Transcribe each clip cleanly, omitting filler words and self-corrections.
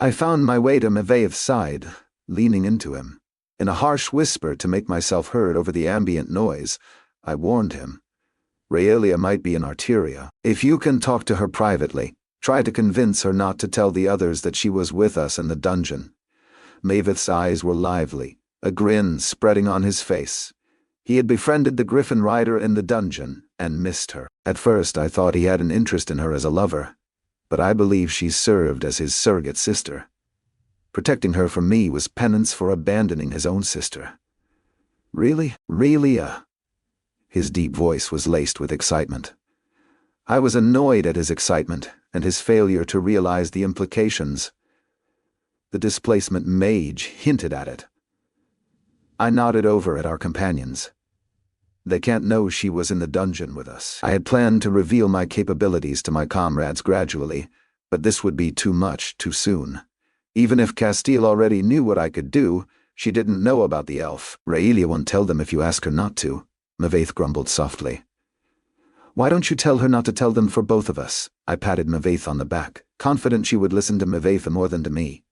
I found my way to Maveith's side, leaning into him. In a harsh whisper to make myself heard over the ambient noise, I warned him. Raelia might be in Arteria. If you can talk to her privately, try to convince her not to tell the others that she was with us in the dungeon. Maveith's eyes were lively, a grin spreading on his face. He had befriended the Griffin Rider in the dungeon and missed her. At first I thought he had an interest in her as a lover, but I believe she served as his surrogate sister. Protecting her from me was penance for abandoning his own sister. Really? Raelia? His deep voice was laced with excitement. I was annoyed at his excitement and his failure to realize the implications. The displacement mage hinted at it. I nodded over at our companions. They can't know she was in the dungeon with us. I had planned to reveal my capabilities to my comrades gradually, but this would be too much too soon. Even if Castile already knew what I could do, she didn't know about the elf. Raelia won't tell them if you ask her not to, Maveith grumbled softly. Why don't you tell her not to tell them for both of us? I patted Maveith on the back, confident she would listen to Maveith more than to me.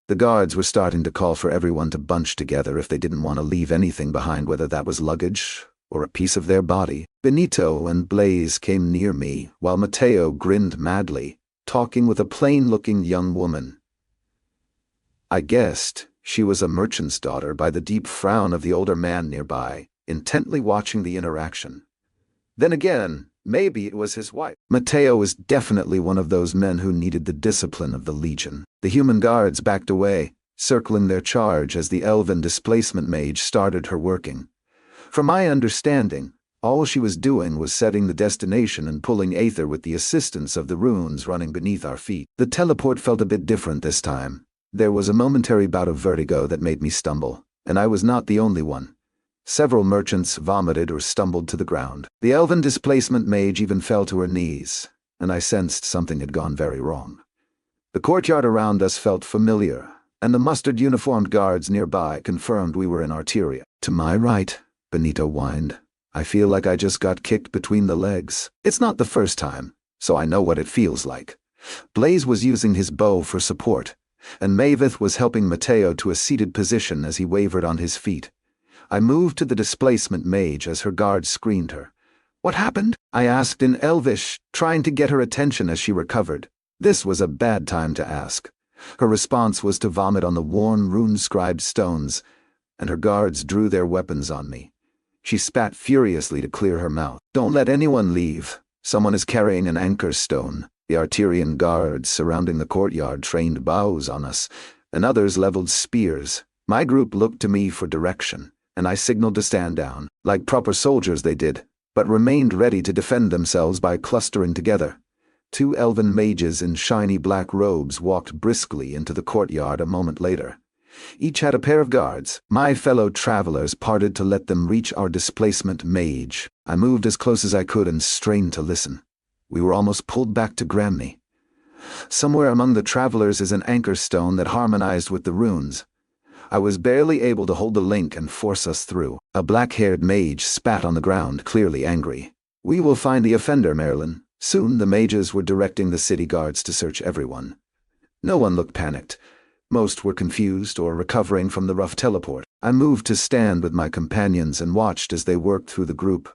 The guards were starting to call for everyone to bunch together if they didn't want to leave anything behind, whether that was luggage or a piece of their body. Benito and Blaze came near me, while Mateo grinned madly, talking with a plain-looking young woman. I guessed she was a merchant's daughter by the deep frown of the older man nearby, intently watching the interaction. Then again, maybe it was his wife. Mateo was definitely one of those men who needed the discipline of the Legion. The human guards backed away, circling their charge as the elven displacement mage started her working. From my understanding, all she was doing was setting the destination and pulling aether with the assistance of the runes running beneath our feet. The teleport felt a bit different this time. There was a momentary bout of vertigo that made me stumble, and I was not the only one. Several merchants vomited or stumbled to the ground. The elven displacement mage even fell to her knees, and I sensed something had gone very wrong. The courtyard around us felt familiar, and the mustard-uniformed guards nearby confirmed we were in Arteria. To my right, Benito whined. I feel like I just got kicked between the legs. It's not the first time, so I know what it feels like. Blaze was using his bow for support, and Maveith was helping Mateo to a seated position as he wavered on his feet. I moved to the displacement mage as her guards screened her. What happened? I asked in Elvish, trying to get her attention as she recovered. This was a bad time to ask. Her response was to vomit on the worn, rune-scribed stones, and her guards drew their weapons on me. She spat furiously to clear her mouth. Don't let anyone leave. Someone is carrying an anchor stone. The Arterian guards surrounding the courtyard trained bows on us, and others leveled spears. My group looked to me for direction, and I signaled to stand down. Like proper soldiers they did, but remained ready to defend themselves by clustering together. Two elven mages in shiny black robes walked briskly into the courtyard a moment later. Each had a pair of guards. My fellow travelers parted to let them reach our displacement mage. I moved as close as I could and strained to listen. We were almost pulled back to Gramney. Somewhere among the travelers is an anchor stone that harmonized with the runes. I was barely able to hold the link and force us through. A black-haired mage spat on the ground, clearly angry. We will find the offender, Marilyn. Soon the mages were directing the city guards to search everyone. No one looked panicked. Most were confused or recovering from the rough teleport. I moved to stand with my companions and watched as they worked through the group.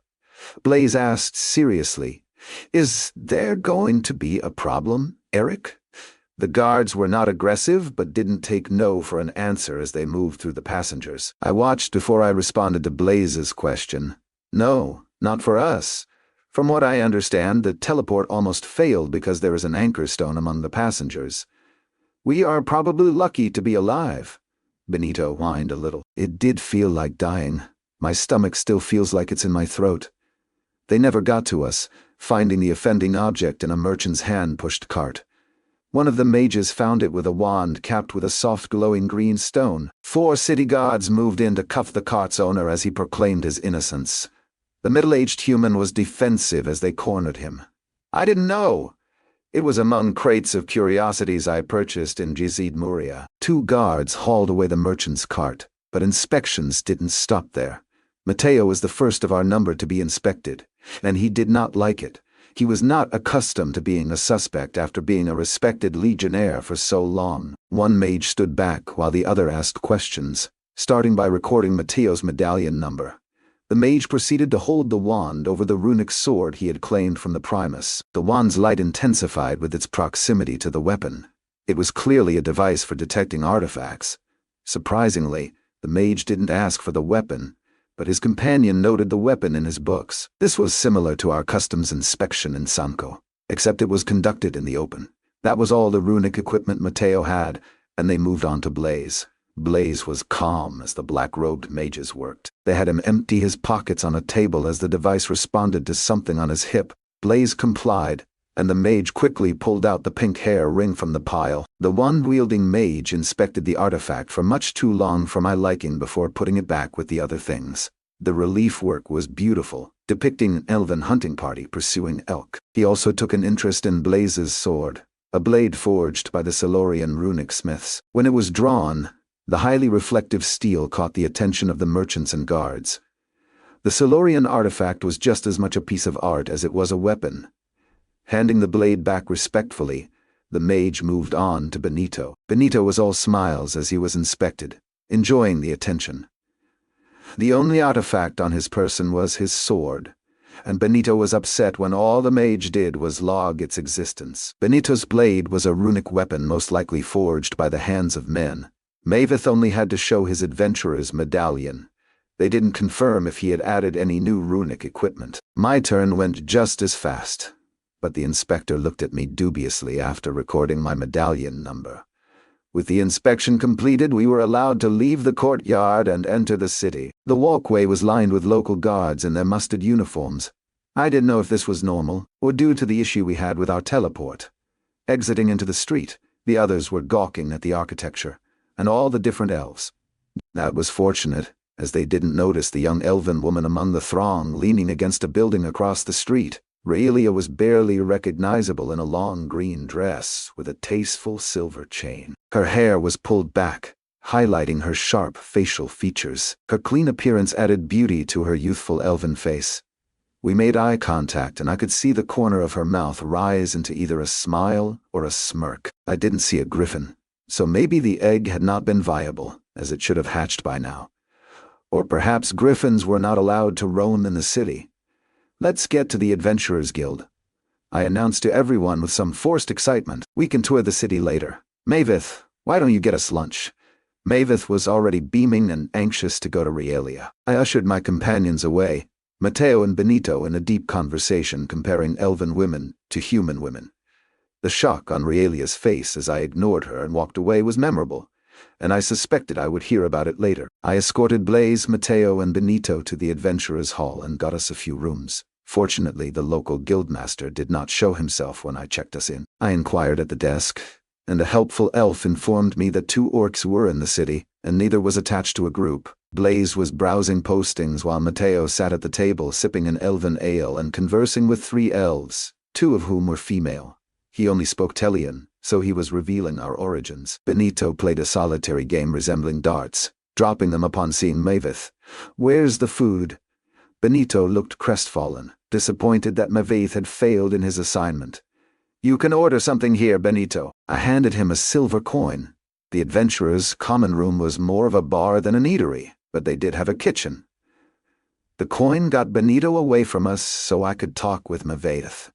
Blaze asked seriously, "Is there going to be a problem, Eric?" The guards were not aggressive, but didn't take no for an answer as they moved through the passengers. I watched before I responded to Blaze's question. No, not for us. From what I understand, the teleport almost failed because there is an anchor stone among the passengers. We are probably lucky to be alive. Benito whined a little. It did feel like dying. My stomach still feels like it's in my throat. They never got to us, finding the offending object in a merchant's hand-pushed cart. One of the mages found it with a wand capped with a soft glowing green stone. 4 city guards moved in to cuff the cart's owner as he proclaimed his innocence. The middle-aged human was defensive as they cornered him. I didn't know. It was among crates of curiosities I purchased in Jizid Muria. 2 guards hauled away the merchant's cart, but inspections didn't stop there. Mateo was the first of our number to be inspected, and he did not like it. He was not accustomed to being a suspect after being a respected legionnaire for so long. One mage stood back while the other asked questions, starting by recording Matteo's medallion number. The mage proceeded to hold the wand over the runic sword he had claimed from the Primus. The wand's light intensified with its proximity to the weapon. It was clearly a device for detecting artifacts. Surprisingly, the mage didn't ask for the weapon, but his companion noted the weapon in his books. This was similar to our customs inspection in Sanko, except it was conducted in the open. That was all the runic equipment Matteo had, and they moved on to Blaze. Blaze was calm as the black-robed mages worked. They had him empty his pockets on a table as the device responded to something on his hip. Blaze complied, and the mage quickly pulled out the pink hair ring from the pile. The wand-wielding mage inspected the artifact for much too long for my liking before putting it back with the other things. The relief work was beautiful, depicting an elven hunting party pursuing elk. He also took an interest in Blaze's sword, a blade forged by the Silurian runic smiths. When it was drawn, the highly reflective steel caught the attention of the merchants and guards. The Silurian artifact was just as much a piece of art as it was a weapon. Handing the blade back respectfully, the mage moved on to Benito. Benito was all smiles as he was inspected, enjoying the attention. The only artifact on his person was his sword, and Benito was upset when all the mage did was log its existence. Benito's blade was a runic weapon most likely forged by the hands of men. Maveth only had to show his adventurer's medallion. They didn't confirm if he had added any new runic equipment. My turn went just as fast, but the inspector looked at me dubiously after recording my medallion number. With the inspection completed, we were allowed to leave the courtyard and enter the city. The walkway was lined with local guards in their mustard uniforms. I didn't know if this was normal, or due to the issue we had with our teleport. Exiting into the street, the others were gawking at the architecture and all the different elves. That was fortunate, as they didn't notice the young elven woman among the throng leaning against a building across the street. Raelia was barely recognizable in a long green dress with a tasteful silver chain. Her hair was pulled back, highlighting her sharp facial features. Her clean appearance added beauty to her youthful elven face. We made eye contact, and I could see the corner of her mouth rise into either a smile or a smirk. I didn't see a griffin, so maybe the egg had not been viable, as it should have hatched by now. Or perhaps griffins were not allowed to roam in the city. "Let's get to the Adventurers Guild," I announced to everyone with some forced excitement. "We can tour the city later. Maveth, why don't you get us lunch?" Maveth was already beaming and anxious to go to Raelia. I ushered my companions away, Matteo and Benito in a deep conversation comparing elven women to human women. The shock on Raelia's face as I ignored her and walked away was memorable, and I suspected I would hear about it later. I escorted Blaze, Matteo, and Benito to the Adventurers' Hall and got us a few rooms. Fortunately, the local guildmaster did not show himself when I checked us in. I inquired at the desk, and a helpful elf informed me that 2 orcs were in the city, and neither was attached to a group. Blaze was browsing postings while Matteo sat at the table sipping an elven ale and conversing with 3 elves, 2 of whom were female. He only spoke Telian, so he was revealing our origins. Benito played a solitary game resembling darts, dropping them upon seeing Maveth. "Where's the food?" Benito looked crestfallen, disappointed that Maveth had failed in his assignment. "You can order something here, Benito." I handed him a silver coin. The adventurers' common room was more of a bar than an eatery, but they did have a kitchen. The coin got Benito away from us so I could talk with Maveth.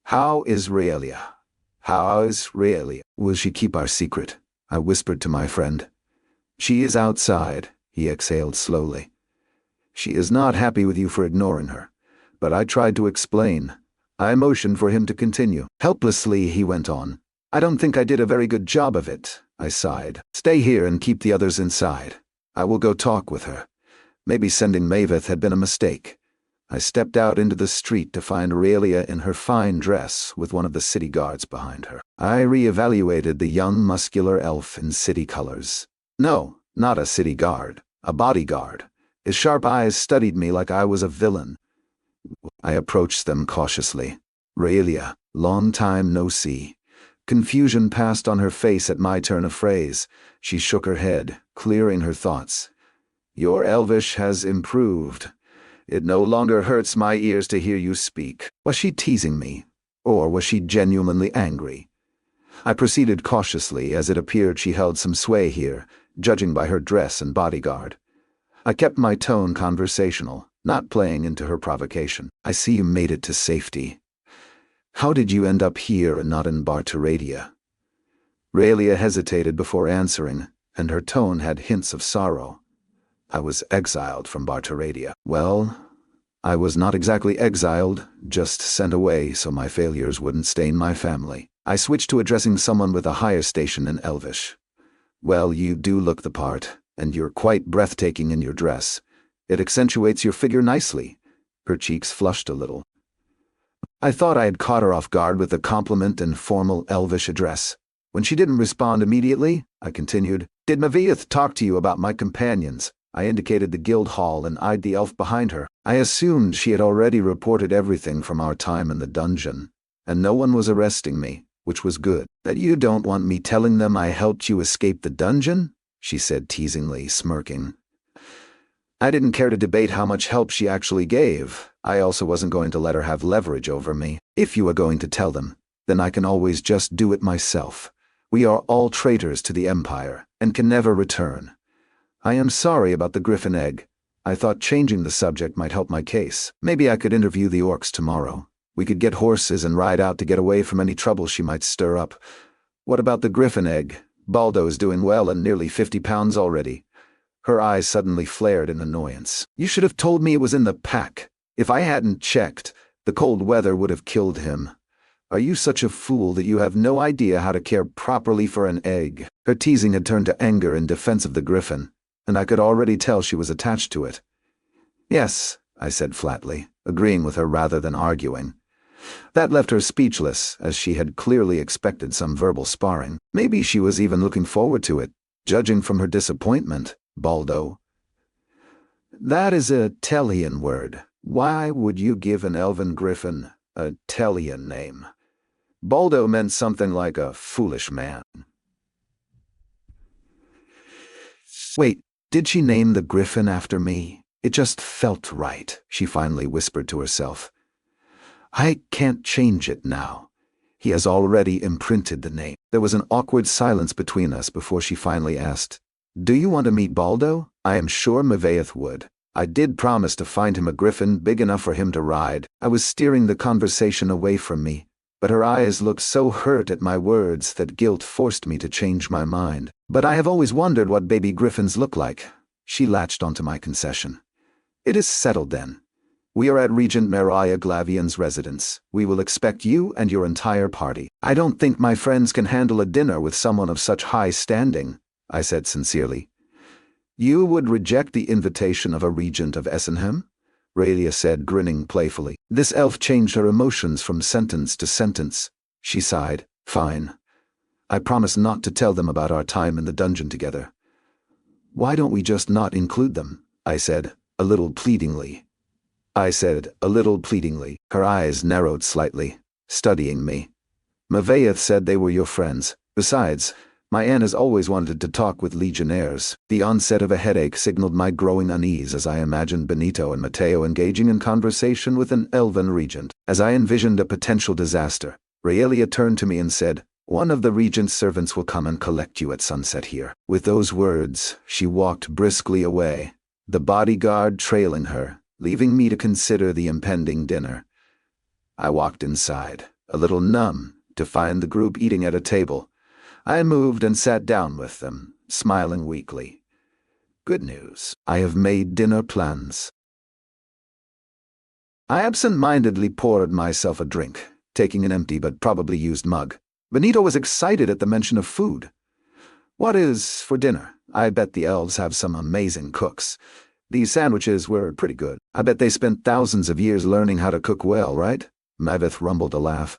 "How is Raelia? How is Raelia? Will she keep our secret?" I whispered to my friend. "She is outside," he exhaled slowly. "She is not happy with you for ignoring her, but I tried to explain." I motioned for him to continue. Helplessly, he went on. "I don't think I did a very good job of it," I sighed. "Stay here and keep the others inside. I will go talk with her. Maybe sending Maveth had been a mistake." I stepped out into the street to find Raelia in her fine dress with one of the city guards behind her. I re-evaluated the young muscular elf in city colors. No, not a city guard, a bodyguard. His sharp eyes studied me like I was a villain. I approached them cautiously. "Raelia, long time no see." Confusion passed on her face at my turn of phrase. She shook her head, clearing her thoughts. "Your Elvish has improved. It no longer hurts my ears to hear you speak." Was she teasing me, or was she genuinely angry? I proceeded cautiously, as it appeared she held some sway here, judging by her dress and bodyguard. I kept my tone conversational, not playing into her provocation. I see you made it to safety. How did you end up here and not in Bartaradia? Raelia hesitated before answering, and her tone had hints of sorrow. I was exiled from Bartaradia. Well, I was not exactly exiled, just sent away so my failures wouldn't stain my family. I switched to addressing someone with a higher station in Elvish. Well, you do look the part, and you're quite breathtaking in your dress. It accentuates your figure nicely. Her cheeks flushed a little. I thought I had caught her off guard with the compliment and formal Elvish address. When she didn't respond immediately, I continued, "Did Maviath talk to you about my companions?" I indicated the guild hall and eyed the elf behind her. I assumed she had already reported everything from our time in the dungeon, and no one was arresting me, which was good. "That you don't want me telling them I helped you escape the dungeon?" she said teasingly, smirking. I didn't care to debate how much help she actually gave. I also wasn't going to let her have leverage over me. "If you are going to tell them, then I can always just do it myself. We are all traitors to the Empire, and can never return. I am sorry about the griffin egg. I thought changing the subject might help my case. Maybe I could interview the orcs tomorrow. We could get horses and ride out to get away from any trouble she might stir up. What about the griffin egg? Baldo is doing well and nearly 50 pounds already." Her eyes suddenly flared in annoyance. "You should have told me it was in the pack. If I hadn't checked, the cold weather would have killed him. Are you such a fool that you have no idea how to care properly for an egg?" Her teasing had turned to anger in defense of the griffin, and I could already tell she was attached to it. "Yes," I said flatly, agreeing with her rather than arguing. That left her speechless, as she had clearly expected some verbal sparring. Maybe she was even looking forward to it, judging from her disappointment. "Baldo." "That is a Tellian word. Why would you give an elven griffin a Tellian name?" Baldo meant something like a foolish man. "Wait, did she name the griffin after me? It just felt right," she finally whispered to herself. "I can't change it now. He has already imprinted the name." There was an awkward silence between us before she finally asked, "Do you want to meet Baldo? I am sure Maviath would. I did promise to find him a griffin big enough for him to ride." I was steering the conversation away from me, but her eyes looked so hurt at my words that guilt forced me to change my mind. "But I have always wondered what baby griffins look like." She latched onto my concession. "It is settled then. We are at Regent Mariah Glavian's residence. We will expect you and your entire party. I don't think my friends can handle a dinner with someone of such high standing," I said sincerely. "You would reject the invitation of a regent of Essenham?" Raelia said, grinning playfully. This elf changed her emotions from sentence to sentence. She sighed. "Fine. I promise not to tell them about our time in the dungeon together." "Why don't we just not include them?" I said, a little pleadingly. Her eyes narrowed slightly, studying me. "Maviath said they were your friends. Besides, my aunt has always wanted to talk with legionnaires." The onset of a headache signaled my growing unease as I imagined Benito and Mateo engaging in conversation with an elven regent. As I envisioned a potential disaster, Raelia turned to me and said, "One of the regent's servants will come and collect you at sunset here." With those words, she walked briskly away, the bodyguard trailing her, leaving me to consider the impending dinner. I walked inside, a little numb, to find the group eating at a table. I moved and sat down with them, smiling weakly. Good news. I have made dinner plans. I absent-mindedly poured myself a drink, taking an empty but probably used mug. Benito was excited at the mention of food. "What is for dinner? I bet the elves have some amazing cooks. These sandwiches were pretty good. I bet they spent thousands of years learning how to cook well, right?" Maviath rumbled a laugh.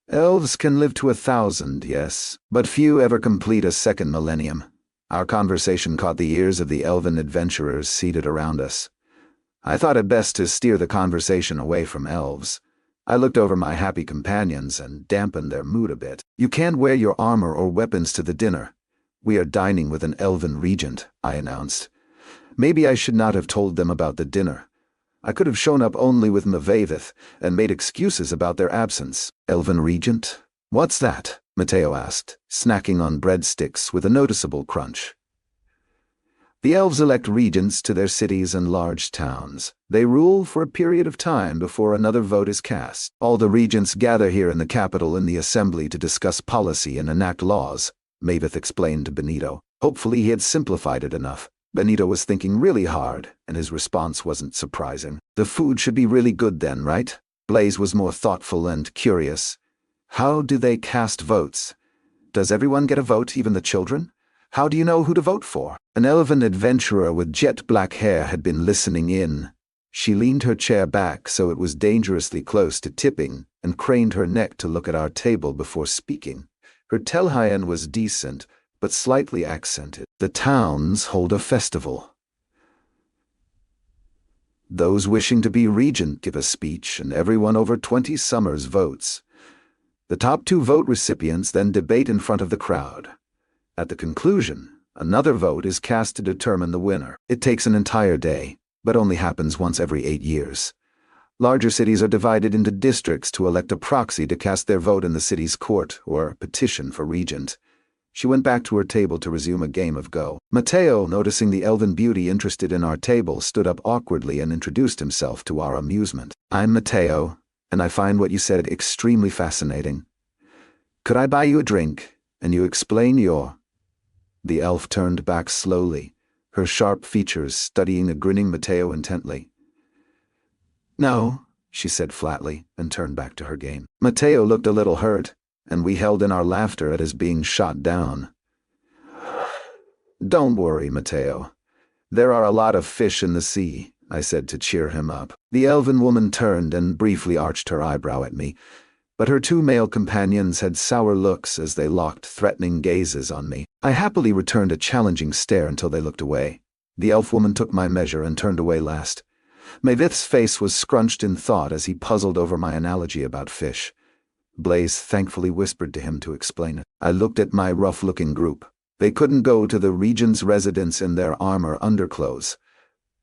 "Elves can live to 1,000, yes, but few ever complete a second millennium." Our conversation caught the ears of the elven adventurers seated around us. I thought it best to steer the conversation away from elves. I looked over my happy companions and dampened their mood a bit. "You can't wear your armor or weapons to the dinner. We are dining with an elven regent," I announced. Maybe I should not have told them about the dinner. I could have shown up only with Maviath and made excuses about their absence. "Elven regent? What's that? Matteo asked, snacking on breadsticks with a noticeable crunch. The elves elect regents to their cities and large towns. They rule for a period of time before another vote is cast. All the regents gather here in the capital in the assembly to discuss policy and enact laws, Maveth explained to Benito. Hopefully he had simplified it enough. Benito was thinking really hard, and his response wasn't surprising. The food should be really good then, right? Blaze was more thoughtful and curious. How do they cast votes? Does everyone get a vote, even the children? How do you know who to vote for? An elven adventurer with jet black hair had been listening in. She leaned her chair back so it was dangerously close to tipping and craned her neck to look at our table before speaking. Her Telhyan was decent, but slightly accented. The towns hold a festival. Those wishing to be regent give a speech, and everyone over 20 summers votes. The top 2 vote recipients then debate in front of the crowd. At the conclusion, another vote is cast to determine the winner. It takes an entire day, but only happens once every 8 years. Larger cities are divided into districts to elect a proxy to cast their vote in the city's court or petition for regent. She went back to her table to resume a game of Go. Matteo, noticing the elven beauty interested in our table, stood up awkwardly and introduced himself to our amusement. I'm Matteo, and I find what you said extremely fascinating. Could I buy you a drink, and you explain your... The elf turned back slowly, her sharp features studying a grinning Matteo intently. No, she said flatly, and turned back to her game. Matteo looked a little hurt, and we held in our laughter at his being shot down. Don't worry, Matteo. There are a lot of fish in the sea, I said to cheer him up. The elven woman turned and briefly arched her eyebrow at me, but her 2 male companions had sour looks as they locked threatening gazes on me. I happily returned a challenging stare until they looked away. The elf woman took my measure and turned away last. Mavith's face was scrunched in thought as he puzzled over my analogy about fish. Blaze thankfully whispered to him to explain it. I looked at my rough-looking group. They couldn't go to the regent's residence in their armor underclothes.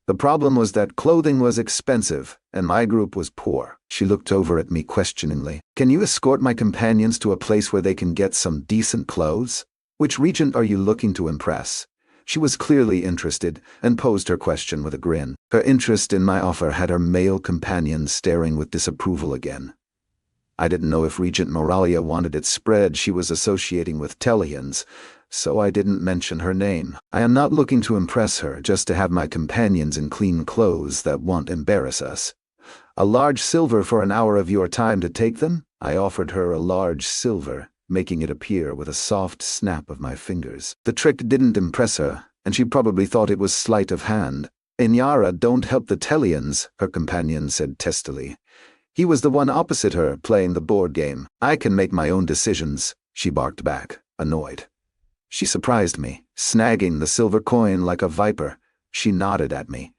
The problem was that clothing was expensive, and my group was poor. She looked over at me questioningly. Can you escort my companions to a place where they can get some decent clothes? Which regent are you looking to impress? She was clearly interested, and posed her question with a grin. Her interest in my offer had her male companions staring with disapproval again. I didn't know if Regent Moralia wanted it spread she was associating with Tellians, so I didn't mention her name. I am not looking to impress her, just to have my companions in clean clothes that won't embarrass us. A large silver for an hour of your time to take them? I offered her a large silver, making it appear with a soft snap of my fingers. The trick didn't impress her, and she probably thought it was sleight of hand. Inyara don't help the Tellians, her companion said testily. He was the one opposite her, playing the board game. I can make my own decisions, she barked back, annoyed. She surprised me, snagging the silver coin like a viper. She nodded at me.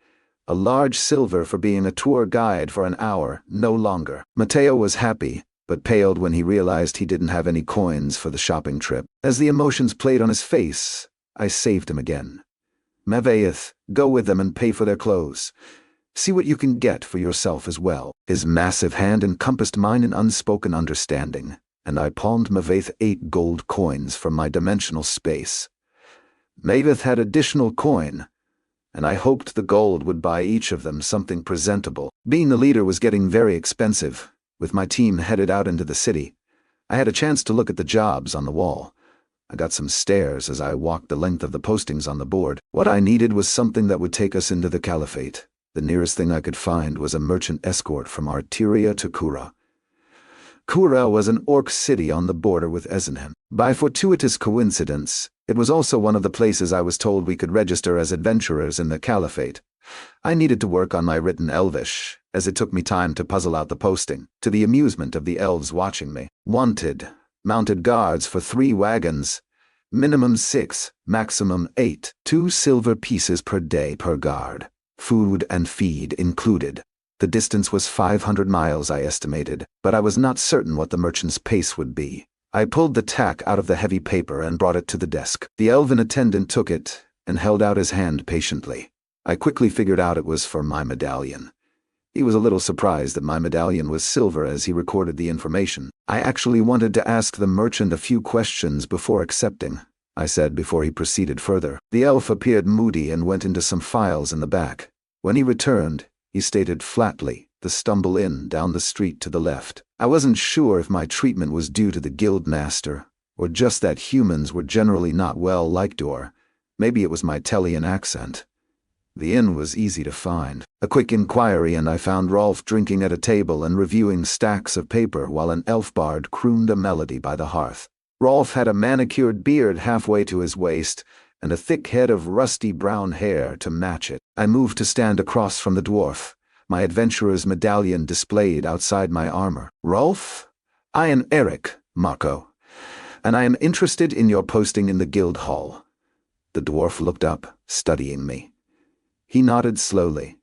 A large silver for being a tour guide for an hour, no longer. Matteo was happy, but paled when he realized he didn't have any coins for the shopping trip. As the emotions played on his face, I saved him again. Mavaeth, go with them and pay for their clothes. See what you can get for yourself as well. His massive hand encompassed mine in unspoken understanding, and I palmed Mavaeth 8 gold coins from my dimensional space. Mavaeth had additional coin, and I hoped the gold would buy each of them something presentable. Being the leader was getting very expensive. With my team headed out into the city, I had a chance to look at the jobs on the wall. I got some stares as I walked the length of the postings on the board. What I needed was something that would take us into the Caliphate. The nearest thing I could find was a merchant escort from Arteria to Kura. Kura was an orc city on the border with Ezenhem. By fortuitous coincidence, it was also one of the places I was told we could register as adventurers in the Caliphate. I needed to work on my written Elvish, as it took me time to puzzle out the posting, to the amusement of the elves watching me. Wanted, mounted guards for 3 wagons. Minimum 6, maximum 8, 2 silver pieces per day per guard. Food and feed included. The distance was 500 miles, I estimated, but I was not certain what the merchant's pace would be. I pulled the tack out of the heavy paper and brought it to the desk. The elven attendant took it and held out his hand patiently. I quickly figured out it was for my medallion. He was a little surprised that my medallion was silver as he recorded the information. I actually wanted to ask the merchant a few questions before accepting, I said before he proceeded further. The elf appeared moody and went into some files in the back. When he returned, he stated flatly, the stumble inn down the street to the left. I wasn't sure if my treatment was due to the guild master, or just that humans were generally not well liked, or maybe it was my Tellian accent. The inn was easy to find. A quick inquiry and I found Rolf drinking at a table and reviewing stacks of paper while an elf bard crooned a melody by the hearth. Rolf had a manicured beard halfway to his waist and a thick head of rusty brown hair to match it. I moved to stand across from the dwarf, my adventurer's medallion displayed outside my armor. Rolf, I am Eric, Marco, and I am interested in your posting in the guild hall. The dwarf looked up, studying me. He nodded slowly,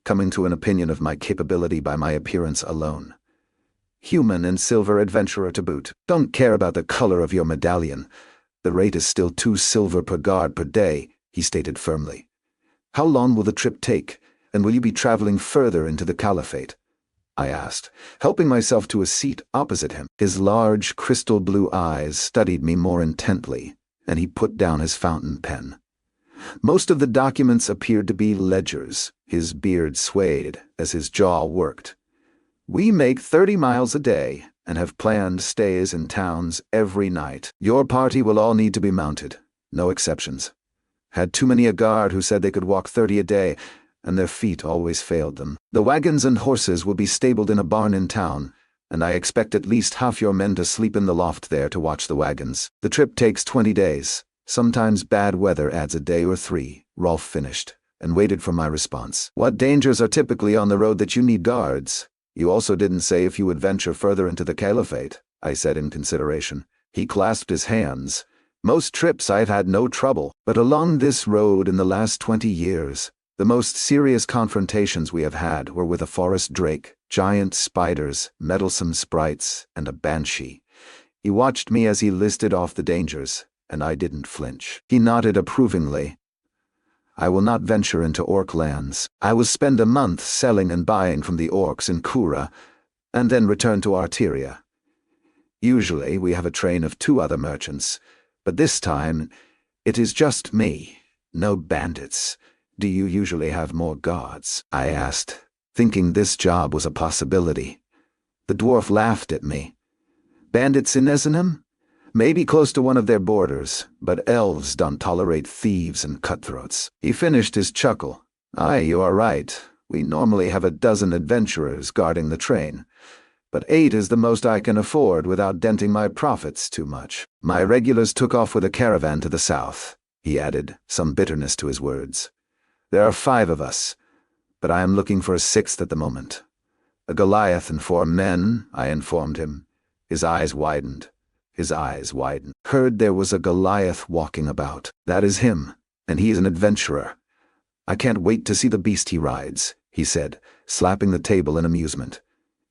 coming to an opinion of my capability by my appearance alone. Human and silver adventurer to boot. Don't care about the color of your medallion. The rate is still 2 silver per guard per day, he stated firmly. How long will the trip take, and will you be traveling further into the Caliphate? I asked, helping myself to a seat opposite him. His large, crystal blue eyes studied me more intently, and he put down his fountain pen. Most of the documents appeared to be ledgers. His beard swayed as his jaw worked. We make 30 miles a day and have planned stays in towns every night. Your party will all need to be mounted, no exceptions. Had too many a guard who said they could walk 30 a day, and their feet always failed them. The wagons and horses will be stabled in a barn in town, and I expect at least half your men to sleep in the loft there to watch the wagons. The trip takes 20 days. Sometimes bad weather adds a day or 3, Rolf finished, and waited for my response. What dangers are typically on the road that you need guards? You also didn't say if you would venture further into the Caliphate, I said in consideration. He clasped his hands. Most trips I've had no trouble, but along this road in the last 20 years, the most serious confrontations we have had were with a forest drake, giant spiders, meddlesome sprites, and a banshee. He watched me as he listed off the dangers, and I didn't flinch. He nodded approvingly. I will not venture into orc lands. I will spend a month selling and buying from the orcs in Kura, and then return to Arteria. Usually we have a train of 2 other merchants, but this time it is just me, no bandits. Do you usually have more guards? I asked, thinking this job was a possibility. The dwarf laughed at me. Bandits in Esenham? Maybe close to one of their borders, but elves don't tolerate thieves and cutthroats. He finished his chuckle. Aye, you are right. We normally have a dozen adventurers guarding the train, but 8 is the most I can afford without denting my profits too much. My regulars took off with a caravan to the south, he added, some bitterness to his words. There are 5 of us, but I am looking for a 6th at the moment. A Goliath and 4 men, I informed him. His eyes widened. Heard there was a Goliath walking about. That is him, and he is an adventurer. I can't wait to see the beast he rides, he said, slapping the table in amusement.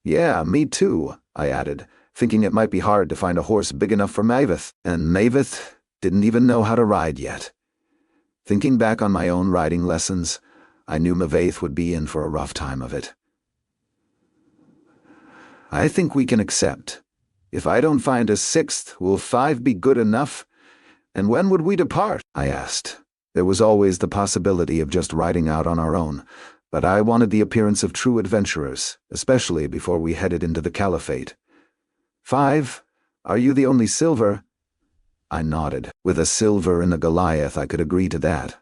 Yeah, me too, I added, thinking it might be hard to find a horse big enough for Maveth, and Maveth didn't even know how to ride yet. Thinking back on my own riding lessons, I knew Maveth would be in for a rough time of it. I think we can accept. If I don't find a 6th, will 5 be good enough? And when would we depart? I asked. There was always the possibility of just riding out on our own, but I wanted the appearance of true adventurers, especially before we headed into the Caliphate. 5? Are you the only silver? I nodded. With a silver and a Goliath, I could agree to that.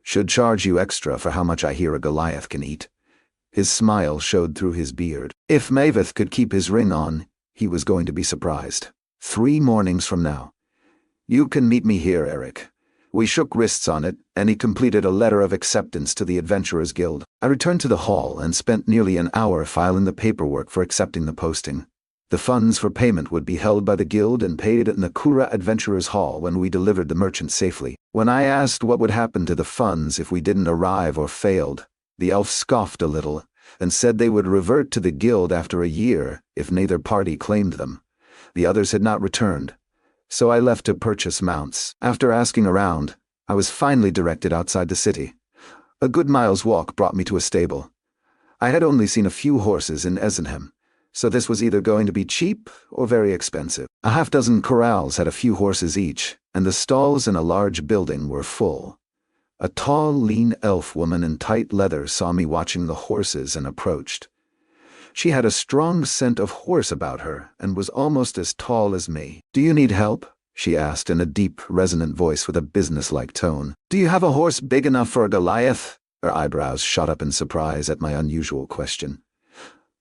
Should charge you extra for how much I hear a Goliath can eat. His smile showed through his beard. If Maveth could keep his ring on, he was going to be surprised. 3 mornings from now. You can meet me here, Eric. We shook wrists on it, and he completed a letter of acceptance to the Adventurers Guild. I returned to the hall and spent nearly an hour filing the paperwork for accepting the posting. The funds for payment would be held by the guild and paid in the Kura Adventurers Hall when we delivered the merchant safely. When I asked what would happen to the funds if we didn't arrive or failed, the elf scoffed a little and said they would revert to the guild after a year if neither party claimed them. The others had not returned, so I left to purchase mounts. After asking around, I was finally directed outside the city. A good mile's walk brought me to a stable. I had only seen a few horses in Esenhem, so this was either going to be cheap or very expensive. A half-dozen corrals had a few horses each, and the stalls in a large building were full. A tall, lean elf woman in tight leather saw me watching the horses and approached. She had a strong scent of horse about her and was almost as tall as me. "Do you need help?" she asked in a deep, resonant voice with a businesslike tone. "Do you have a horse big enough for a Goliath?" Her eyebrows shot up in surprise at my unusual question.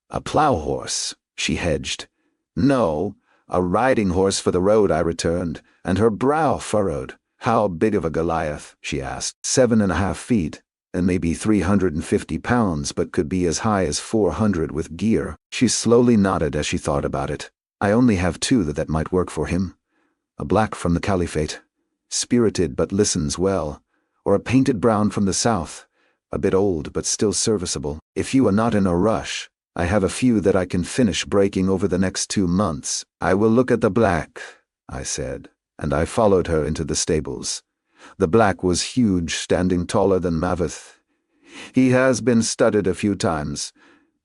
"A plow horse," she hedged. "No, a riding horse for the road," I returned, and her brow furrowed. "How big of a Goliath?" she asked. 7.5 feet, and maybe 350 pounds, but could be as high as 400 with gear. She slowly nodded as she thought about it. "I only have two that might work for him. A black from the Caliphate, spirited but listens well, or a painted brown from the south, a bit old but still serviceable. If you are not in a rush, I have a few that I can finish breaking over the next 2 months." "I will look at the black," I said, and I followed her into the stables. The black was huge, standing taller than Maveth. He has been studded a few times,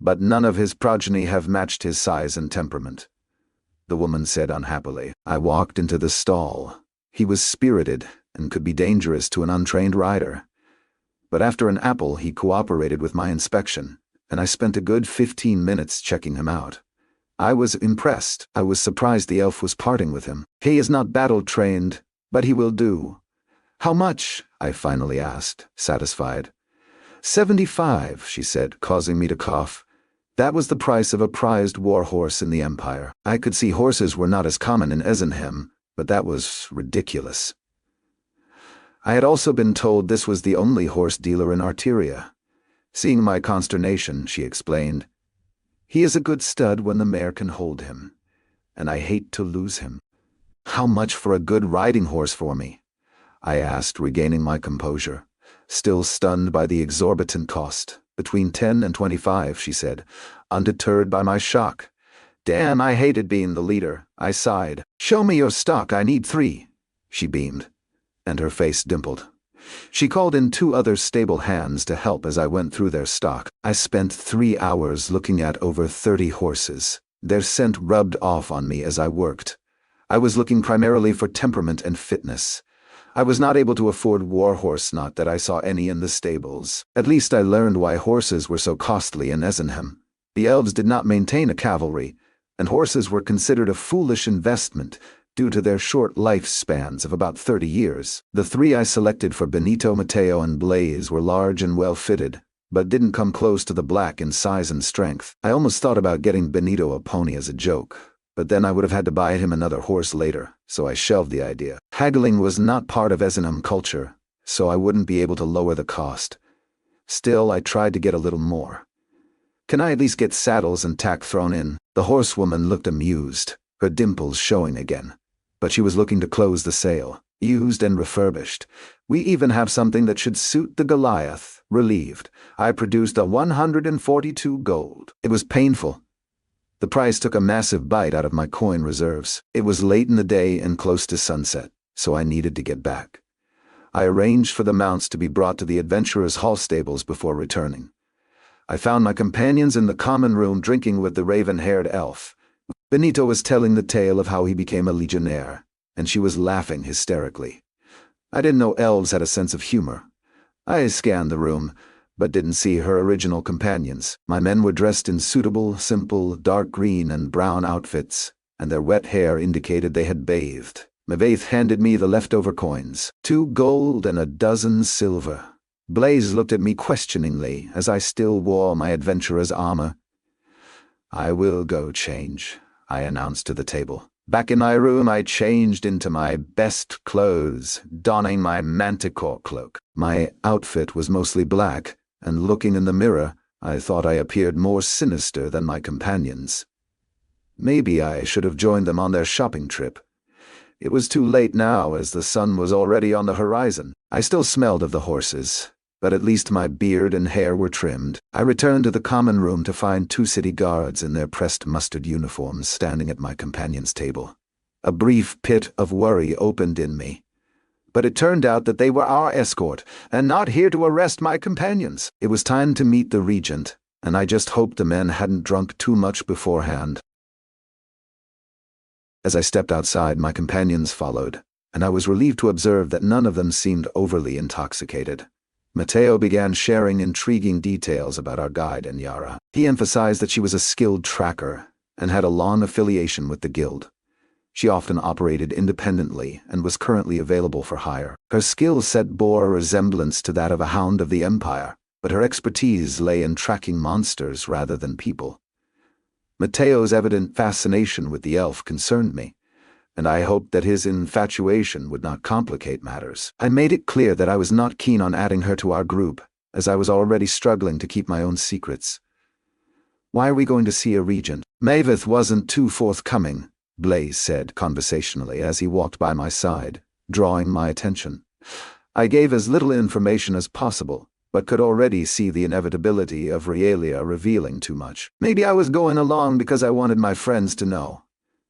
but none of his progeny have matched his size and temperament, the woman said unhappily. I walked into the stall. He was spirited and could be dangerous to an untrained rider. But after an apple, he cooperated with my inspection, and I spent a good 15 minutes checking him out. I was impressed. I was surprised the elf was parting with him. "He is not battle-trained, but he will do." "How much?" I finally asked, satisfied. 75, she said, causing me to cough. That was the price of a prized war horse in the Empire. I could see horses were not as common in Esenhem, but that was ridiculous. I had also been told this was the only horse dealer in Arteria. Seeing my consternation, she explained, "He is a good stud when the mare can hold him, and I hate to lose him." "How much for a good riding horse for me?" I asked, regaining my composure, still stunned by the exorbitant cost. "Between 10 and 25, she said, undeterred by my shock. "Damn, I hated being the leader," I sighed. "Show me your stock, I need 3, she beamed, and her face dimpled. She called in 2 other stable hands to help as I went through their stock. I spent 3 hours looking at over 30 horses. Their scent rubbed off on me as I worked. I was looking primarily for temperament and fitness. I was not able to afford warhorse, not that I saw any in the stables. At least I learned why horses were so costly in Esenhem. The elves did not maintain a cavalry, and horses were considered a foolish investment due to their short lifespans of about 30 years. The 3 I selected for Benito, Mateo, and Blaze were large and well-fitted, but didn't come close to the black in size and strength. I almost thought about getting Benito a pony as a joke, but then I would have had to buy him another horse later, so I shelved the idea. Haggling was not part of Esenhem culture, so I wouldn't be able to lower the cost. Still, I tried to get a little more. "Can I at least get saddles and tack thrown in?" The horsewoman looked amused, her dimples showing again. But she was looking to close the sale. "Used and refurbished. We even have something that should suit the Goliath." Relieved, I produced a 142 gold. It was painful. The price took a massive bite out of my coin reserves. It was late in the day and close to sunset, so I needed to get back. I arranged for the mounts to be brought to the Adventurers' Hall stables before returning. I found my companions in the common room drinking with the raven-haired elf. Benito was telling the tale of how he became a legionnaire, and she was laughing hysterically. I didn't know elves had a sense of humor. I scanned the room, but didn't see her original companions. My men were dressed in suitable, simple, dark green and brown outfits, and their wet hair indicated they had bathed. Mavaith handed me the leftover coins, 2 gold and a dozen silver. Blaze looked at me questioningly as I still wore my adventurer's armor. "I will go change," I announced to the table. Back in my room, I changed into my best clothes, donning my manticore cloak. My outfit was mostly black, and looking in the mirror, I thought I appeared more sinister than my companions. Maybe I should have joined them on their shopping trip. It was too late now, as the sun was already on the horizon. I still smelled of the horses, but at least my beard and hair were trimmed. I returned to the common room to find 2 city guards in their pressed mustard uniforms standing at my companion's table. A brief pit of worry opened in me. But it turned out that they were our escort, and not here to arrest my companions. It was time to meet the regent, and I just hoped the men hadn't drunk too much beforehand. As I stepped outside, my companions followed, and I was relieved to observe that none of them seemed overly intoxicated. Matteo began sharing intriguing details about our guide and Yara. He emphasized that she was a skilled tracker and had a long affiliation with the guild. She often operated independently and was currently available for hire. Her skill set bore a resemblance to that of a hound of the Empire, but her expertise lay in tracking monsters rather than people. Matteo's evident fascination with the elf concerned me, and I hoped that his infatuation would not complicate matters. I made it clear that I was not keen on adding her to our group, as I was already struggling to keep my own secrets. "Why are we going to see a regent?" "Maveth wasn't too forthcoming," Blaze said conversationally as he walked by my side, drawing my attention. I gave as little information as possible, but could already see the inevitability of Realia revealing too much. "Maybe I was going along because I wanted my friends to know.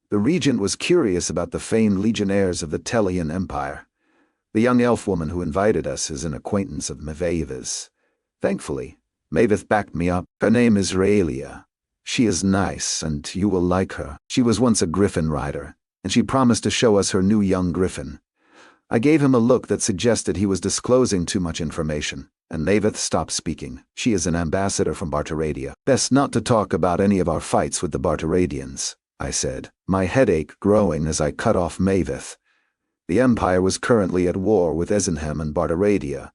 The regent was curious about the famed legionnaires of the Telian Empire. The young elf woman who invited us is an acquaintance of Maveva's. Thankfully, Maveth backed me up. Her name is Realia. She is nice, and you will like her. She was once a griffin rider, and she promised to show us her new young griffin." I gave him a look that suggested he was disclosing too much information, and Maveth stopped speaking. "She is an ambassador from Bartaradia. Best not to talk about any of our fights with the Bartaradians," I said, my headache growing as I cut off Maveth. The Empire was currently at war with Ezenhem and Bartaradia,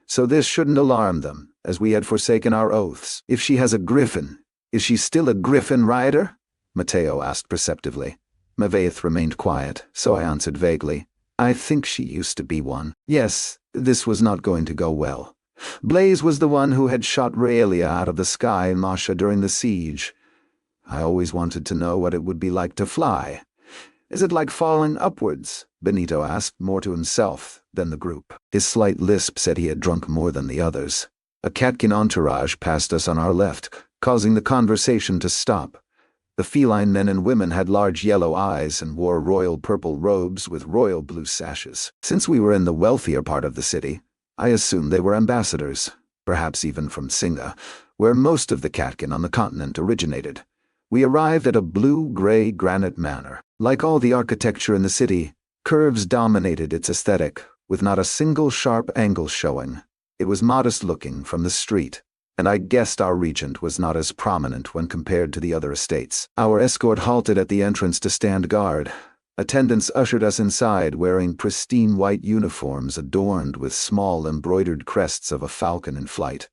so this shouldn't alarm them, as we had forsaken our oaths. "If she has a griffin, is she still a griffin rider?" Matteo asked perceptively. Maveth remained quiet, so I answered vaguely. "I think she used to be one." Yes, this was not going to go well. Blaze was the one who had shot Realia out of the sky in Masha during the siege. I always wanted to know what it would be like to fly. "Is it like falling upwards?" Benito asked, more to himself than the group. His slight lisp said he had drunk more than the others. A catkin entourage passed us on our left, causing the conversation to stop. The feline men and women had large yellow eyes and wore royal purple robes with royal blue sashes. Since we were in the wealthier part of the city, I assumed they were ambassadors, perhaps even from Singa, where most of the catkin on the continent originated. We arrived at a blue-gray granite manor. Like all the architecture in the city, curves dominated its aesthetic, with not a single sharp angle showing. It was modest-looking from the street, and I guessed our regent was not as prominent when compared to the other estates. Our escort halted at the entrance to stand guard. Attendants ushered us inside wearing pristine white uniforms adorned with small embroidered crests of a falcon in flight.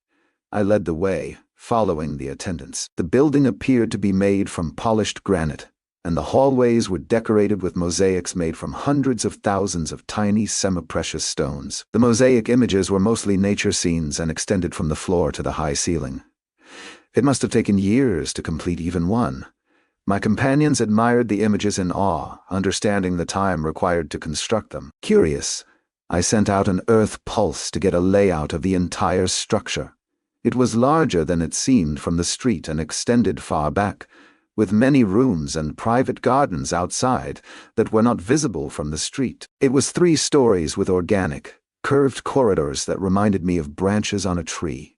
I led the way, following the attendants. The building appeared to be made from polished granite, and the hallways were decorated with mosaics made from hundreds of thousands of tiny semi-precious stones. The mosaic images were mostly nature scenes and extended from the floor to the high ceiling. It must have taken years to complete even one. My companions admired the images in awe, understanding the time required to construct them. Curious, I sent out an earth pulse to get a layout of the entire structure. It was larger than it seemed from the street and extended far back, with many rooms and private gardens outside that were not visible from the street. It was 3 stories with organic, curved corridors that reminded me of branches on a tree.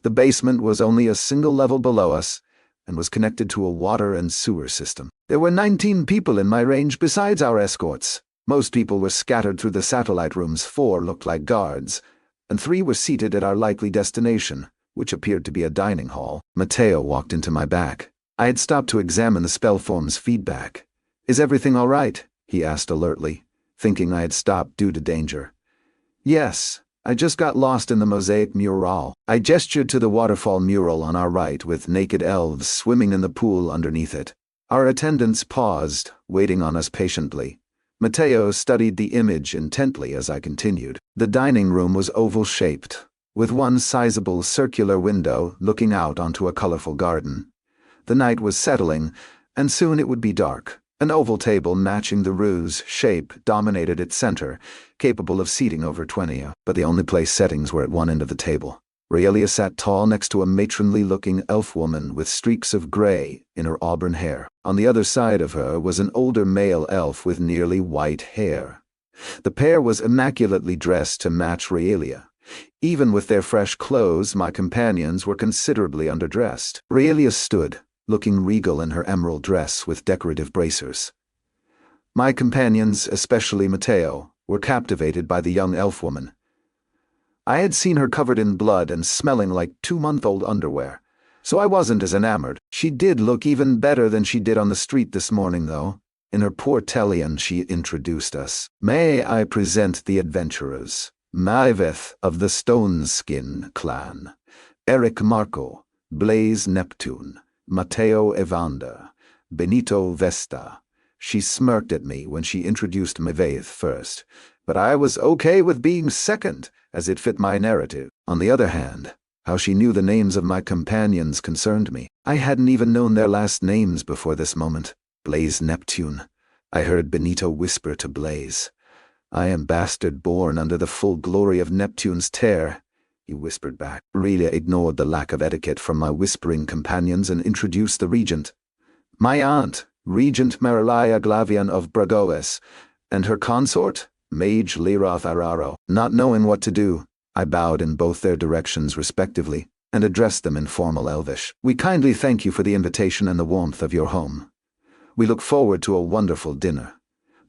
The basement was only a single level below us and was connected to a water and sewer system. There were 19 people in my range besides our escorts. Most people were scattered through the satellite rooms. 4 looked like guards, and 3 were seated at our likely destination, which appeared to be a dining hall. Matteo walked into my back. I had stopped to examine the spellform's feedback. "Is everything all right?" he asked alertly, thinking I had stopped due to danger. "Yes, I just got lost in the mosaic mural." I gestured to the waterfall mural on our right with naked elves swimming in the pool underneath it. Our attendants paused, waiting on us patiently. Matteo studied the image intently as I continued. The dining room was oval-shaped, with one sizable circular window looking out onto a colorful garden. The night was settling, and soon it would be dark. An oval table matching the roof's shape dominated its center, capable of seating over 20, but the only place settings were at one end of the table. Realia sat tall next to a matronly-looking elf woman with streaks of gray in her auburn hair. On the other side of her was an older male elf with nearly white hair. The pair was immaculately dressed to match Realia, Even with their fresh clothes, my companions were considerably underdressed. Realia stood, looking regal in her emerald dress with decorative bracers. My companions, especially Matteo, were captivated by the young elf woman. I had seen her covered in blood and smelling like 2-month-old underwear, so I wasn't as enamored. She did look even better than she did on the street this morning, though. In her poor Telian, she introduced us. May I present the adventurers? Maiveth of the Stone Skin clan, Eric Marco, Blaze Neptune, Matteo Evander, Benito Vesta. She smirked at me when she introduced Maiveth first, but I was okay with being second, as it fit my narrative. On the other hand, how she knew the names of my companions concerned me. I hadn't even known their last names before this moment. Blaze Neptune. I heard Benito whisper to Blaze. I am bastard born under the full glory of Neptune's tear, he whispered back. Relia ignored the lack of etiquette from my whispering companions and introduced the regent. My aunt, Regent Marilia Glavian of Bragoes, and her consort, Mage Liroth Araro. Not knowing what to do, I bowed in both their directions respectively, and addressed them in formal Elvish. We kindly thank you for the invitation and the warmth of your home. We look forward to a wonderful dinner.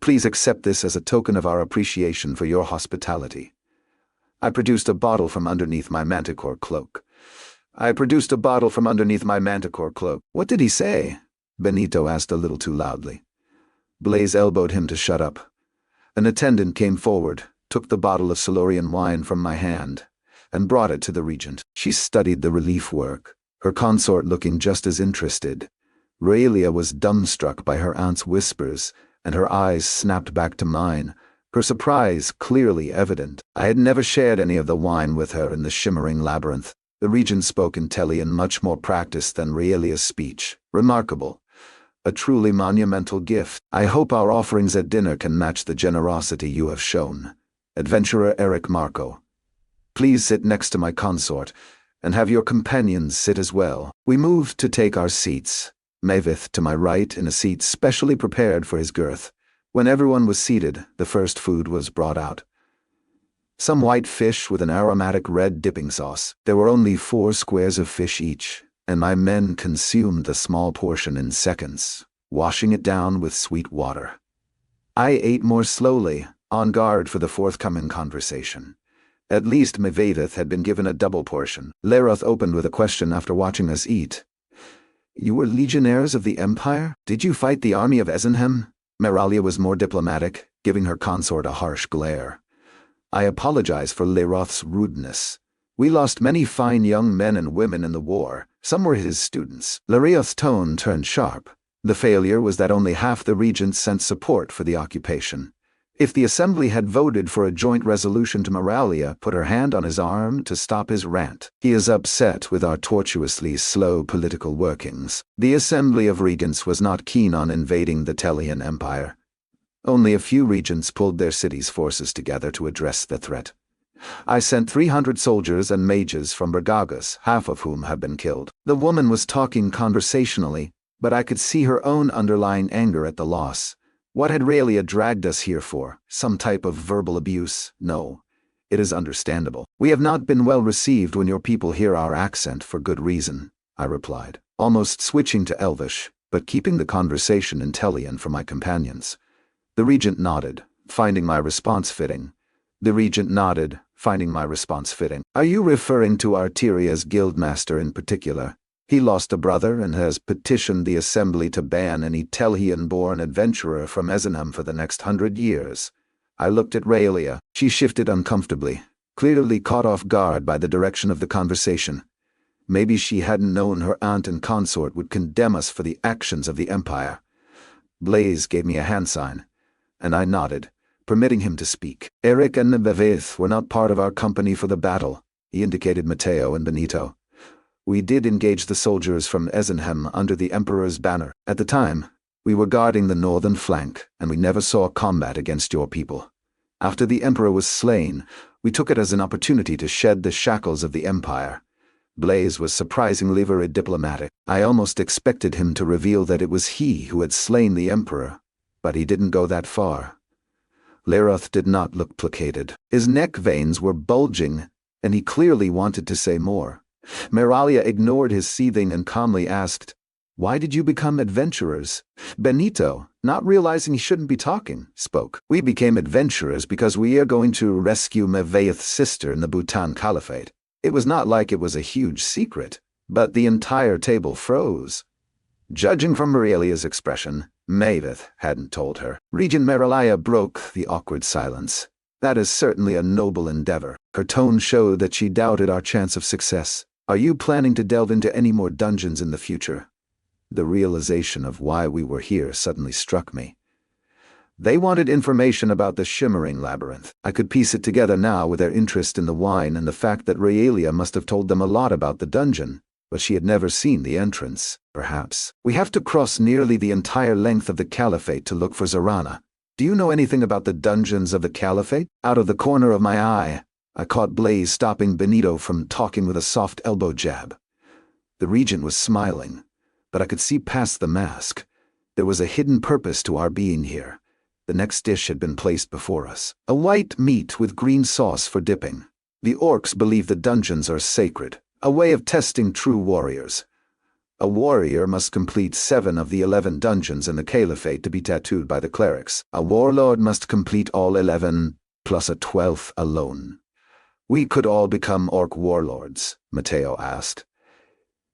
Please accept this as a token of our appreciation for your hospitality. I produced a bottle from underneath my manticore cloak. What did he say? Benito asked a little too loudly. Blaze elbowed him to shut up. An attendant came forward, took the bottle of Silurian wine from my hand, and brought it to the regent. She studied the relief work, her consort looking just as interested. Realia was dumbstruck by her aunt's whispers, and her eyes snapped back to mine, her surprise clearly evident. I had never shared any of the wine with her in the shimmering labyrinth. The regent spoke in Telian much more practiced than Realia's speech. Remarkable. A truly monumental gift. I hope our offerings at dinner can match the generosity you have shown. Adventurer Eric Marco. Please sit next to my consort, and have your companions sit as well. We moved to take our seats. Maiveth to my right in a seat specially prepared for his girth. When everyone was seated, the first food was brought out. Some white fish with an aromatic red dipping sauce. There were only 4 squares of fish each, and my men consumed the small portion in seconds, washing it down with sweet water. I ate more slowly, on guard for the forthcoming conversation. At least Maiveth had been given a double portion. Liroth opened with a question after watching us eat. You were legionnaires of the Empire? Did you fight the army of Ezenhem? Meralia was more diplomatic, giving her consort a harsh glare. I apologize for Liroth's rudeness. We lost many fine young men and women in the war. Some were his students. Liroth's tone turned sharp. The failure was that only half the regents sent support for the occupation. If the assembly had voted for a joint resolution to Meralia put her hand on his arm to stop his rant. He is upset with our tortuously slow political workings. The assembly of regents was not keen on invading the Telian Empire. Only a few regents pulled their city's forces together to address the threat. I sent 300 soldiers and mages from Bragagas, half of whom have been killed. The woman was talking conversationally, but I could see her own underlying anger at the loss. What had Realia dragged us here for? Some type of verbal abuse? No. It is understandable. We have not been well received when your people hear our accent for good reason, I replied, almost switching to Elvish, but keeping the conversation in Telian for my companions. The regent nodded, finding my response fitting. Are you referring to Arteria's guildmaster in particular? He lost a brother and has petitioned the assembly to ban any Telhian-born adventurer from Ezenhem for the next 100 years. I looked at Realia. She shifted uncomfortably, clearly caught off guard by the direction of the conversation. Maybe she hadn't known her aunt and consort would condemn us for the actions of the Empire. Blaze gave me a hand sign, and I nodded, permitting him to speak. Eric and Maiveth were not part of our company for the battle. He indicated Matteo and Benito. We did engage the soldiers from Ezenhem under the Emperor's banner. At the time, we were guarding the northern flank, and we never saw combat against your people. After the Emperor was slain, we took it as an opportunity to shed the shackles of the Empire. Blaze was surprisingly very diplomatic. I almost expected him to reveal that it was he who had slain the Emperor, but he didn't go that far. Liroth did not look placated. His neck veins were bulging, and he clearly wanted to say more. Meralia ignored his seething and calmly asked, "Why did you become adventurers?" Benito, not realizing he shouldn't be talking, spoke. "We became adventurers because we are going to rescue Mevaeth's sister in the Bhutan Caliphate." It was not like it was a huge secret, but the entire table froze. Judging from Meralia's expression, Mevaeth hadn't told her. Regent Meralia broke the awkward silence. "That is certainly a noble endeavor." Her tone showed that she doubted our chance of success. "Are you planning to delve into any more dungeons in the future?" The realization of why we were here suddenly struck me. They wanted information about the Shimmering Labyrinth. I could piece it together now with their interest in the wine and the fact that Raelia must have told them a lot about the dungeon, but she had never seen the entrance. Perhaps. "We have to cross nearly the entire length of the Caliphate to look for Zorana. Do you know anything about the dungeons of the Caliphate?" Out of the corner of my eye, I caught Blaze stopping Benito from talking with a soft elbow jab. The regent was smiling, but I could see past the mask. There was a hidden purpose to our being here. The next dish had been placed before us. A white meat with green sauce for dipping. The orcs believe the dungeons are sacred, a way of testing true warriors. A warrior must complete 7 of the 11 dungeons in the Caliphate to be tattooed by the clerics. A warlord must complete all 11, plus a 12th alone. "We could all become orc warlords?" Mateo asked.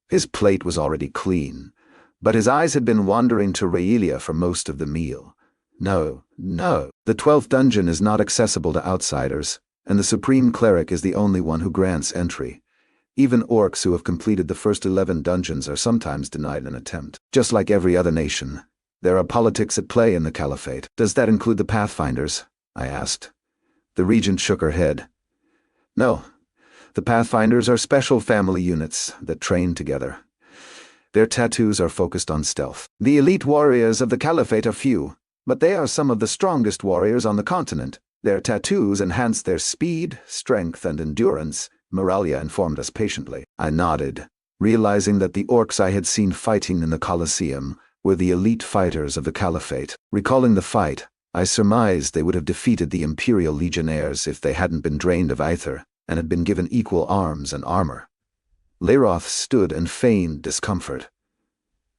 His plate was already clean, but his eyes had been wandering to Raelia for most of the meal. No. The 12th dungeon is not accessible to outsiders, and the Supreme Cleric is the only one who grants entry. Even orcs who have completed the first 11 dungeons are sometimes denied an attempt. Just like every other nation, there are politics at play in the Caliphate. "Does that include the Pathfinders?" I asked. The regent shook her head. "No. The Pathfinders are special family units that train together. Their tattoos are focused on stealth. The elite warriors of the Caliphate are few, but they are some of the strongest warriors on the continent. Their tattoos enhance their speed, strength, and endurance," Meralia informed us patiently. I nodded, realizing that the orcs I had seen fighting in the Colosseum were the elite fighters of the Caliphate. Recalling the fight, I surmised they would have defeated the Imperial Legionnaires if they hadn't been drained of Aether and had been given equal arms and armor. Leiroth stood and feigned discomfort.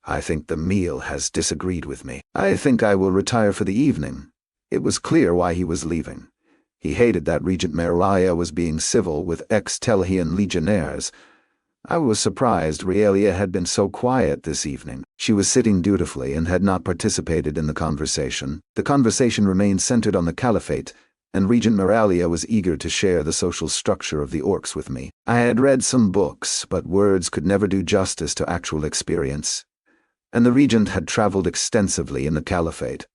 "I think the meal has disagreed with me. I think I will retire for the evening." It was clear why he was leaving. He hated that Regent Meralia was being civil with ex-Telhian legionnaires. I was surprised Raelia had been so quiet this evening. She was sitting dutifully and had not participated in the conversation. The conversation remained centered on the Caliphate, and Regent Meralia was eager to share the social structure of the orcs with me. I had read some books, but words could never do justice to actual experience. And the regent had traveled extensively in the Caliphate.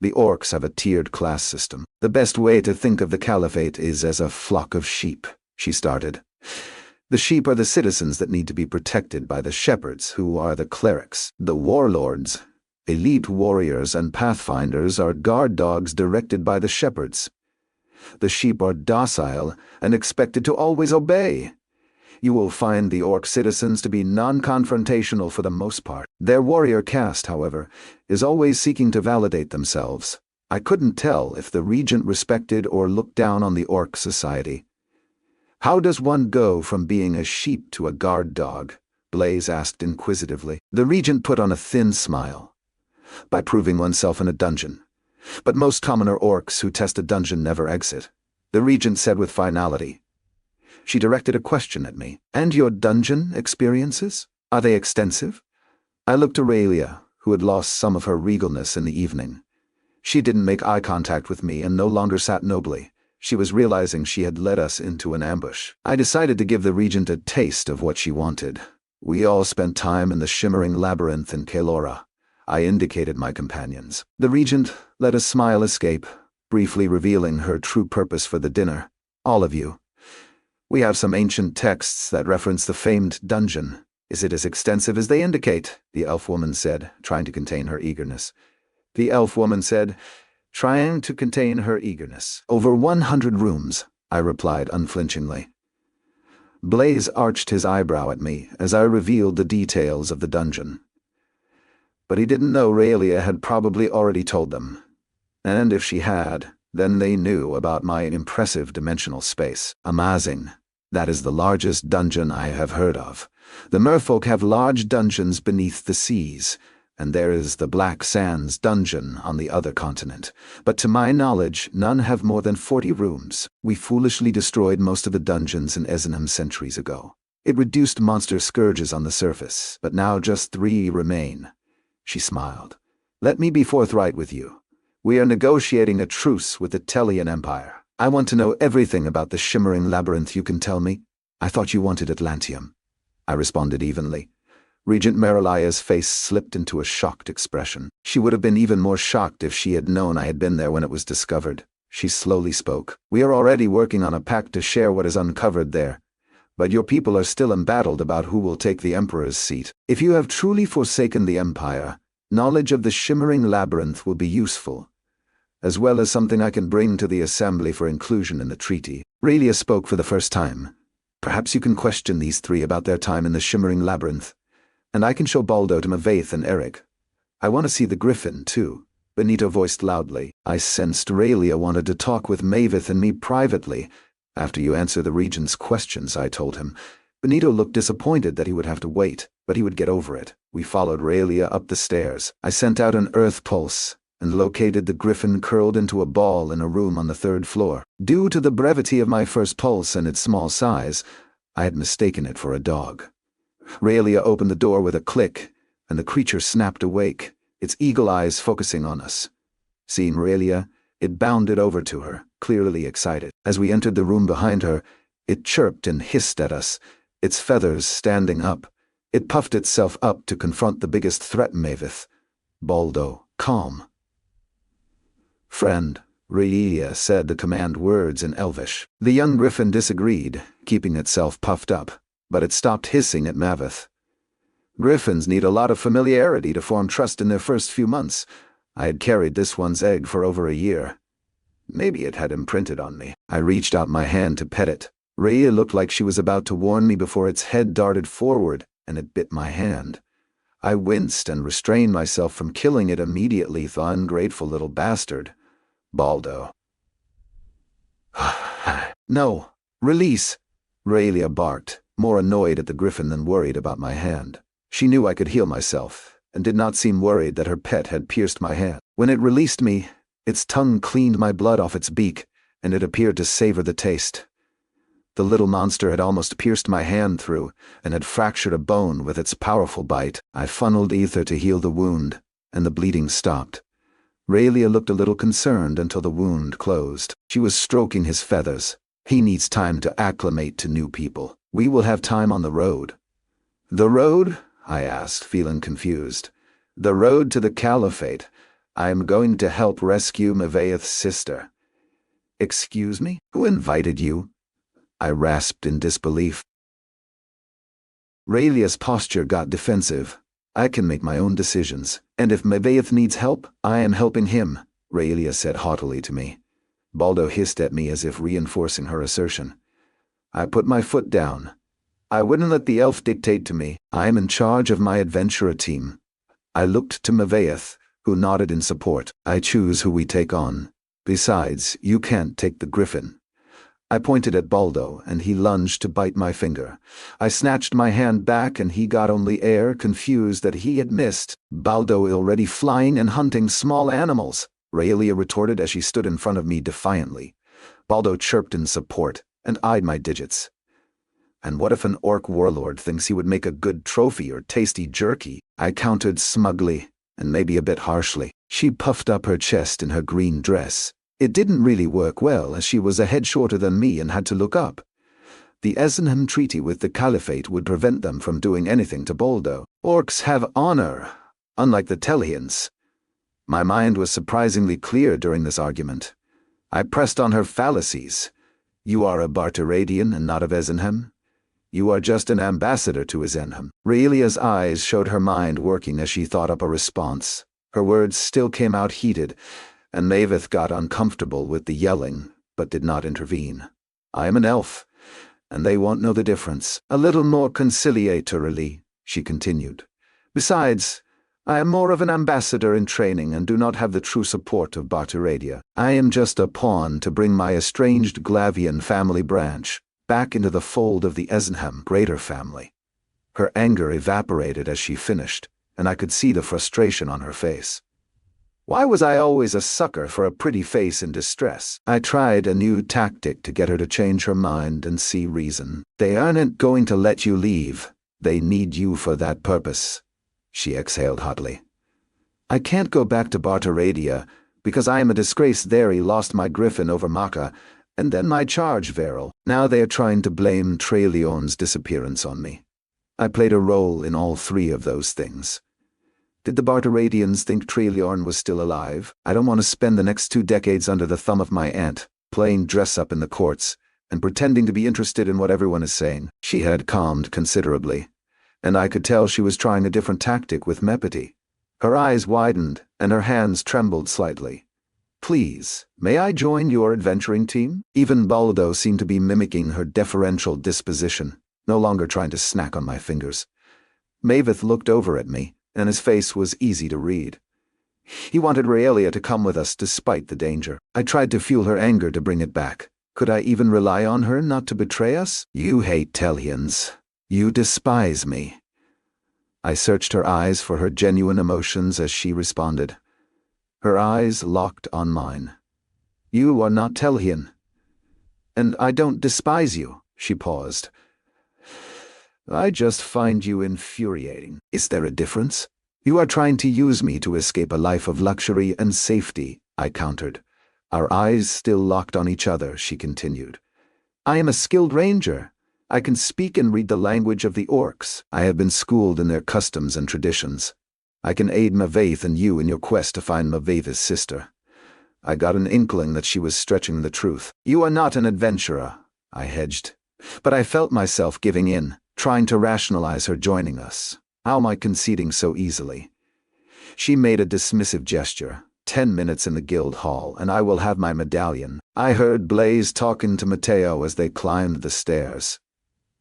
The orcs have a tiered class system. "The best way to think of the Caliphate is as a flock of sheep," she started. "The sheep are the citizens that need to be protected by the shepherds, who are the clerics. The warlords, elite warriors, and pathfinders are guard dogs directed by the shepherds. The sheep are docile and expected to always obey. You will find the orc citizens to be non-confrontational for the most part. Their warrior caste, however, is always seeking to validate themselves. I couldn't tell if the regent respected or looked down on the orc society." "How does one go from being a sheep to a guard dog?" Blaze asked inquisitively. The regent put on a thin smile. "By proving oneself in a dungeon. But most commoner orcs who test a dungeon never exit," the regent said with finality. She directed a question at me. "And your dungeon experiences? Are they extensive?" I looked to Raelia, who had lost some of her regalness in the evening. She didn't make eye contact with me and no longer sat nobly. She was realizing she had led us into an ambush. I decided to give the regent a taste of what she wanted. "We all spent time in the Shimmering Labyrinth in Kaelora." I indicated my companions. The regent let a smile escape, briefly revealing her true purpose for the dinner. "All of you. We have some ancient texts that reference the famed dungeon. Is it as extensive as they indicate?" the elf woman said, trying to contain her eagerness. "Over 100 rooms," I replied unflinchingly. Blaze arched his eyebrow at me as I revealed the details of the dungeon. But he didn't know Raelia had probably already told them. And if she had, then they knew about my impressive dimensional space. "Amazing," That is the largest dungeon I have heard of. The merfolk have large dungeons beneath the seas, and there is the Black Sands dungeon on the other continent. But to my knowledge, none have more than 40 rooms. We foolishly destroyed most of the dungeons in Esenham centuries ago. It reduced monster scourges on the surface, but now just 3 remain. She smiled. Let me be forthright with you. We are negotiating a truce with the Tellian Empire. I want to know everything about the shimmering labyrinth you can tell me. I thought you wanted Atlantium. I responded evenly. Regent Marilaya's face slipped into a shocked expression. She would have been even more shocked if she had known I had been there when it was discovered. She slowly spoke. We are already working on a pact to share what is uncovered there. But your people are still embattled about who will take the Emperor's seat. If you have truly forsaken the Empire, knowledge of the shimmering labyrinth will be useful, as well as something I can bring to the Assembly for inclusion in the treaty. Relia spoke for the first time. Perhaps you can question these 3 about their time in the shimmering labyrinth, and I can show Baldo to Mavaith and Eric. I want to see the Griffin, too. Benito voiced loudly. I sensed Relia wanted to talk with Mavith and me privately. After you answer the Regent's questions, I told him. Benito looked disappointed that he would have to wait, but he would get over it. We followed Relia up the stairs. I sent out an earth pulse and located the Griffin curled into a ball in a room on the 3rd floor. Due to the brevity of my first pulse and its small size, I had mistaken it for a dog. Relia opened the door with a click, and the creature snapped awake, its eagle eyes focusing on us. Seeing Relia, it bounded over to her, clearly excited. As we entered the room behind her, it chirped and hissed at us, its feathers standing up. It puffed itself up to confront the biggest threat, Mavith. Baldo, calm. Friend, Relia said the command words in Elvish. The young griffin disagreed, keeping itself puffed up, but it stopped hissing at Mavith. Griffins need a lot of familiarity to form trust in their first few months. I had carried this one's egg for over a year. Maybe it had imprinted on me. I reached out my hand to pet it. Relia looked like she was about to warn me before its head darted forward, and it bit my hand. I winced and restrained myself from killing it immediately, the ungrateful little bastard. Baldo. No, release, Relia barked, more annoyed at the griffin than worried about my hand. She knew I could heal myself, and did not seem worried that her pet had pierced my hand. When it released me, its tongue cleaned my blood off its beak, and it appeared to savor the taste. The little monster had almost pierced my hand through, and had fractured a bone with its powerful bite. I funneled ether to heal the wound, and the bleeding stopped. Relia looked a little concerned until the wound closed. She was stroking his feathers. He needs time to acclimate to new people. We will have time on the road. The road? I asked, feeling confused. The road to the Caliphate. I am going to help rescue Mavaith's sister. Excuse me? Who invited you? I rasped in disbelief. Relia's posture got defensive. I can make my own decisions, and if Mavaith needs help, I am helping him, Relia said haughtily to me. Baldo hissed at me as if reinforcing her assertion. I put my foot down. I wouldn't let the elf dictate to me. I am in charge of my adventurer team. I looked to Mavaith, who nodded in support. I choose who we take on. Besides, you can't take the griffin. I pointed at Baldo, and he lunged to bite my finger. I snatched my hand back, and he got only air, confused that he had missed. Baldo already flying and hunting small animals, Relia retorted as she stood in front of me defiantly. Baldo chirped in support, and eyed my digits. And what if an orc warlord thinks he would make a good trophy or tasty jerky? I countered smugly, and maybe a bit harshly. She puffed up her chest in her green dress. It didn't really work well, as she was a head shorter than me and had to look up. The Esenham Treaty with the Caliphate would prevent them from doing anything to Baldo. Orcs have honor, unlike the Tellians. My mind was surprisingly clear during this argument. I pressed on her fallacies. You are a Barteradian and not of Esenham. You are just an ambassador to Esenham. Relia's eyes showed her mind working as she thought up a response. Her words still came out heated, and Mavith got uncomfortable with the yelling, but did not intervene. I am an elf, and they won't know the difference. A little more conciliatorily, she continued. Besides, I am more of an ambassador in training and do not have the true support of Barteradia. I am just a pawn to bring my estranged Glavian family branch back into the fold of the Esenham greater family. Her anger evaporated as she finished, and I could see the frustration on her face. Why was I always a sucker for a pretty face in distress? I tried a new tactic to get her to change her mind and see reason. They aren't going to let you leave. They need you for that purpose. She exhaled hotly. I can't go back to Bartaradia because I am a disgrace there. He lost my griffin over Maka, and then my charge Veril. Now they are trying to blame Treleorn's disappearance on me. I played a role in all three of those things. Did the Bartaradians think Treleorn was still alive? I don't want to spend the next 2 decades under the thumb of my aunt, playing dress-up in the courts, and pretending to be interested in what everyone is saying. She had calmed considerably, and I could tell she was trying a different tactic with Mepeti. Her eyes widened, and her hands trembled slightly. Please, may I join your adventuring team? Even Baldo seemed to be mimicking her deferential disposition, no longer trying to snack on my fingers. Maveth looked over at me, and his face was easy to read. He wanted Raelia to come with us despite the danger. I tried to fuel her anger to bring it back. Could I even rely on her not to betray us? You hate Tellians. You despise me. I searched her eyes for her genuine emotions as she responded. Her eyes locked on mine. You are not Tellian. And I don't despise you, she paused. I just find you infuriating. Is there a difference? You are trying to use me to escape a life of luxury and safety, I countered. Our eyes still locked on each other, she continued. I am a skilled ranger. I can speak and read the language of the orcs. I have been schooled in their customs and traditions. I can aid Mavaith and you in your quest to find Mavaith's sister. I got an inkling that she was stretching the truth. You are not an adventurer, I hedged. But I felt myself giving in, trying to rationalize her joining us. How am I conceding so easily? She made a dismissive gesture. 10 minutes in the guild hall, and I will have my medallion. I heard Blaze talking to Mateo as they climbed the stairs.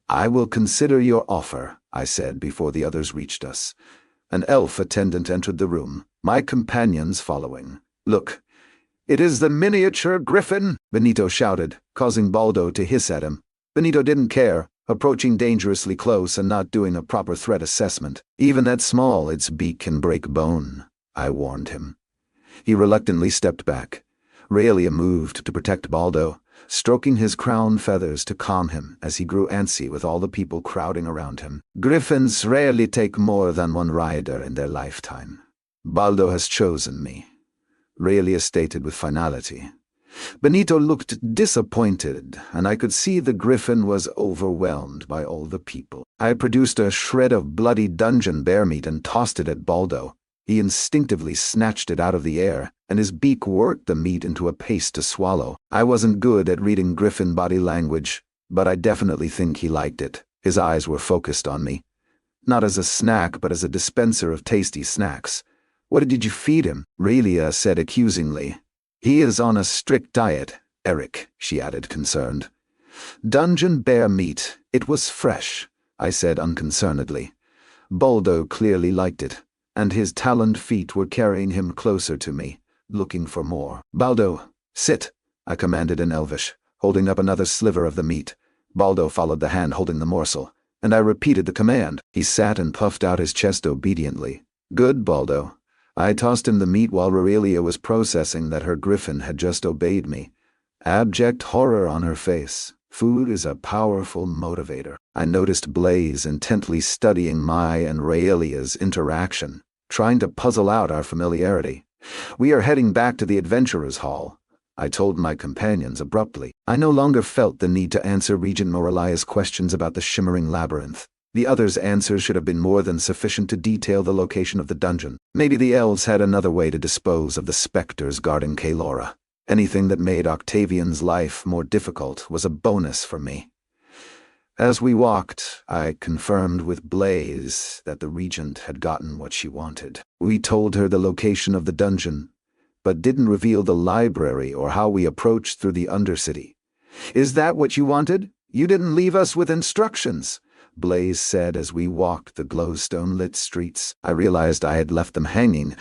I will consider your offer, I said before the others reached us. An elf attendant entered the room, my companions following. Look, it is the miniature griffin, Benito shouted, causing Baldo to hiss at him. Benito didn't care, approaching dangerously close and not doing a proper threat assessment. Even that small, its beak can break bone, I warned him. He reluctantly stepped back. Raelia moved to protect Baldo, stroking his crown feathers to calm him as he grew antsy with all the people crowding around him. Griffins rarely take more than one rider in their lifetime. Baldo has chosen me, Raelia stated with finality. Benito looked disappointed, and I could see the griffin was overwhelmed by all the people. I produced a shred of bloody dungeon bear meat and tossed it at Baldo. He instinctively snatched it out of the air, and his beak worked the meat into a paste to swallow. I wasn't good at reading griffin body language, but I definitely think he liked it. His eyes were focused on me. Not as a snack, but as a dispenser of tasty snacks. What did you feed him? Raelia said accusingly. He is on a strict diet, Eric, she added, concerned. Dungeon bear meat. It was fresh, I said unconcernedly. Baldo clearly liked it, and his taloned feet were carrying him closer to me, looking for more. Baldo, sit, I commanded in Elvish, holding up another sliver of the meat. Baldo followed the hand holding the morsel, and I repeated the command. He sat and puffed out his chest obediently. Good, Baldo. I tossed him the meat while Raelia was processing that her griffin had just obeyed me. Abject horror on her face. Food is a powerful motivator. I noticed Blaze intently studying my and Raelia's interaction, trying to puzzle out our familiarity. We are heading back to the Adventurers' Hall, I told my companions abruptly. I no longer felt the need to answer Regent Moralia's questions about the shimmering labyrinth. The others' answers should have been more than sufficient to detail the location of the dungeon. Maybe the elves had another way to dispose of the specters guarding Kaelora. Anything that made Octavian's life more difficult was a bonus for me. As we walked, I confirmed with Blaze that the Regent had gotten what she wanted. We told her the location of the dungeon, but didn't reveal the library or how we approached through the Undercity. Is that what you wanted? You didn't leave us with instructions, Blaze said as we walked the glowstone-lit streets. I realized I had left them hanging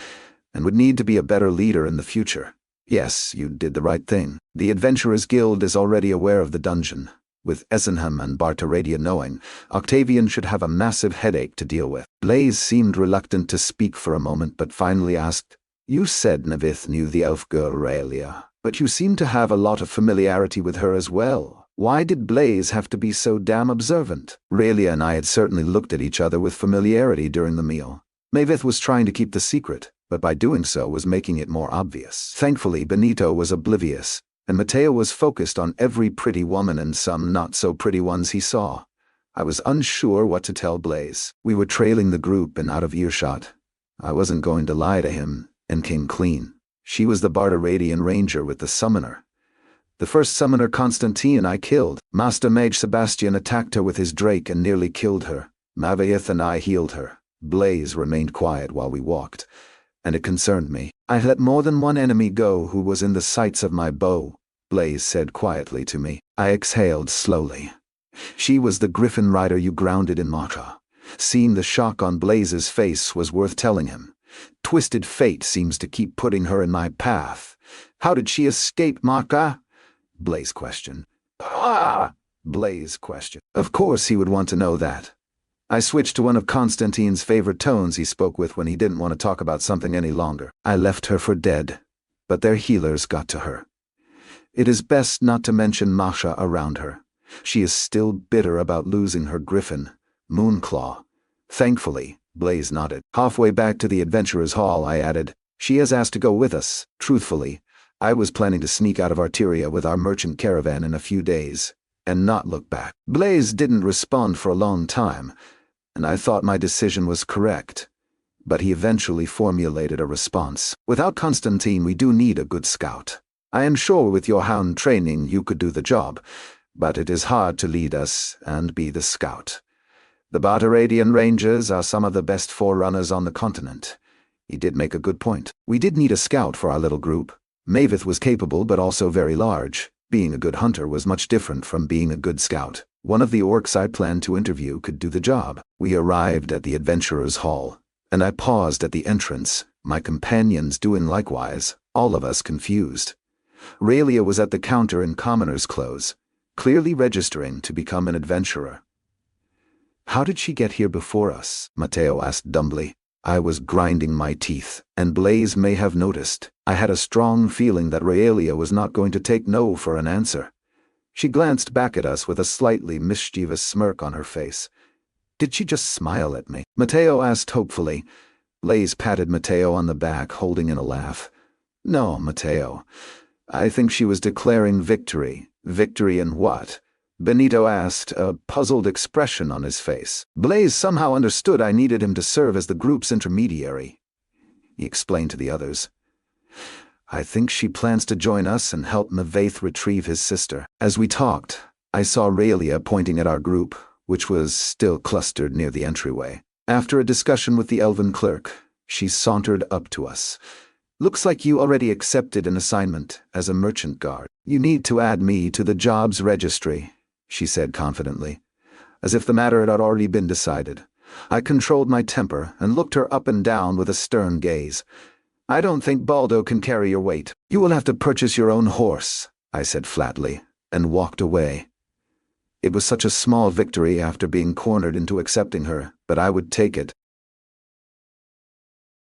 and would need to be a better leader in the future. Yes, you did the right thing. The Adventurers Guild is already aware of the dungeon. With Essenham and Bartaradia knowing, Octavian should have a massive headache to deal with. Blaze seemed reluctant to speak for a moment but finally asked, "You said Navith knew the elf girl Raelia, but you seem to have a lot of familiarity with her as well. Why did Blaze have to be so damn observant?" Raelia and I had certainly looked at each other with familiarity during the meal. Mavith was trying to keep the secret, but by doing so was making it more obvious. Thankfully, Benito was oblivious, and Mateo was focused on every pretty woman and some not-so-pretty ones he saw. I was unsure what to tell Blaze. We were trailing the group and out of earshot. I wasn't going to lie to him, and came clean. She was the Bartaradian ranger with the summoner. The first summoner Constantine I killed. Master Mage Sebastian attacked her with his drake and nearly killed her. Mavaith and I healed her. Blaze remained quiet while we walked, and it concerned me. "I let more than one enemy go who was in the sights of my bow," Blaze said quietly to me. I exhaled slowly. "She was the griffin rider you grounded in Maka." Seeing the shock on Blaze's face was worth telling him. "Twisted fate seems to keep putting her in my path." "How did she escape Maka?" Blaze questioned. Blaze questioned. Of course he would want to know that. I switched to one of Constantine's favorite tones he spoke with when he didn't want to talk about something any longer. "I left her for dead, but their healers got to her. It is best not to mention Masha around her. She is still bitter about losing her griffin, Moonclaw." Thankfully, Blaze nodded. Halfway back to the Adventurers' Hall, I added, "She has asked to go with us." Truthfully, I was planning to sneak out of Arteria with our merchant caravan in a few days, and not look back. Blaze didn't respond for a long time, and I thought my decision was correct. But he eventually formulated a response. "Without Constantine, we do need a good scout. I am sure with your hound training you could do the job, but it is hard to lead us and be the scout. The Bartaradian Rangers are some of the best forerunners on the continent." He did make a good point. We did need a scout for our little group. Mavith was capable but also very large. Being a good hunter was much different from being a good scout. One of the orcs I planned to interview could do the job. We arrived at the Adventurers' Hall, and I paused at the entrance, my companions doing likewise, all of us confused. Raelia was at the counter in commoner's clothes, clearly registering to become an adventurer. "How did she get here before us?" Mateo asked dumbly. I was grinding my teeth, and Blaze may have noticed. I had a strong feeling that Raelia was not going to take no for an answer. She glanced back at us with a slightly mischievous smirk on her face. "Did she just smile at me?" Mateo asked hopefully. Blaze patted Mateo on the back, holding in a laugh. "No, Mateo. I think she was declaring victory." "Victory in what?" Benito asked, a puzzled expression on his face. Blaze somehow understood I needed him to serve as the group's intermediary. He explained to the others. "I think she plans to join us and help Mavaith retrieve his sister." As we talked, I saw Raelia pointing at our group, which was still clustered near the entryway. After a discussion with the elven clerk, she sauntered up to us. "Looks like you already accepted an assignment as a merchant guard. You need to add me to the jobs registry," she said confidently, as if the matter had already been decided. I controlled my temper and looked her up and down with a stern gaze. "I don't think Baldo can carry your weight. You will have to purchase your own horse," I said flatly, and walked away. It was such a small victory after being cornered into accepting her, but I would take it.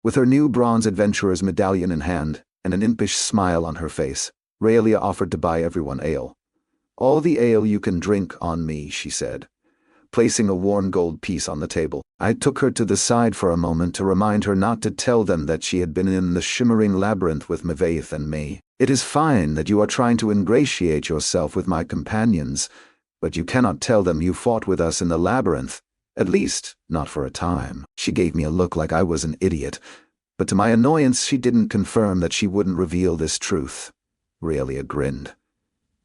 With her new bronze adventurer's medallion in hand, and an impish smile on her face, Raelia offered to buy everyone ale. "All the ale you can drink on me," she said, placing a worn gold piece on the table. I took her to the side for a moment to remind her not to tell them that she had been in the shimmering labyrinth with Mavaith and me. "It is fine that you are trying to ingratiate yourself with my companions, but you cannot tell them you fought with us in the labyrinth, at least not for a time." She gave me a look like I was an idiot, but to my annoyance she didn't confirm that she wouldn't reveal this truth. Raelia grinned.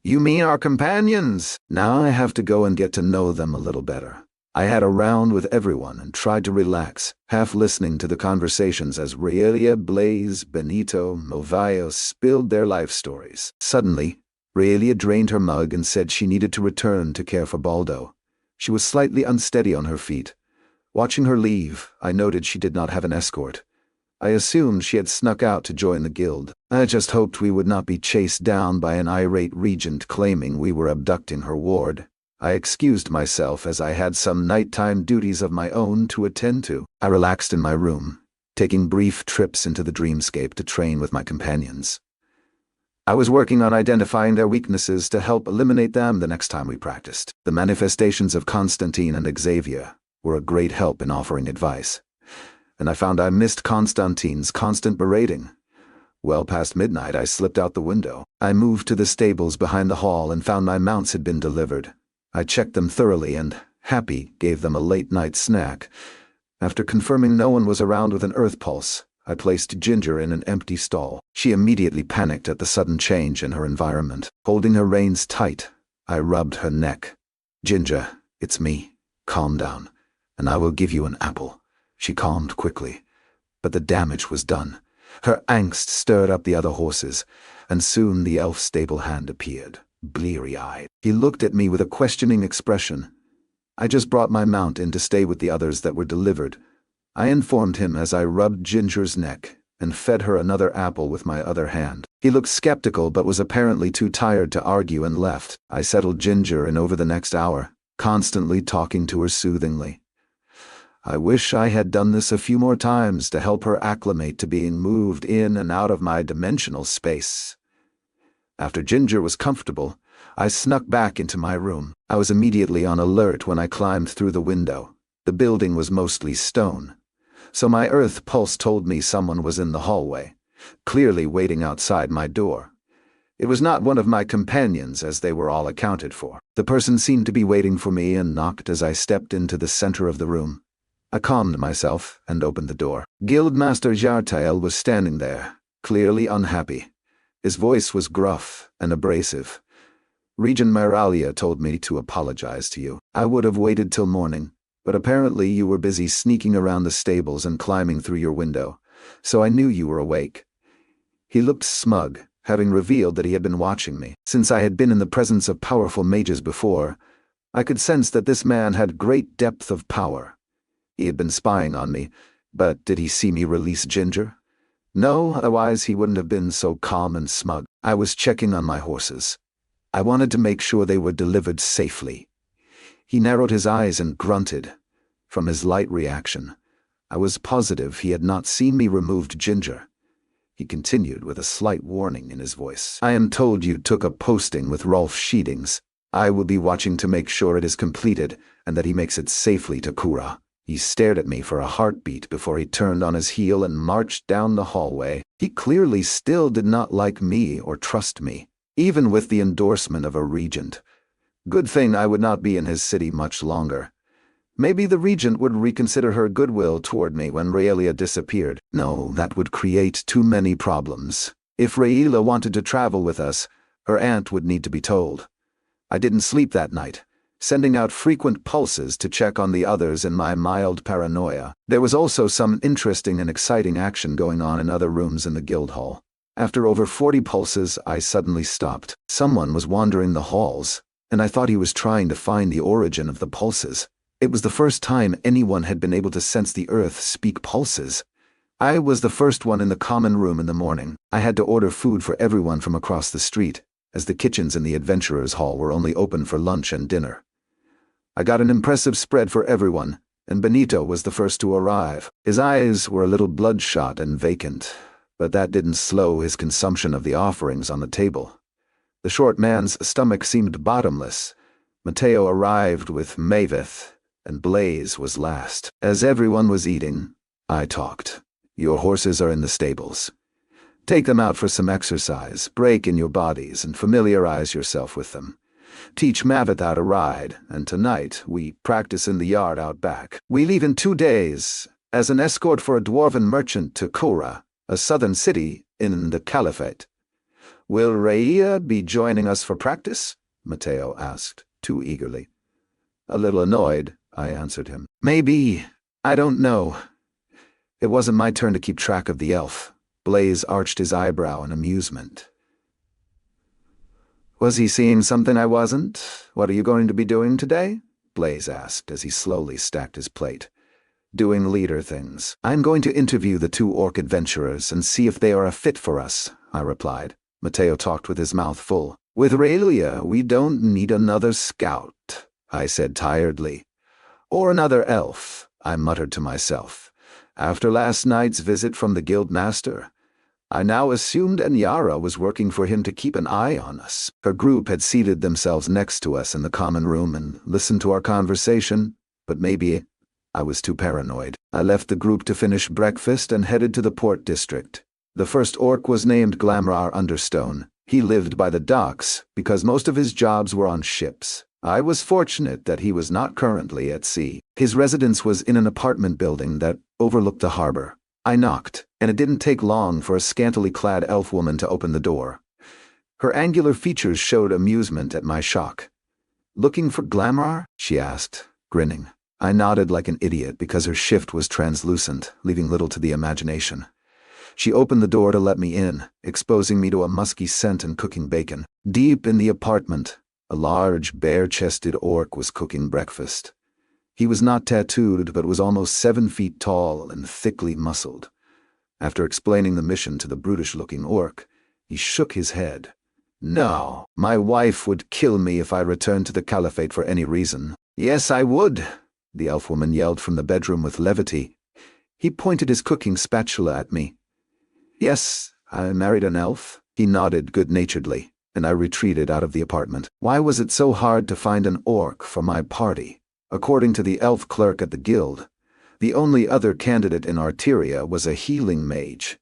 "You mean our companions?" Now I have to go and get to know them a little better. I had a round with everyone and tried to relax, half listening to the conversations as Raelia, Blaze, Benito, Movayo spilled their life stories. Suddenly, Raelia drained her mug and said she needed to return to care for Baldo. She was slightly unsteady on her feet. Watching her leave, I noted she did not have an escort. I assumed she had snuck out to join the guild. I just hoped we would not be chased down by an irate regent claiming we were abducting her ward. I excused myself as I had some nighttime duties of my own to attend to. I relaxed in my room, taking brief trips into the dreamscape to train with my companions. I was working on identifying their weaknesses to help eliminate them the next time we practiced. The manifestations of Constantine and Xavier were a great help in offering advice, and I found I missed Constantine's constant berating. Well past midnight, I slipped out the window. I moved to the stables behind the hall and found my mounts had been delivered. I checked them thoroughly and, happy, gave them a late-night snack. After confirming no one was around with an earth pulse, I placed Ginger in an empty stall. She immediately panicked at the sudden change in her environment. Holding her reins tight, I rubbed her neck. "Ginger, it's me. Calm down, and I will give you an apple." She calmed quickly, but the damage was done. Her angst stirred up the other horses, and soon the elf stable hand appeared, bleary-eyed. He looked at me with a questioning expression. I just brought my mount in to stay with the others that were delivered. I informed him as I rubbed Ginger's neck and fed her another apple with my other hand. He looked skeptical but was apparently too tired to argue and left. I settled Ginger in over the next hour, constantly talking to her soothingly. I wish I had done this a few more times to help her acclimate to being moved in and out of my dimensional space. After Ginger was comfortable, I snuck back into my room. I was immediately on alert when I climbed through the window. The building was mostly stone, so my earth pulse told me someone was in the hallway, clearly waiting outside my door. It was not one of my companions, as they were all accounted for. The person seemed to be waiting for me and knocked as I stepped into the center of the room. I calmed myself and opened the door. Guildmaster Jartael was standing there, clearly unhappy. His voice was gruff and abrasive. "Regent Meralia told me to apologize to you. I would have waited till morning, but apparently you were busy sneaking around the stables and climbing through your window, so I knew you were awake." He looked smug, having revealed that he had been watching me. Since I had been in the presence of powerful mages before, I could sense that this man had great depth of power. He had been spying on me, but did he see me release Ginger? No, otherwise he wouldn't have been so calm and smug. I was checking on my horses. I wanted to make sure they were delivered safely. He narrowed his eyes and grunted. From his light reaction, I was positive he had not seen me remove Ginger. He continued with a slight warning in his voice. "I am told you took a posting with Rolf Sheedings. I will be watching to make sure it is completed and that he makes it safely to Kura." He stared at me for a heartbeat before he turned on his heel and marched down the hallway. He clearly still did not like me or trust me, even with the endorsement of a regent. Good thing I would not be in his city much longer. Maybe the regent would reconsider her goodwill toward me when Raelia disappeared. No, that would create too many problems. If Raelia wanted to travel with us, her aunt would need to be told. I didn't sleep that night, sending out frequent pulses to check on the others in my mild paranoia. There was also some interesting and exciting action going on in other rooms in the guild hall. After over 40 pulses, I suddenly stopped. Someone was wandering the halls, and I thought he was trying to find the origin of the pulses. It was the first time anyone had been able to sense the earth speak pulses. I was the first one in the common room in the morning. I had to order food for everyone from across the street, as the kitchens in the adventurers' hall were only open for lunch and dinner. I got an impressive spread for everyone, and Benito was the first to arrive. His eyes were a little bloodshot and vacant, but that didn't slow his consumption of the offerings on the table. The short man's stomach seemed bottomless. Mateo arrived with Maveth, and Blaze was last. As everyone was eating, I talked. "Your horses are in the stables. Take them out for some exercise, break in your bodies, and familiarize yourself with them. Teach Maveth how to ride, and tonight we practice in the yard out back. We leave in 2 days, as an escort for a dwarven merchant to Kura, a southern city in the Caliphate." "Will Raia be joining us for practice?" Mateo asked, too eagerly. A little annoyed, I answered him. "Maybe. I don't know. It wasn't my turn to keep track of the elf." Blaze arched his eyebrow in amusement. "Was he seeing something I wasn't? What are you going to be doing today?" Blaze asked as he slowly stacked his plate. "Doing leader things. I'm going to interview the 2 orc adventurers and see if they are a fit for us," I replied. Mateo talked with his mouth full. "With Raelia, we don't need another scout. I said tiredly. Or another elf, I muttered to myself. After last night's visit from the guildmaster, I now assumed Enyara was working for him to keep an eye on us. Her group had seated themselves next to us in the common room and listened to our conversation, but maybe I was too paranoid. I left the group to finish breakfast and headed to the port district. The first orc was named Glamrar Understone. He lived by the docks because most of his jobs were on ships. I was fortunate that he was not currently at sea. His residence was in an apartment building that overlooked the harbor. I knocked, and it didn't take long for a scantily clad elf woman to open the door. Her angular features showed amusement at my shock. "Looking for Glamrar?" she asked, grinning. I nodded like an idiot because her shift was translucent, leaving little to the imagination. She opened the door to let me in, exposing me to a musky scent and cooking bacon. Deep in the apartment, a large, bare-chested orc was cooking breakfast. He was not tattooed, but was almost 7 feet tall and thickly muscled. After explaining the mission to the brutish-looking orc, he shook his head. "No, my wife would kill me if I returned to the Caliphate for any reason." "Yes, I would," the elf woman yelled from the bedroom with levity. He pointed his cooking spatula at me. "Yes, I married an elf." He nodded good-naturedly, and I retreated out of the apartment. Why was it so hard to find an orc for my party? According to the elf clerk at the guild, the only other candidate in Arteria was a healing mage.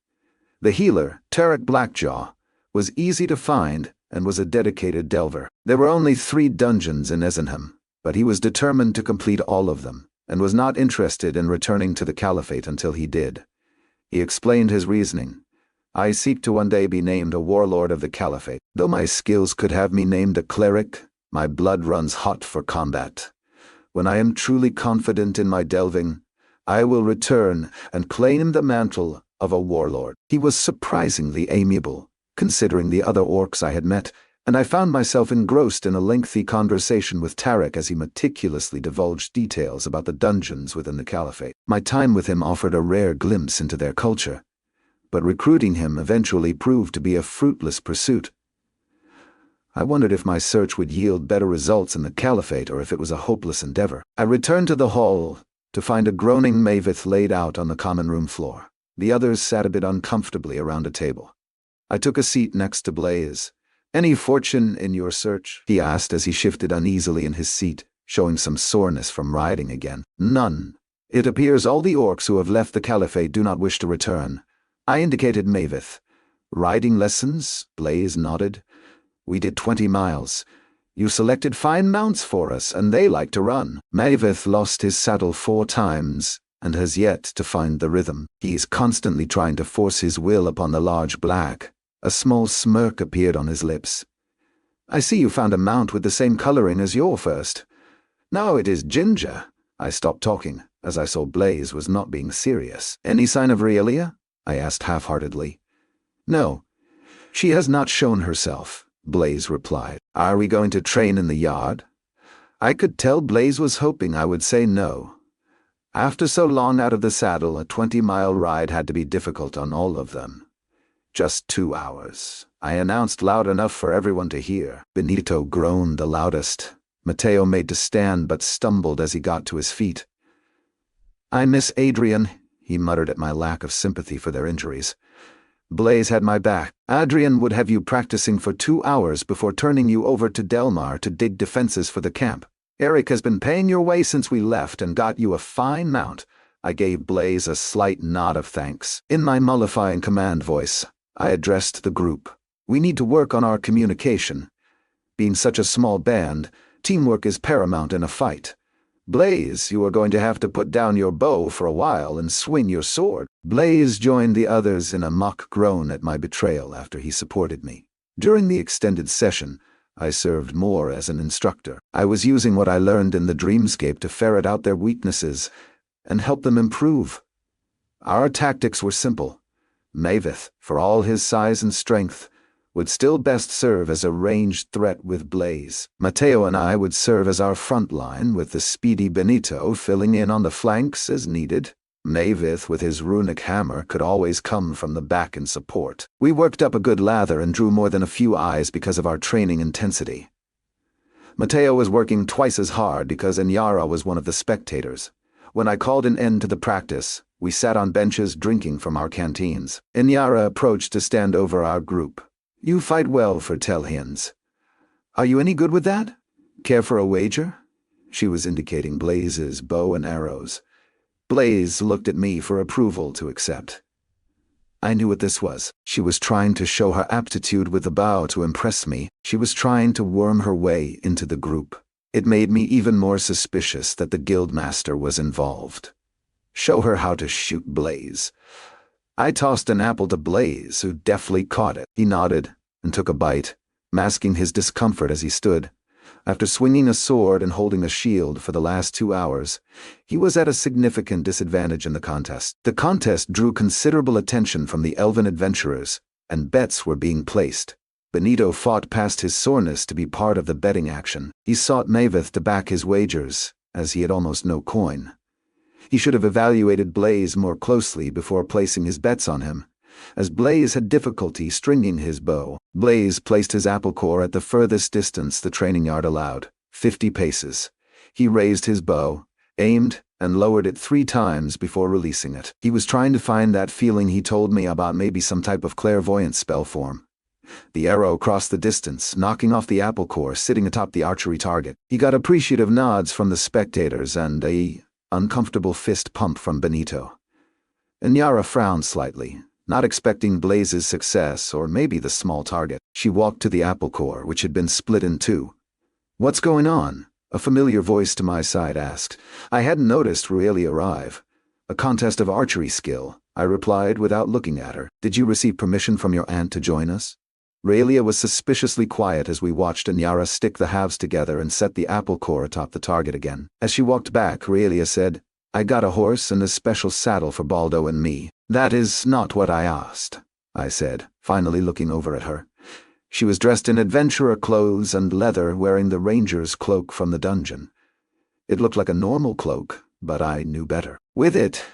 The healer, Tarek Blackjaw, was easy to find and was a dedicated delver. There were only 3 dungeons in Esenham, but he was determined to complete all of them, and was not interested in returning to the Caliphate until he did. He explained his reasoning. "I seek to one day be named a warlord of the Caliphate. Though my skills could have me named a cleric, my blood runs hot for combat. When I am truly confident in my delving, I will return and claim the mantle of a warlord." He was surprisingly amiable, considering the other orcs I had met, and I found myself engrossed in a lengthy conversation with Tarek as he meticulously divulged details about the dungeons within the Caliphate. My time with him offered a rare glimpse into their culture, but recruiting him eventually proved to be a fruitless pursuit. I wondered if my search would yield better results in the Caliphate or if it was a hopeless endeavor. I returned to the hall to find a groaning Maveth laid out on the common room floor. The others sat a bit uncomfortably around a table. I took a seat next to Blaze. "Any fortune in your search?" he asked as he shifted uneasily in his seat, showing some soreness from riding again. "None. It appears all the orcs who have left the Caliphate do not wish to return." I indicated Maveth. "Riding lessons?" Blaze nodded. "We did 20 miles. You selected fine mounts for us, and they like to run." Maveth lost his saddle 4 times, and has yet to find the rhythm. He is constantly trying to force his will upon the large black. A small smirk appeared on his lips. "I see you found a mount with the same coloring as your first." "No, it is Ginger." I stopped talking, as I saw Blaze was not being serious. "Any sign of Realia?" I asked half-heartedly. "No, she has not shown herself," Blaze replied. "Are we going to train in the yard?" I could tell Blaze was hoping I would say no. After so long out of the saddle, a 20-mile ride had to be difficult on all of them. "Just 2 hours," I announced loud enough for everyone to hear. Benito groaned the loudest. Mateo made to stand but stumbled as he got to his feet. "I miss Adrian," he muttered at my lack of sympathy for their injuries. Blaze had my back. "Adrian would have you practicing for 2 hours before turning you over to Delmar to dig defenses for the camp. Eric has been paying your way since we left and got you a fine mount." I gave Blaze a slight nod of thanks. In my mollifying command voice, I addressed the group. "We need to work on our communication. Being such a small band, teamwork is paramount in a fight. Blaze, you are going to have to put down your bow for a while and swing your sword." Blaze joined the others in a mock groan at my betrayal after he supported me. During the extended session, I served more as an instructor. I was using what I learned in the dreamscape to ferret out their weaknesses and help them improve. Our tactics were simple. Maveth, for all his size and strength, would still best serve as a ranged threat with Blaze. Mateo and I would serve as our front line, with the speedy Benito filling in on the flanks as needed. Maveth, with his runic hammer, could always come from the back in support. We worked up a good lather and drew more than a few eyes because of our training intensity. Mateo was working twice as hard because Inyara was one of the spectators. When I called an end to the practice, we sat on benches drinking from our canteens. Inyara approached to stand over our group. "You fight well for Telhins. Are you any good with that? Care for a wager?" She was indicating Blaze's bow and arrows. Blaze looked at me for approval to accept. I knew what this was. She was trying to show her aptitude with the bow to impress me. She was trying to worm her way into the group. It made me even more suspicious that the guildmaster was involved. Show her how to shoot Blaze. I tossed an apple to Blaze, who deftly caught it. He nodded and took a bite, masking his discomfort as he stood. After swinging a sword and holding a shield for the last 2 hours, he was at a significant disadvantage in the contest. The contest drew considerable attention from the elven adventurers, and bets were being placed. Benito fought past his soreness to be part of the betting action. He sought Maveth to back his wagers, as he had almost no coin. He should have evaluated Blaze more closely before placing his bets on him, as Blaze had difficulty stringing his bow. Blaze placed his apple core at the furthest distance the training yard allowed, 50 paces. He raised his bow, aimed, and lowered it 3 times before releasing it. He was trying to find that feeling he told me about, maybe some type of clairvoyant spell form. The arrow crossed the distance, knocking off the apple core sitting atop the archery target. He got appreciative nods from the spectators and a uncomfortable fist pump from Benito. Inyara frowned slightly, not expecting Blaze's success or maybe the small target. She walked to the apple core, which had been split in 2. "What's going on?" a familiar voice to my side asked. I hadn't noticed Rueli arrive. "A contest of archery skill," I replied without looking at her. "Did you receive permission from your aunt to join us?" Raelia was suspiciously quiet as we watched Inyara stick the halves together and set the apple core atop the target again. As she walked back, Raelia said, "I got a horse and a special saddle for Baldo and me." "That is not what I asked," I said, finally looking over at her. She was dressed in adventurer clothes and leather, wearing the ranger's cloak from the dungeon. It looked like a normal cloak, but I knew better. With it,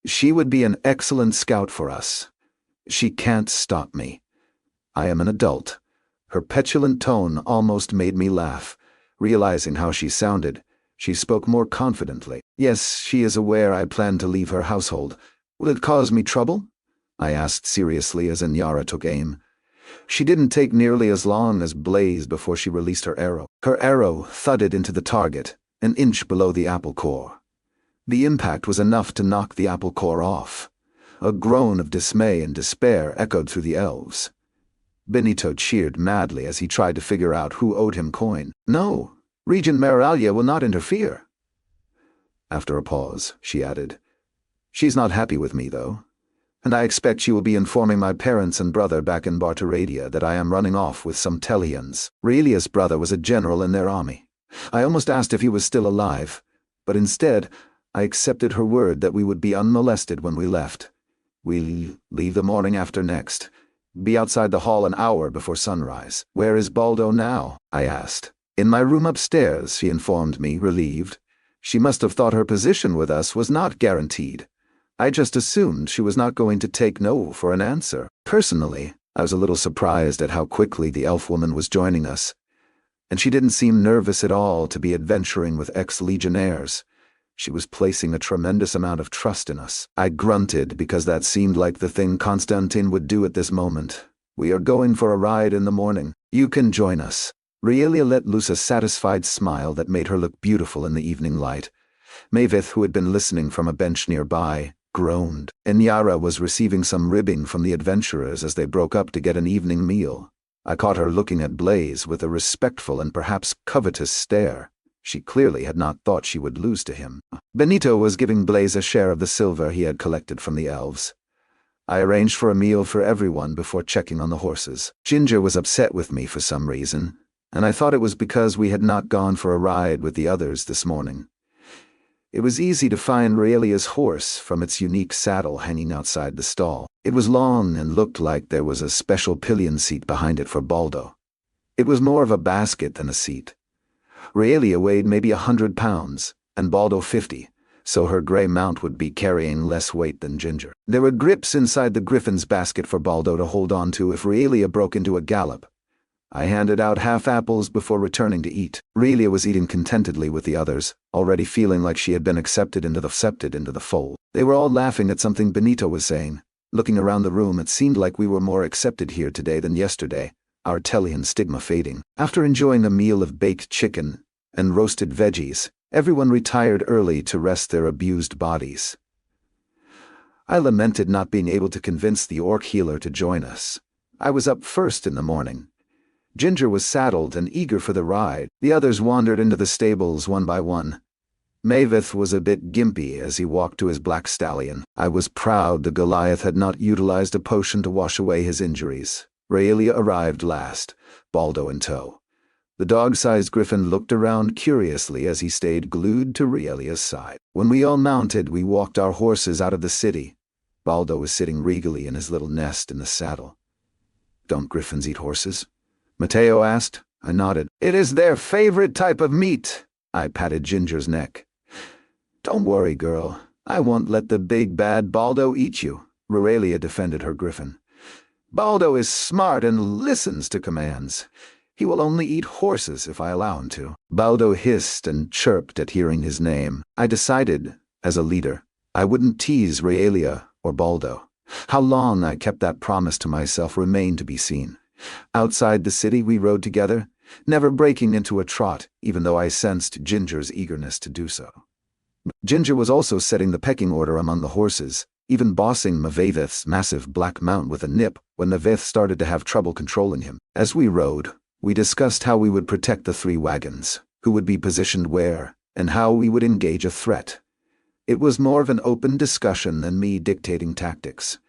she would be an excellent scout for us. She can't stop me. I am an adult. Her petulant tone almost made me laugh. Realizing how she sounded, she spoke more confidently. "Yes, she is aware I plan to leave her household. Will it cause me trouble?" I asked seriously as Inyara took aim. She didn't take nearly as long as Blaze before she released her arrow. Her arrow thudded into the target, an inch below the apple core. The impact was enough to knock the apple core off. A groan of dismay and despair echoed through the elves. Benito cheered madly as he tried to figure out who owed him coin. "No, Regent Meralia will not interfere." After a pause, she added, "She's not happy with me, though, and I expect she will be informing my parents and brother back in Bartaradia that I am running off with some Tellians." Raelia's brother was a general in their army. I almost asked if he was still alive, but instead, I accepted her word that we would be unmolested when we left. "We'll leave the morning after next. Be outside the hall an hour before sunrise." "Where is Baldo now?" I asked. "In my room upstairs," she informed me, relieved. She must have thought her position with us was not guaranteed. I just assumed she was not going to take no for an answer. Personally, I was a little surprised at how quickly the elf woman was joining us, and she didn't seem nervous at all to be adventuring with ex-legionnaires. She was placing a tremendous amount of trust in us. I grunted because that seemed like the thing Constantin would do at this moment. "We are going for a ride in the morning. You can join us." Raelia let loose a satisfied smile that made her look beautiful in the evening light. Maveth, who had been listening from a bench nearby, groaned. Inyara was receiving some ribbing from the adventurers as they broke up to get an evening meal. I caught her looking at Blaze with a respectful and perhaps covetous stare. She clearly had not thought she would lose to him. Benito was giving Blaze a share of the silver he had collected from the elves. I arranged for a meal for everyone before checking on the horses. Ginger was upset with me for some reason, and I thought it was because we had not gone for a ride with the others this morning. It was easy to find Raelia's horse from its unique saddle hanging outside the stall. It was long and looked like there was a special pillion seat behind it for Baldo. It was more of a basket than a seat. Raelia weighed maybe 100 pounds, and Baldo 50, so her gray mount would be carrying less weight than Ginger. There were grips inside the griffin's basket for Baldo to hold on to if Raelia broke into a gallop. I handed out half apples before returning to eat. Relia was eating contentedly with the others, already feeling like she had been accepted into the fold. They were all laughing at something Benito was saying. Looking around the room, it seemed like we were more accepted here today than yesterday, our Tellian stigma fading. After enjoying a meal of baked chicken and roasted veggies, everyone retired early to rest their abused bodies. I lamented not being able to convince the orc healer to join us. I was up first in the morning. Ginger was saddled and eager for the ride. The others wandered into the stables one by one. Maveth was a bit gimpy as he walked to his black stallion. I was proud the Goliath had not utilized a potion to wash away his injuries. Raelia arrived last, Baldo in tow. The dog-sized griffin looked around curiously as he stayed glued to Raelia's side. When we all mounted, we walked our horses out of the city. Baldo was sitting regally in his little nest in the saddle. "Don't griffins eat horses?" Mateo asked. I nodded. "It is their favorite type of meat." I patted Ginger's neck. "Don't worry, girl. I won't let the big bad Baldo eat you," Raelia defended her griffin. "Baldo is smart and listens to commands. He will only eat horses if I allow him to." Baldo hissed and chirped at hearing his name. I decided, as a leader, I wouldn't tease Raelia or Baldo. How long I kept that promise to myself remained to be seen. Outside the city we rode together, never breaking into a trot, even though I sensed Ginger's eagerness to do so. Ginger was also setting the pecking order among the horses, even bossing Maveth's massive black mount with a nip when Maveth started to have trouble controlling him. As we rode, we discussed how we would protect the 3 wagons, who would be positioned where, and how we would engage a threat. It was more of an open discussion than me dictating tactics.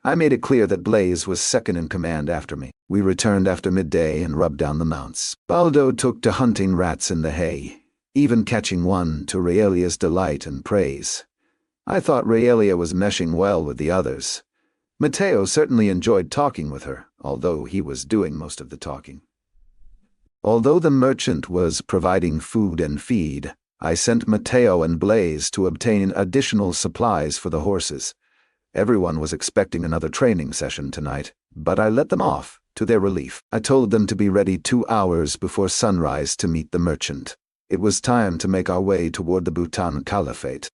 I made it clear that Blaze was second in command after me. We returned after midday and rubbed down the mounts. Baldo took to hunting rats in the hay, even catching one to Raelia's delight and praise. I thought Raelia was meshing well with the others. Mateo certainly enjoyed talking with her, although he was doing most of the talking. Although the merchant was providing food and feed, I sent Mateo and Blaze to obtain additional supplies for the horses. Everyone was expecting another training session tonight, but I let them off, to their relief. I told them to be ready 2 hours before sunrise to meet the merchant. It was time to make our way toward the Bhutan Caliphate.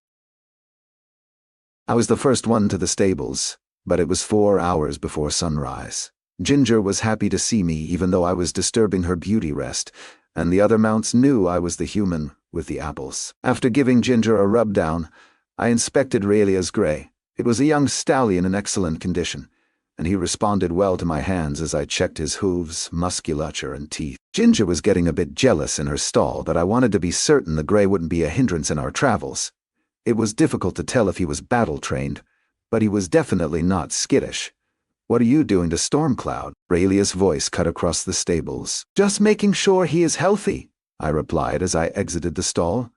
I was the first one to the stables, but it was 4 hours before sunrise. Ginger was happy to see me even though I was disturbing her beauty rest, and the other mounts knew I was the human with the apples. After giving Ginger a rub-down, I inspected Raelia's gray. It was a young stallion in excellent condition, and he responded well to my hands as I checked his hooves, musculature, and teeth. Ginger was getting a bit jealous in her stall, but I wanted to be certain the gray wouldn't be a hindrance in our travels. It was difficult to tell if he was battle-trained, but he was definitely not skittish. "What are you doing to Stormcloud?" Raelia's voice cut across the stables. "Just making sure he is healthy," I replied as I exited the stall.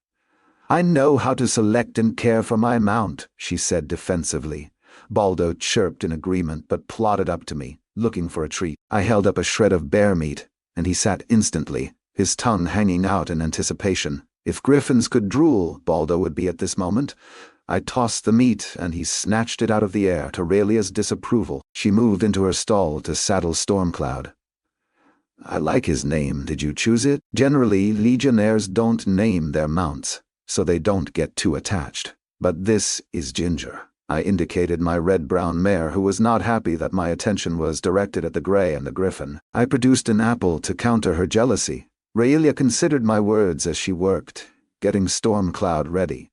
"I know how to select and care for my mount," she said defensively. Baldo chirped in agreement but plodded up to me, looking for a treat. I held up a shred of bear meat, and he sat instantly, his tongue hanging out in anticipation. If griffins could drool, Baldo would be at this moment. I tossed the meat, and he snatched it out of the air to Raelia's disapproval. She moved into her stall to saddle Stormcloud. "I like his name. Did you choose it?" Generally, legionnaires don't name their mounts, so they don't get too attached. But this is Ginger. I indicated my red-brown mare, who was not happy that my attention was directed at the gray and the griffin. I produced an apple to counter her jealousy. Raelia considered my words as she worked, getting Stormcloud ready.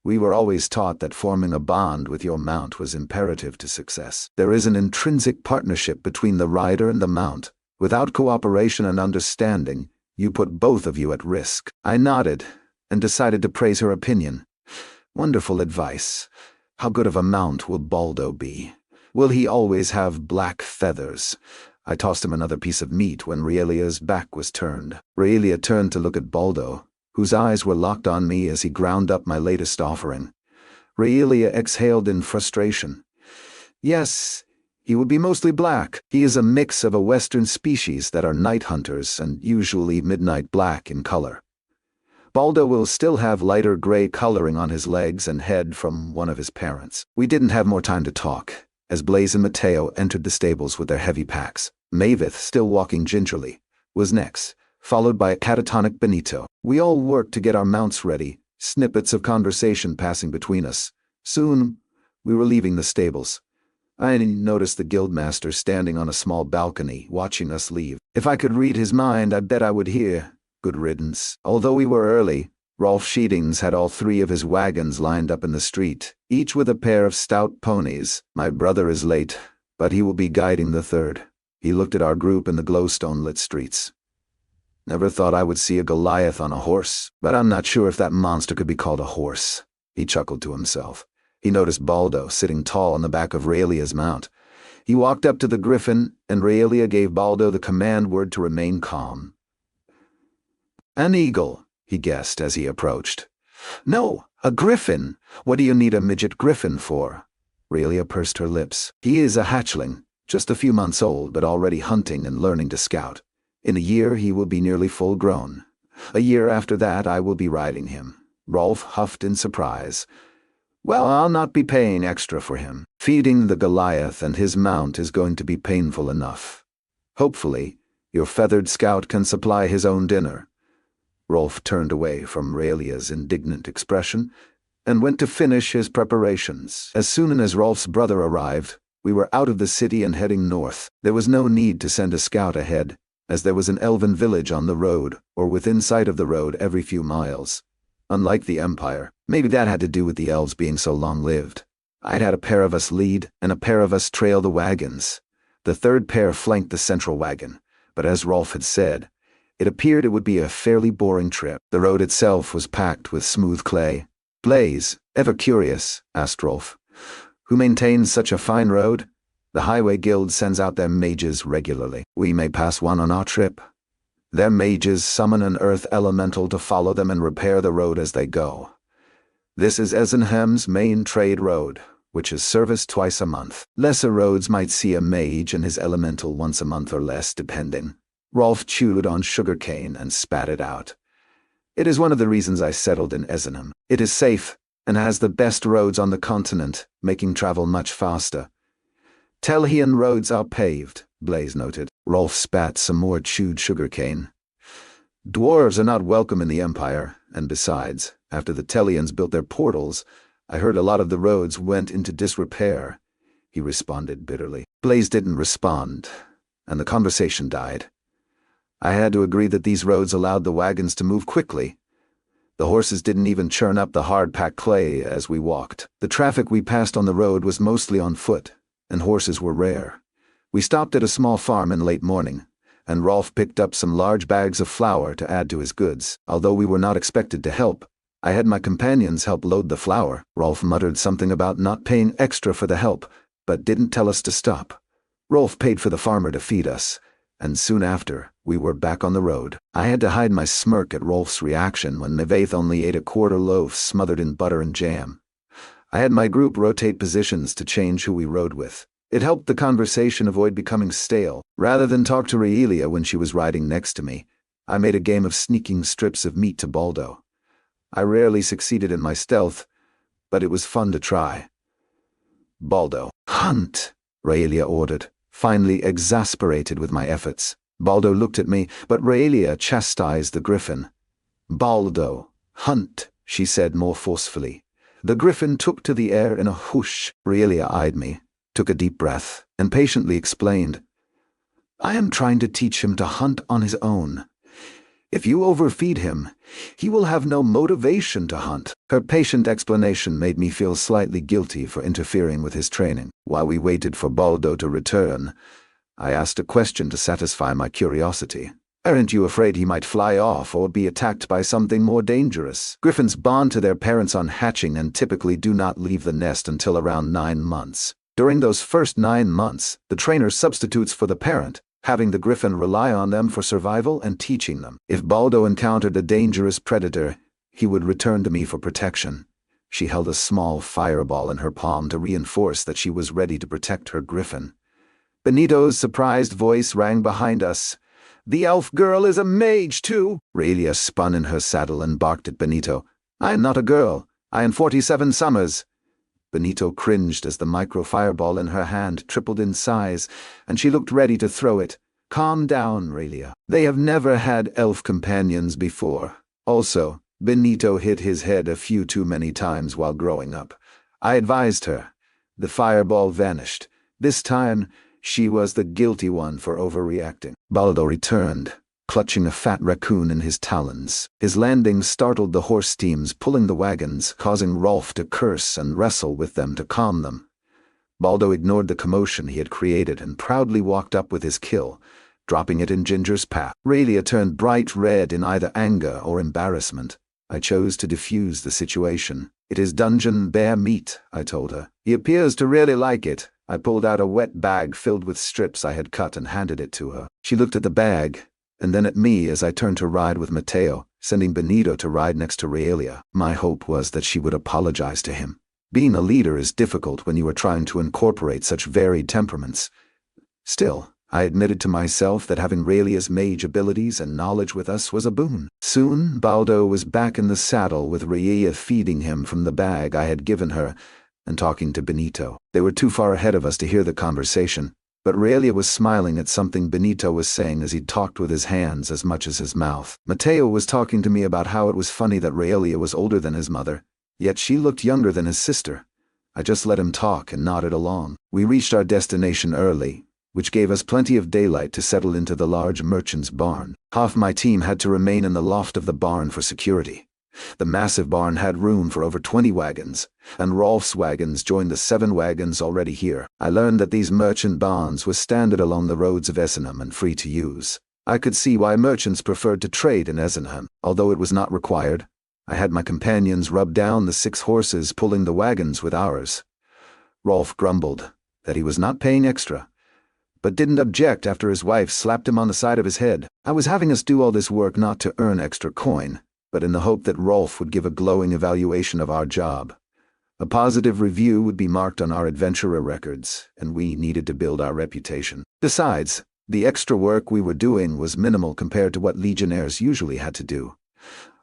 We were always taught that forming a bond with your mount was imperative to success. There is an intrinsic partnership between the rider and the mount. Without cooperation and understanding, you put both of you at risk. I nodded and decided to praise her opinion. Wonderful advice. How good of a mount will Baldo be? Will he always have black feathers? I tossed him another piece of meat when Raelia's back was turned. Raelia turned to look at Baldo, whose eyes were locked on me as he ground up my latest offering. Raelia exhaled in frustration. "Yes, he would be mostly black. He is a mix of a western species that are night hunters and usually midnight black in color. Baldo will still have lighter gray coloring on his legs and head from one of his parents." We didn't have more time to talk, as Blaze and Mateo entered the stables with their heavy packs. Mavith, still walking gingerly, was next, followed by a catatonic Benito. We all worked to get our mounts ready, snippets of conversation passing between us. Soon, we were leaving the stables. I noticed the guildmaster standing on a small balcony, watching us leave. If I could read his mind, I bet I would hear, "Good riddance." Although we were early, Rolf Sheetings had all 3 of his wagons lined up in the street, each with a pair of stout ponies. My brother is late, but he will be guiding the 3rd. He looked at our group in the glowstone-lit streets. "Never thought I would see a Goliath on a horse, but I'm not sure if that monster could be called a horse." He chuckled to himself. He noticed Baldo sitting tall on the back of Raelia's mount. He walked up to the griffin, and Raelia gave Baldo the command word to remain calm. "An eagle," he guessed as he approached. "No, a griffin. What do you need a midget griffin for?" Raelia pursed her lips. "He is a hatchling, just a few months old, but already hunting and learning to scout. In a year he will be nearly full grown. A year after that I will be riding him." Rolf huffed in surprise. "Well, I'll not be paying extra for him. Feeding the Goliath and his mount is going to be painful enough. Hopefully, your feathered scout can supply his own dinner." Rolf turned away from Raelia's indignant expression and went to finish his preparations. As soon as Rolf's brother arrived, we were out of the city and heading north. There was no need to send a scout ahead, as there was an elven village on the road, or within sight of the road every few miles. Unlike the Empire, maybe that had to do with the elves being so long-lived. I'd had a pair of us lead, and a pair of us trail the wagons. The 3rd pair flanked the central wagon, but as Rolf had said, it appeared it would be a fairly boring trip. The road itself was packed with smooth clay. "Blaze, ever curious?" asked Rolf. "Who maintains such a fine road?" "The Highway Guild sends out their mages regularly. We may pass one on our trip. Their mages summon an earth elemental to follow them and repair the road as they go. This is Esenham's main trade road, which is serviced twice a month. Lesser roads might see a mage and his elemental once a month or less, depending." Rolf chewed on sugarcane and spat it out. "It is one of the reasons I settled in Esenham. It is safe and has the best roads on the continent, making travel much faster. Telhian roads are paved," Blaze noted. Rolf spat some more chewed sugarcane. "Dwarves are not welcome in the Empire, and besides, after the Tellians built their portals, I heard a lot of the roads went into disrepair," he responded bitterly. Blaze didn't respond, and the conversation died. I had to agree that these roads allowed the wagons to move quickly. The horses didn't even churn up the hard-packed clay as we walked. The traffic we passed on the road was mostly on foot, and horses were rare. We stopped at a small farm in late morning, and Rolf picked up some large bags of flour to add to his goods. Although we were not expected to help, I had my companions help load the flour. Rolf muttered something about not paying extra for the help, but didn't tell us to stop. Rolf paid for the farmer to feed us, and soon after, we were back on the road. I had to hide my smirk at Rolf's reaction when Nevaith only ate a quarter loaf smothered in butter and jam. I had my group rotate positions to change who we rode with. It helped the conversation avoid becoming stale. Rather than talk to Raelia when she was riding next to me, I made a game of sneaking strips of meat to Baldo. I rarely succeeded in my stealth, but it was fun to try. "Baldo, hunt," Raelia ordered, finally exasperated with my efforts. Baldo looked at me, but Raelia chastised the griffin. "Baldo, hunt," she said more forcefully. The griffin took to the air in a whoosh. Raelia eyed me, took a deep breath, and patiently explained, "I am trying to teach him to hunt on his own. If you overfeed him, he will have no motivation to hunt." Her patient explanation made me feel slightly guilty for interfering with his training. While we waited for Baldo to return, I asked a question to satisfy my curiosity. "Aren't you afraid he might fly off or be attacked by something more dangerous?" Griffins bond to their parents on hatching and typically do not leave the nest until around 9 months. During those first 9 months, the trainer substitutes for the parent, having the griffin rely on them for survival and teaching them. If Baldo encountered a dangerous predator, he would return to me for protection. She held a small fireball in her palm to reinforce that she was ready to protect her griffin. Benito's surprised voice rang behind us. "The elf girl is a mage, too!" Raelia spun in her saddle and barked at Benito. "I am not a girl. I am 47 summers." Benito cringed as the micro-fireball in her hand tripled in size, and she looked ready to throw it. Calm down, Raelia. They have never had elf companions before. Also, Benito hit his head a few too many times while growing up. I advised her. The fireball vanished. This time, she was the guilty one for overreacting. Baldo returned, clutching a fat raccoon in his talons. His landing startled the horse teams pulling the wagons, causing Rolf to curse and wrestle with them to calm them. Baldo ignored the commotion he had created and proudly walked up with his kill, dropping it in Ginger's path. Raelia turned bright red in either anger or embarrassment. I chose to defuse the situation. It is dungeon bear meat, I told her. He appears to really like it. I pulled out a wet bag filled with strips I had cut and handed it to her. She looked at the bag, and then at me as I turned to ride with Mateo, sending Benito to ride next to Raelia. My hope was that she would apologize to him. Being a leader is difficult when you are trying to incorporate such varied temperaments. Still, I admitted to myself that having Raelia's mage abilities and knowledge with us was a boon. Soon, Baldo was back in the saddle with Raelia feeding him from the bag I had given her and talking to Benito. They were too far ahead of us to hear the conversation, but Raelia was smiling at something Benito was saying as he talked with his hands as much as his mouth. Mateo was talking to me about how it was funny that Raelia was older than his mother, yet she looked younger than his sister. I just let him talk and nodded along. We reached our destination early, which gave us plenty of daylight to settle into the large merchant's barn. Half my team had to remain in the loft of the barn for security. The massive barn had room for over 20 wagons, and Rolf's wagons joined the 7 wagons already here. I learned that these merchant barns were standard along the roads of Essenham and free to use. I could see why merchants preferred to trade in Essenham, although it was not required. I had my companions rub down the 6 horses pulling the wagons with ours. Rolf grumbled that he was not paying extra, but didn't object after his wife slapped him on the side of his head. I was having us do all this work not to earn extra coin, but in the hope that Rolf would give a glowing evaluation of our job. A positive review would be marked on our adventurer records, and we needed to build our reputation. Besides, the extra work we were doing was minimal compared to what legionnaires usually had to do.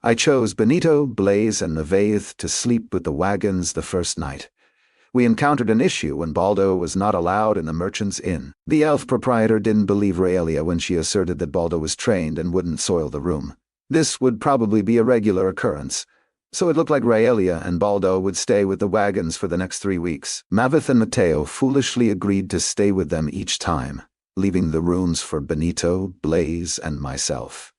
I chose Benito, Blaze, and Nevaeh to sleep with the wagons the first night. We encountered an issue when Baldo was not allowed in the merchant's inn. The elf proprietor didn't believe Raelia when she asserted that Baldo was trained and wouldn't soil the room. This would probably be a regular occurrence, so it looked like Raelia and Baldo would stay with the wagons for the next 3 weeks. Maveth and Mateo foolishly agreed to stay with them each time, leaving the rooms for Benito, Blaze, and myself.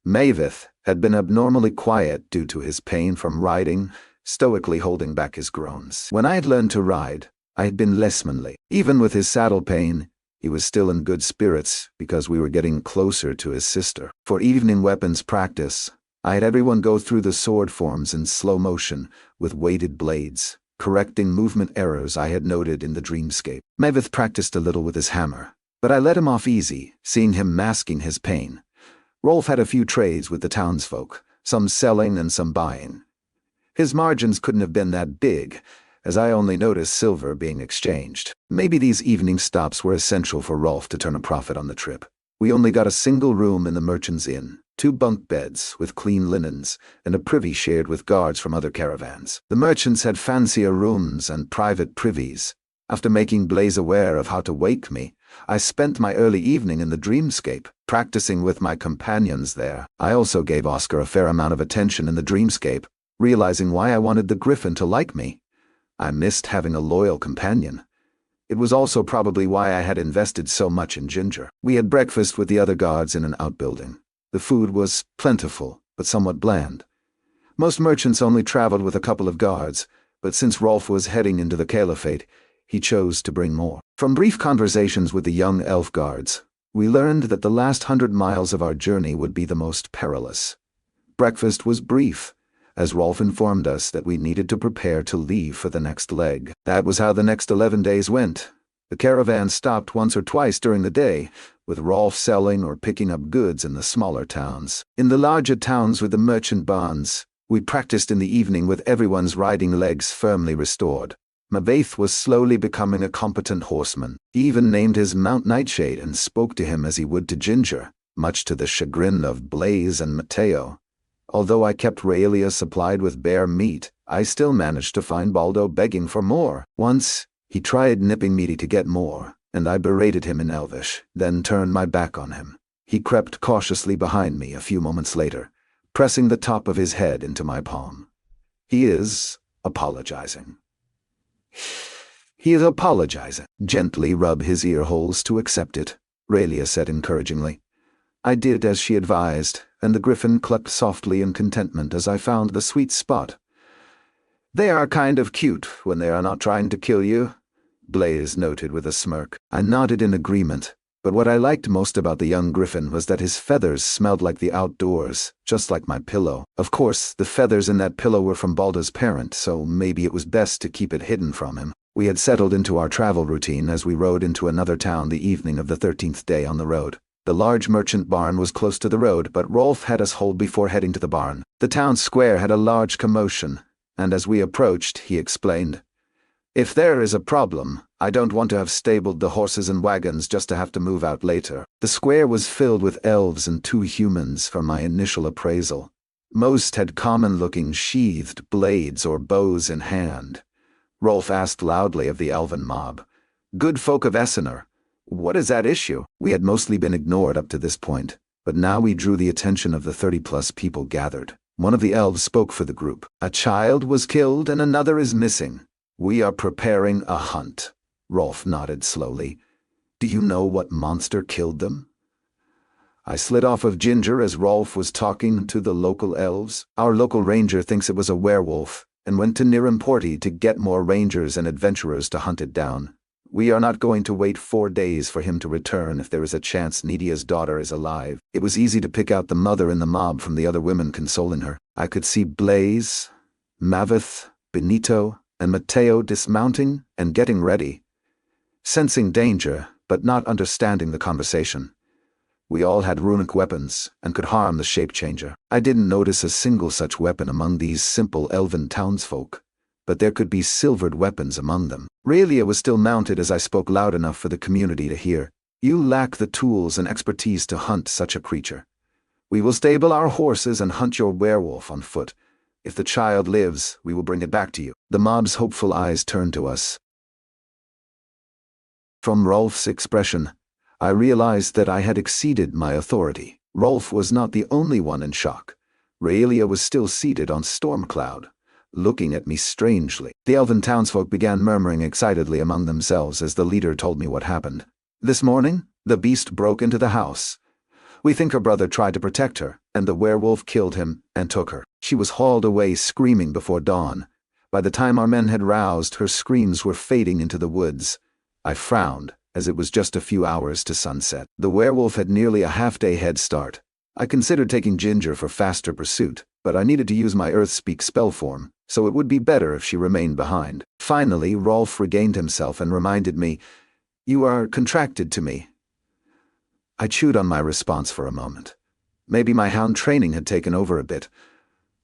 Maveth had been abnormally quiet due to his pain from riding, stoically holding back his groans. When I had learned to ride, I had been less manly. Even with his saddle pain, he was still in good spirits because we were getting closer to his sister. For evening weapons practice, I had everyone go through the sword forms in slow motion with weighted blades, correcting movement errors I had noted in the dreamscape. Maveth practiced a little with his hammer, but I let him off easy, seeing him masking his pain. Rolf had a few trades with the townsfolk, some selling and some buying. His margins couldn't have been that big, as I only noticed silver being exchanged. Maybe these evening stops were essential for Rolf to turn a profit on the trip. We only got a single room in the merchant's inn, 2 bunk beds with clean linens, and a privy shared with guards from other caravans. The merchants had fancier rooms and private privies. After making Blaze aware of how to wake me, I spent my early evening in the dreamscape, practicing with my companions there. I also gave Oscar a fair amount of attention in the dreamscape, realizing why I wanted the griffin to like me. I missed having a loyal companion. It was also probably why I had invested so much in Ginger. We had breakfast with the other guards in an outbuilding. The food was plentiful, but somewhat bland. Most merchants only traveled with a couple of guards, but since Rolf was heading into the Caliphate, he chose to bring more. From brief conversations with the young elf guards, we learned that the last 100 miles of our journey would be the most perilous. Breakfast was brief, as Rolf informed us that we needed to prepare to leave for the next leg. That was how the next 11 days went. The caravan stopped once or twice during the day, with Rolf selling or picking up goods in the smaller towns. In the larger towns with the merchant barns, we practiced in the evening with everyone's riding legs firmly restored. Maveth was slowly becoming a competent horseman. He even named his mount Nightshade and spoke to him as he would to Ginger, much to the chagrin of Blaze and Mateo. Although I kept Raelia supplied with bear meat, I still managed to find Baldo begging for more. Once, he tried nipping me to get more, and I berated him in Elvish, then turned my back on him. He crept cautiously behind me a few moments later, pressing the top of his head into my palm. He is apologizing. Gently rub his ear holes to accept it, Raelia said encouragingly. I did as she advised, and the griffin clucked softly in contentment as I found the sweet spot. They are kind of cute when they are not trying to kill you, Blaze noted with a smirk. I nodded in agreement, but what I liked most about the young griffin was that his feathers smelled like the outdoors, just like my pillow. Of course, the feathers in that pillow were from Baldo's parent, so maybe it was best to keep it hidden from him. We had settled into our travel routine as we rode into another town the evening of the 13th day on the road. The large merchant barn was close to the road, but Rolf had us hold before heading to the barn. The town square had a large commotion, and as we approached, he explained, "If there is a problem, I don't want to have stabled the horses and wagons just to have to move out later." The square was filled with elves and 2 humans from my initial appraisal. Most had common-looking sheathed blades or bows in hand. Rolf asked loudly of the elven mob, "Good folk of Essener, what is at issue?" We had mostly been ignored up to this point, but now we drew the attention of the 30-plus people gathered. One of the elves spoke for the group. "A child was killed and another is missing. We are preparing a hunt." Rolf nodded slowly. "Do you know what monster killed them?" I slid off of Ginger as Rolf was talking to the local elves. "Our local ranger thinks it was a werewolf, and went to Nirimporti to get more rangers and adventurers to hunt it down. We are not going to wait 4 days for him to return if there is a chance Nidia's daughter is alive." It was easy to pick out the mother in the mob from the other women consoling her. I could see Blaze, Mavith, Benito, and Mateo dismounting and getting ready, sensing danger, but not understanding the conversation. We all had runic weapons and could harm the shape-changer. I didn't notice a single such weapon among these simple elven townsfolk, but there could be silvered weapons among them. Raelia was still mounted as I spoke loud enough for the community to hear. "You lack the tools and expertise to hunt such a creature. We will stable our horses and hunt your werewolf on foot. If the child lives, we will bring it back to you." The mob's hopeful eyes turned to us. From Rolf's expression, I realized that I had exceeded my authority. Rolf was not the only one in shock. Raelia was still seated on Stormcloud, looking at me strangely. The elven townsfolk began murmuring excitedly among themselves as the leader told me what happened. "This morning, the beast broke into the house. We think her brother tried to protect her, and the werewolf killed him and took her. She was hauled away screaming before dawn. By the time our men had roused, her screams were fading into the woods." I frowned, as it was just a few hours to sunset. The werewolf had nearly a half-day head start. I considered taking Ginger for faster pursuit, but I needed to use my Earthspeak spell form, so it would be better if she remained behind. Finally, Rolf regained himself and reminded me, "You are contracted to me." I chewed on my response for a moment. Maybe my hound training had taken over a bit,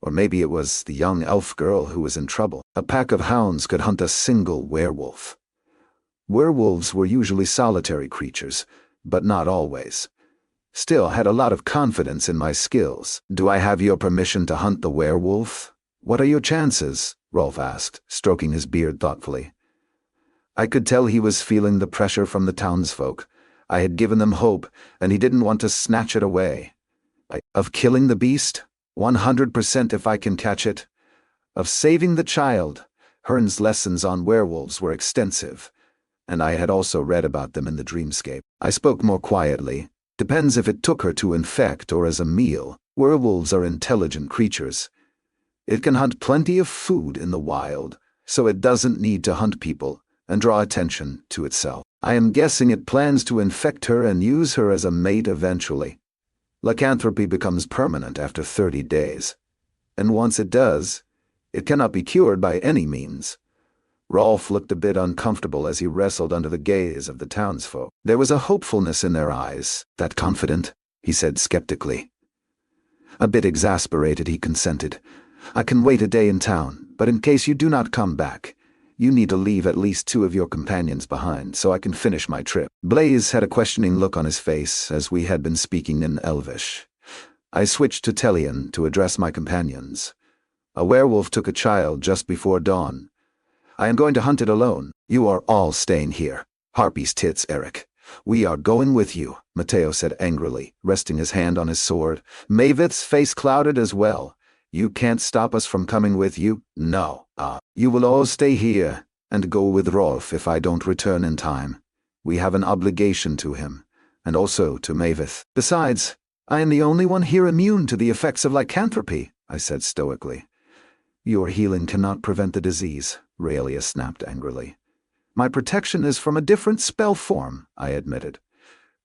or maybe it was the young elf girl who was in trouble. A pack of hounds could hunt a single werewolf. Werewolves were usually solitary creatures, but not always. Still, I had a lot of confidence in my skills. "Do I have your permission to hunt the werewolf? What are your chances?" Rolf asked, stroking his beard thoughtfully. I could tell he was feeling the pressure from the townsfolk. I had given them hope, and he didn't want to snatch it away. "Of killing the beast? 100% if I can catch it. Of saving the child." Hearn's lessons on werewolves were extensive, and I had also read about them in the dreamscape. I spoke more quietly. "Depends if it took her to infect or as a meal. Werewolves are intelligent creatures. It can hunt plenty of food in the wild, so it doesn't need to hunt people and draw attention to itself. I am guessing it plans to infect her and use her as a mate eventually. Lycanthropy becomes permanent after 30 days. And once it does, it cannot be cured by any means." Rolf looked a bit uncomfortable as he wrestled under the gaze of the townsfolk. There was a hopefulness in their eyes. "That confident?" he said skeptically. A bit exasperated, he consented. "I can wait a day in town, but in case you do not come back, you need to leave at least 2 of your companions behind so I can finish my trip." Blaze had a questioning look on his face as we had been speaking in Elvish. I switched to Telian to address my companions. A werewolf took a child just before dawn. I am going to hunt it alone. You are all staying here. Harpy's tits, Eric. We are going with you, Mateo said angrily, resting his hand on his sword. Mavith's face clouded as well. You can't stop us from coming with you? No. You will all stay here and go with Rolf if I don't return in time. We have an obligation to him, and also to Mavith. Besides, I am the only one here immune to the effects of lycanthropy, I said stoically. Your healing cannot prevent the disease, Raelia snapped angrily. My protection is from a different spell form, I admitted.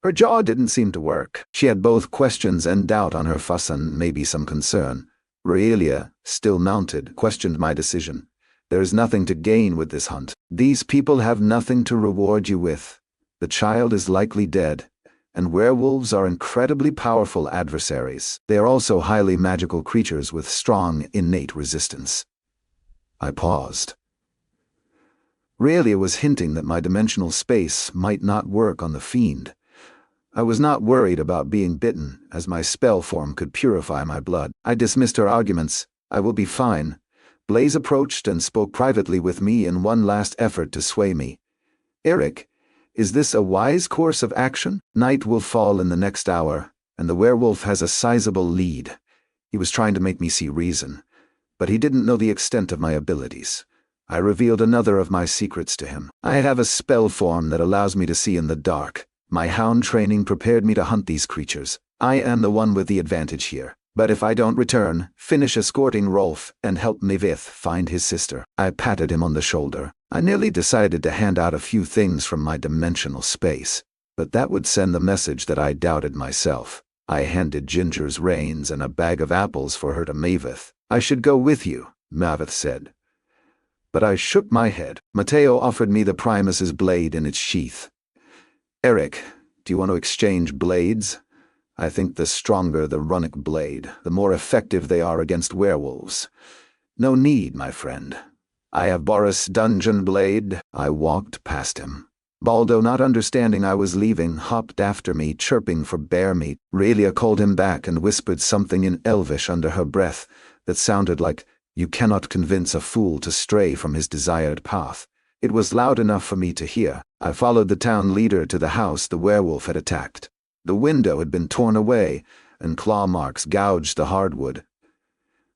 Her jaw didn't seem to work. She had both questions and doubt on her face and maybe some concern. Raelia, still mounted, questioned my decision. There is nothing to gain with this hunt. These people have nothing to reward you with. The child is likely dead, and werewolves are incredibly powerful adversaries. They are also highly magical creatures with strong, innate resistance. I paused. Raelia was hinting that my dimensional space might not work on the fiend. I was not worried about being bitten, as my spell form could purify my blood. I dismissed her arguments. I will be fine. Blaze approached and spoke privately with me in one last effort to sway me. Eric, is this a wise course of action? Night will fall in the next hour, and the werewolf has a sizable lead. He was trying to make me see reason, but he didn't know the extent of my abilities. I revealed another of my secrets to him. I have a spell form that allows me to see in the dark. My hound training prepared me to hunt these creatures. I am the one with the advantage here. But if I don't return, finish escorting Rolf and help Mavith find his sister. I patted him on the shoulder. I nearly decided to hand out a few things from my dimensional space, but that would send the message that I doubted myself. I handed Ginger's reins and a bag of apples for her to Mavith. I should go with you, Mavith said. But I shook my head. Mateo offered me the Primus's blade in its sheath. Eric, do you want to exchange blades? I think the stronger the runic blade, the more effective they are against werewolves. No need, my friend. I have Boris' dungeon blade. I walked past him. Baldo, not understanding I was leaving, hopped after me, chirping for bear meat. Raelia called him back and whispered something in Elvish under her breath that sounded like, "You cannot convince a fool to stray from his desired path." It was loud enough for me to hear. I followed the town leader to the house the werewolf had attacked. The window had been torn away, and claw marks gouged the hardwood.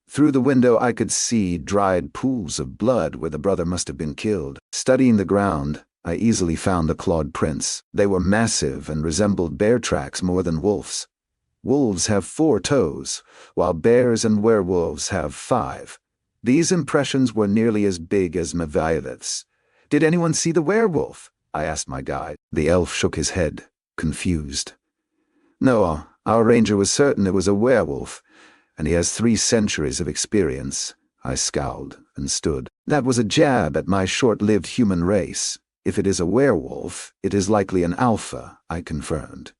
Through the window I could see dried pools of blood where the brother must have been killed. Studying the ground, I easily found the clawed prints. They were massive and resembled bear tracks more than wolves. Wolves have 4 toes, while bears and werewolves have 5. These impressions were nearly as big as Mavith's. Did anyone see the werewolf? I asked my guide. The elf shook his head, confused. No, our ranger was certain it was a werewolf, and he has 3 centuries of experience. I scowled and stood. That was a jab at my short-lived human race. If it is a werewolf, it is likely an alpha, I confirmed.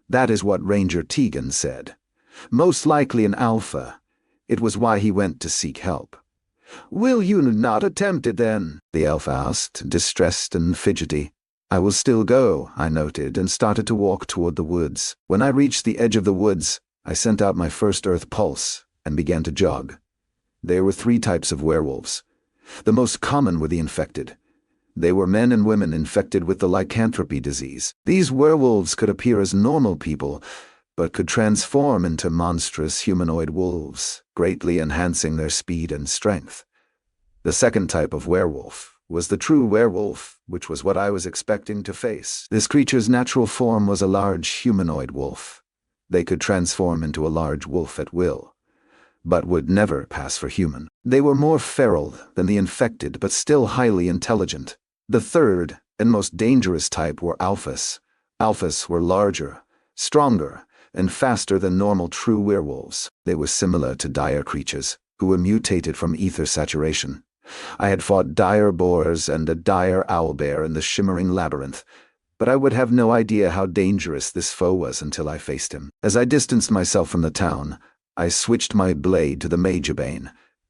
That is what Ranger Tegan said. Most likely an alpha. It was why he went to seek help. Will you not attempt it then? The elf asked, distressed and fidgety. I will still go, I noted, and started to walk toward the woods. When I reached the edge of the woods, I sent out my first earth pulse and began to jog. There were 3 types of werewolves. The most common were the infected. They were men and women infected with the lycanthropy disease. These werewolves could appear as normal people, but could transform into monstrous humanoid wolves, greatly enhancing their speed and strength. The second type of werewolf was the true werewolf, which was what I was expecting to face. This creature's natural form was a large humanoid wolf. They could transform into a large wolf at will, but would never pass for human. They were more feral than the infected, but still highly intelligent. The third and most dangerous type were alphas. Alphas were larger, stronger, and faster than normal true werewolves. They were similar to dire creatures, who were mutated from ether saturation. I had fought dire boars and a dire owlbear in the shimmering labyrinth, but I would have no idea how dangerous this foe was until I faced him. As I distanced myself from the town, I switched my blade to the Mage.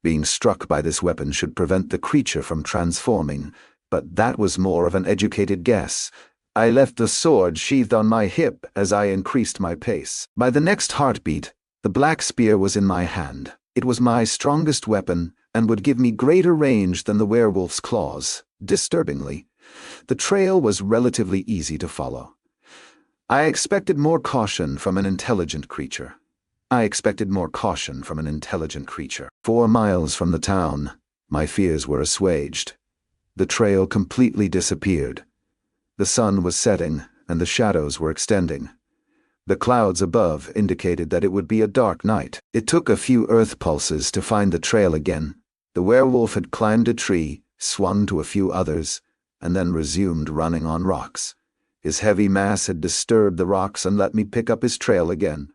Being struck by this weapon should prevent the creature from transforming, but that was more of an educated guess. I left the sword sheathed on my hip as I increased my pace. By the next heartbeat, the black spear was in my hand. It was my strongest weapon and would give me greater range than the werewolf's claws. Disturbingly, the trail was relatively easy to follow. I expected more caution from an intelligent creature. 4 miles from the town, my fears were assuaged. The trail completely disappeared. The sun was setting, and the shadows were extending. The clouds above indicated that it would be a dark night. It took a few earth pulses to find the trail again. The werewolf had climbed a tree, swung to a few others, and then resumed running on rocks. His heavy mass had disturbed the rocks and let me pick up his trail again.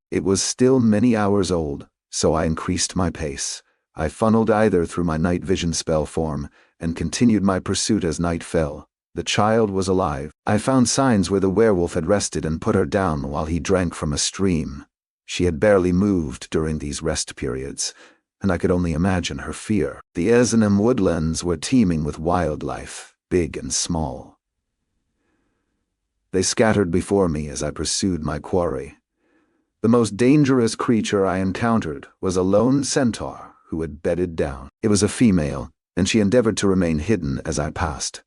It was still many hours old, so I increased my pace. I funneled either through my night vision spell form and continued my pursuit as night fell. The child was alive. I found signs where the werewolf had rested and put her down while he drank from a stream. She had barely moved during these rest periods, and I could only imagine her fear. The Ezenem woodlands were teeming with wildlife, big and small. They scattered before me as I pursued my quarry. The most dangerous creature I encountered was a lone centaur who had bedded down. It was a female, and she endeavored to remain hidden as I passed.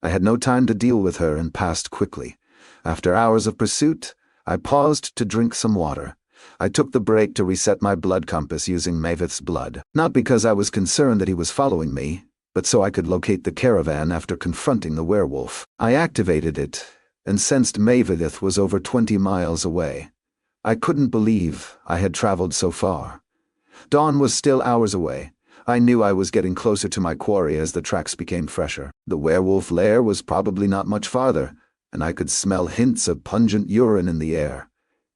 I had no time to deal with her and passed quickly. After hours of pursuit, I paused to drink some water. I took the break to reset my blood compass using Mavith's blood, not because I was concerned that he was following me, but so I could locate the caravan after confronting the werewolf. I activated it and sensed Mavith was over 20 miles away. I couldn't believe I had traveled so far. Dawn was still hours away. I knew I was getting closer to my quarry as the tracks became fresher. The werewolf lair was probably not much farther, and I could smell hints of pungent urine in the air.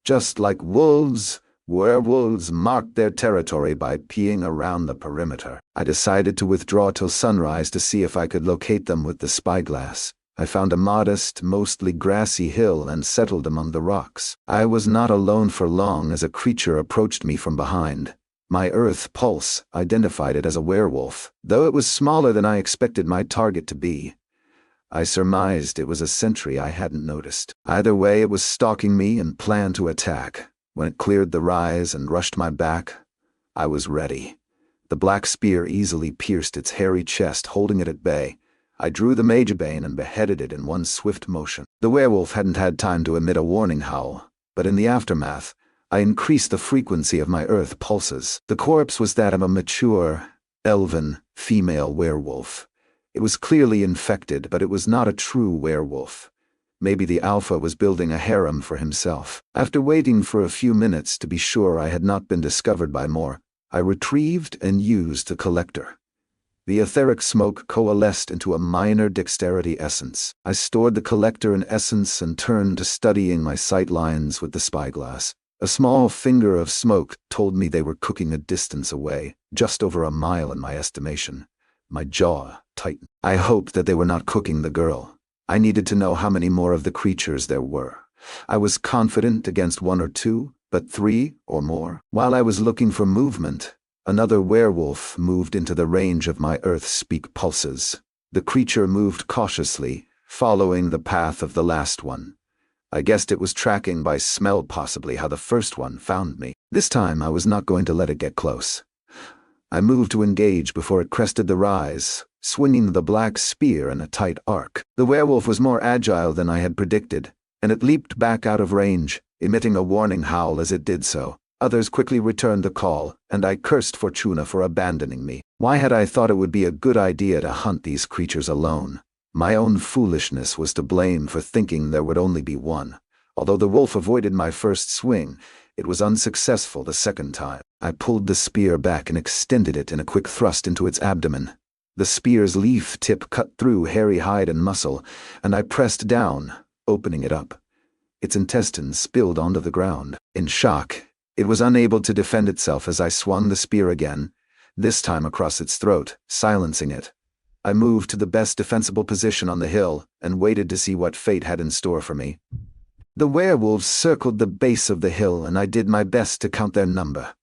Just like wolves, werewolves marked their territory by peeing around the perimeter. I decided to withdraw till sunrise to see if I could locate them with the spyglass. I found a modest, mostly grassy hill and settled among the rocks. I was not alone for long as a creature approached me from behind. My earth pulse identified it as a werewolf, though it was smaller than I expected my target to be. I surmised it was a sentry I hadn't noticed. Either way, it was stalking me and planned to attack. When it cleared the rise and rushed my back, I was ready. The black spear easily pierced its hairy chest, holding it at bay. I drew the Mage and beheaded it in one swift motion. The werewolf hadn't had time to emit a warning howl, but in the aftermath, I increased the frequency of my earth pulses. The corpse was that of a mature, elven, female werewolf. It was clearly infected, but it was not a true werewolf. Maybe the alpha was building a harem for himself. After waiting for a few minutes to be sure I had not been discovered by more, I retrieved and used the collector. The etheric smoke coalesced into a minor dexterity essence. I stored the collector in essence and turned to studying my sight lines with the spyglass. A small finger of smoke told me they were cooking a distance away, just over a mile in my estimation. My jaw tightened. I hoped that they were not cooking the girl. I needed to know how many more of the creatures there were. I was confident against 1 or 2, but 3 or more. While I was looking for movement, another werewolf moved into the range of my earth-speak pulses. The creature moved cautiously, following the path of the last one. I guessed it was tracking by smell possibly how the first one found me. This time I was not going to let it get close. I moved to engage before it crested the rise, swinging the black spear in a tight arc. The werewolf was more agile than I had predicted, and it leaped back out of range, emitting a warning howl as it did so. Others quickly returned the call, and I cursed Fortuna for abandoning me. Why had I thought it would be a good idea to hunt these creatures alone? My own foolishness was to blame for thinking there would only be one. Although the wolf avoided my first swing, it was unsuccessful the second time. I pulled the spear back and extended it in a quick thrust into its abdomen. The spear's leaf tip cut through hairy hide and muscle, and I pressed down, opening it up. Its intestines spilled onto the ground. In shock, it was unable to defend itself as I swung the spear again, this time across its throat, silencing it. I moved to the best defensible position on the hill and waited to see what fate had in store for me. The werewolves circled the base of the hill, and I did my best to count their number.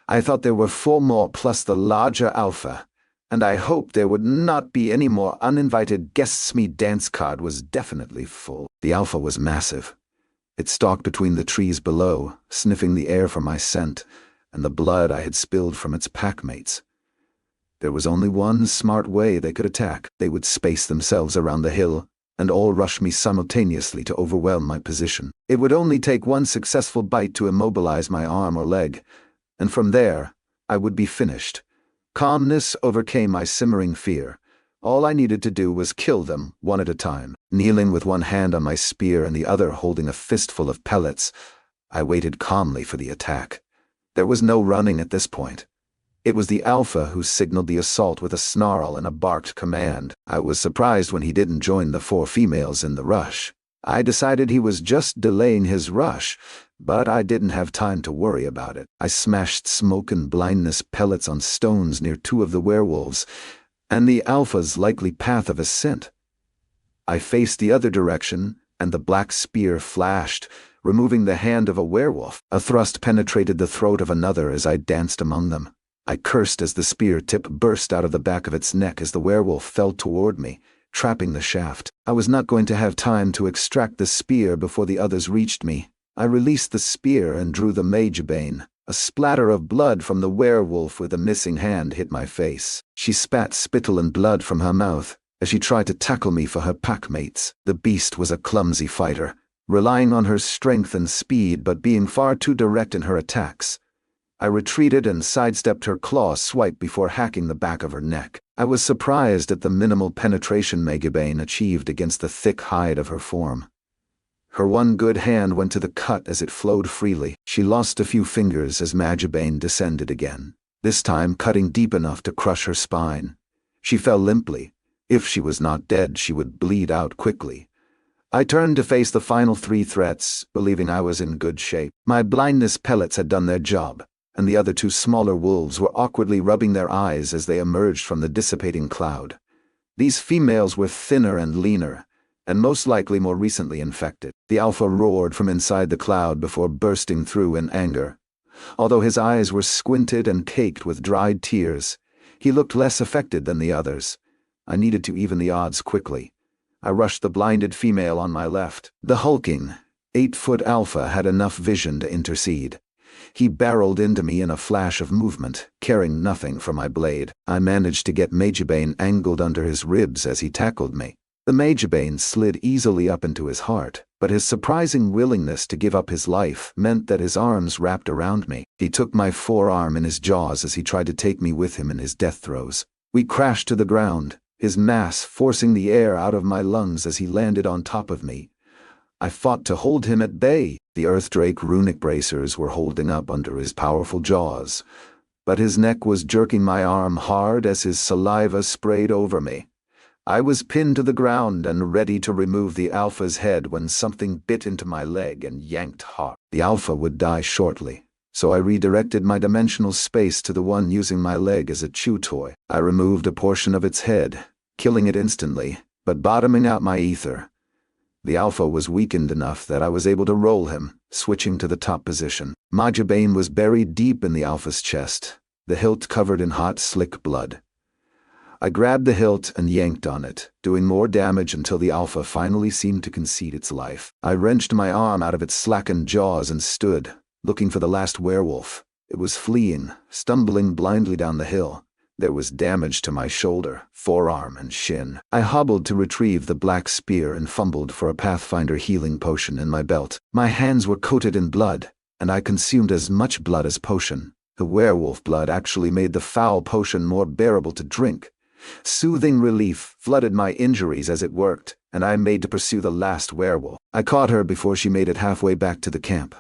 I thought there were 4 more plus the larger alpha, and I hoped there would not be any more uninvited guests. My dance card was definitely full. The alpha was massive. It stalked between the trees below, sniffing the air for my scent, and the blood I had spilled from its packmates. There was only one smart way they could attack. They would space themselves around the hill, and all rush me simultaneously to overwhelm my position. It would only take one successful bite to immobilize my arm or leg, and from there, I would be finished. Calmness overcame my simmering fear. All I needed to do was kill them, one at a time. Kneeling with one hand on my spear and the other holding a fistful of pellets, I waited calmly for the attack. There was no running at this point. It was the alpha who signaled the assault with a snarl and a barked command. I was surprised when he didn't join the 4 females in the rush. I decided he was just delaying his rush, but I didn't have time to worry about it. I smashed smoke and blindness pellets on stones near 2 of the werewolves, and the alpha's likely path of ascent. I faced the other direction, and the black spear flashed, removing the hand of a werewolf. A thrust penetrated the throat of another as I danced among them. I cursed as the spear tip burst out of the back of its neck as the werewolf fell toward me, trapping the shaft. I was not going to have time to extract the spear before the others reached me. I released the spear and drew the Mage. A splatter of blood from the werewolf with a missing hand hit my face. She spat spittle and blood from her mouth as she tried to tackle me for her packmates. The beast was a clumsy fighter, relying on her strength and speed but being far too direct in her attacks. I retreated and sidestepped her claw swipe before hacking the back of her neck. I was surprised at the minimal penetration Megabane achieved against the thick hide of her form. Her one good hand went to the cut as it flowed freely. She lost a few fingers as Magibane descended again, this time cutting deep enough to crush her spine. She fell limply. If she was not dead, she would bleed out quickly. I turned to face the final 3 threats, believing I was in good shape. My blindness pellets had done their job, and the other 2 smaller wolves were awkwardly rubbing their eyes as they emerged from the dissipating cloud. These females were thinner and leaner, and most likely more recently infected. The alpha roared from inside the cloud before bursting through in anger. Although his eyes were squinted and caked with dried tears, he looked less affected than the others. I needed to even the odds quickly. I rushed the blinded female on my left. The hulking, 8-foot alpha had enough vision to intercede. He barreled into me in a flash of movement, caring nothing for my blade. I managed to get Magibane angled under his ribs as he tackled me. The Magibane slid easily up into his heart, but his surprising willingness to give up his life meant that his arms wrapped around me. He took my forearm in his jaws as he tried to take me with him in his death throes. We crashed to the ground, his mass forcing the air out of my lungs as he landed on top of me. I fought to hold him at bay. The Earthdrake runic bracers were holding up under his powerful jaws, but his neck was jerking my arm hard as his saliva sprayed over me. I was pinned to the ground and ready to remove the alpha's head when something bit into my leg and yanked hard. The alpha would die shortly, so I redirected my dimensional space to the one using my leg as a chew toy. I removed a portion of its head, killing it instantly, but bottoming out my ether. The alpha was weakened enough that I was able to roll him, switching to the top position. Magibane was buried deep in the alpha's chest, the hilt covered in hot, slick blood. I grabbed the hilt and yanked on it, doing more damage until the alpha finally seemed to concede its life. I wrenched my arm out of its slackened jaws and stood, looking for the last werewolf. It was fleeing, stumbling blindly down the hill. There was damage to my shoulder, forearm, and shin. I hobbled to retrieve the black spear and fumbled for a Pathfinder healing potion in my belt. My hands were coated in blood, and I consumed as much blood as potion. The werewolf blood actually made the foul potion more bearable to drink. Soothing relief flooded my injuries as it worked, and I made to pursue the last werewolf. I caught her before she made it halfway back to the camp.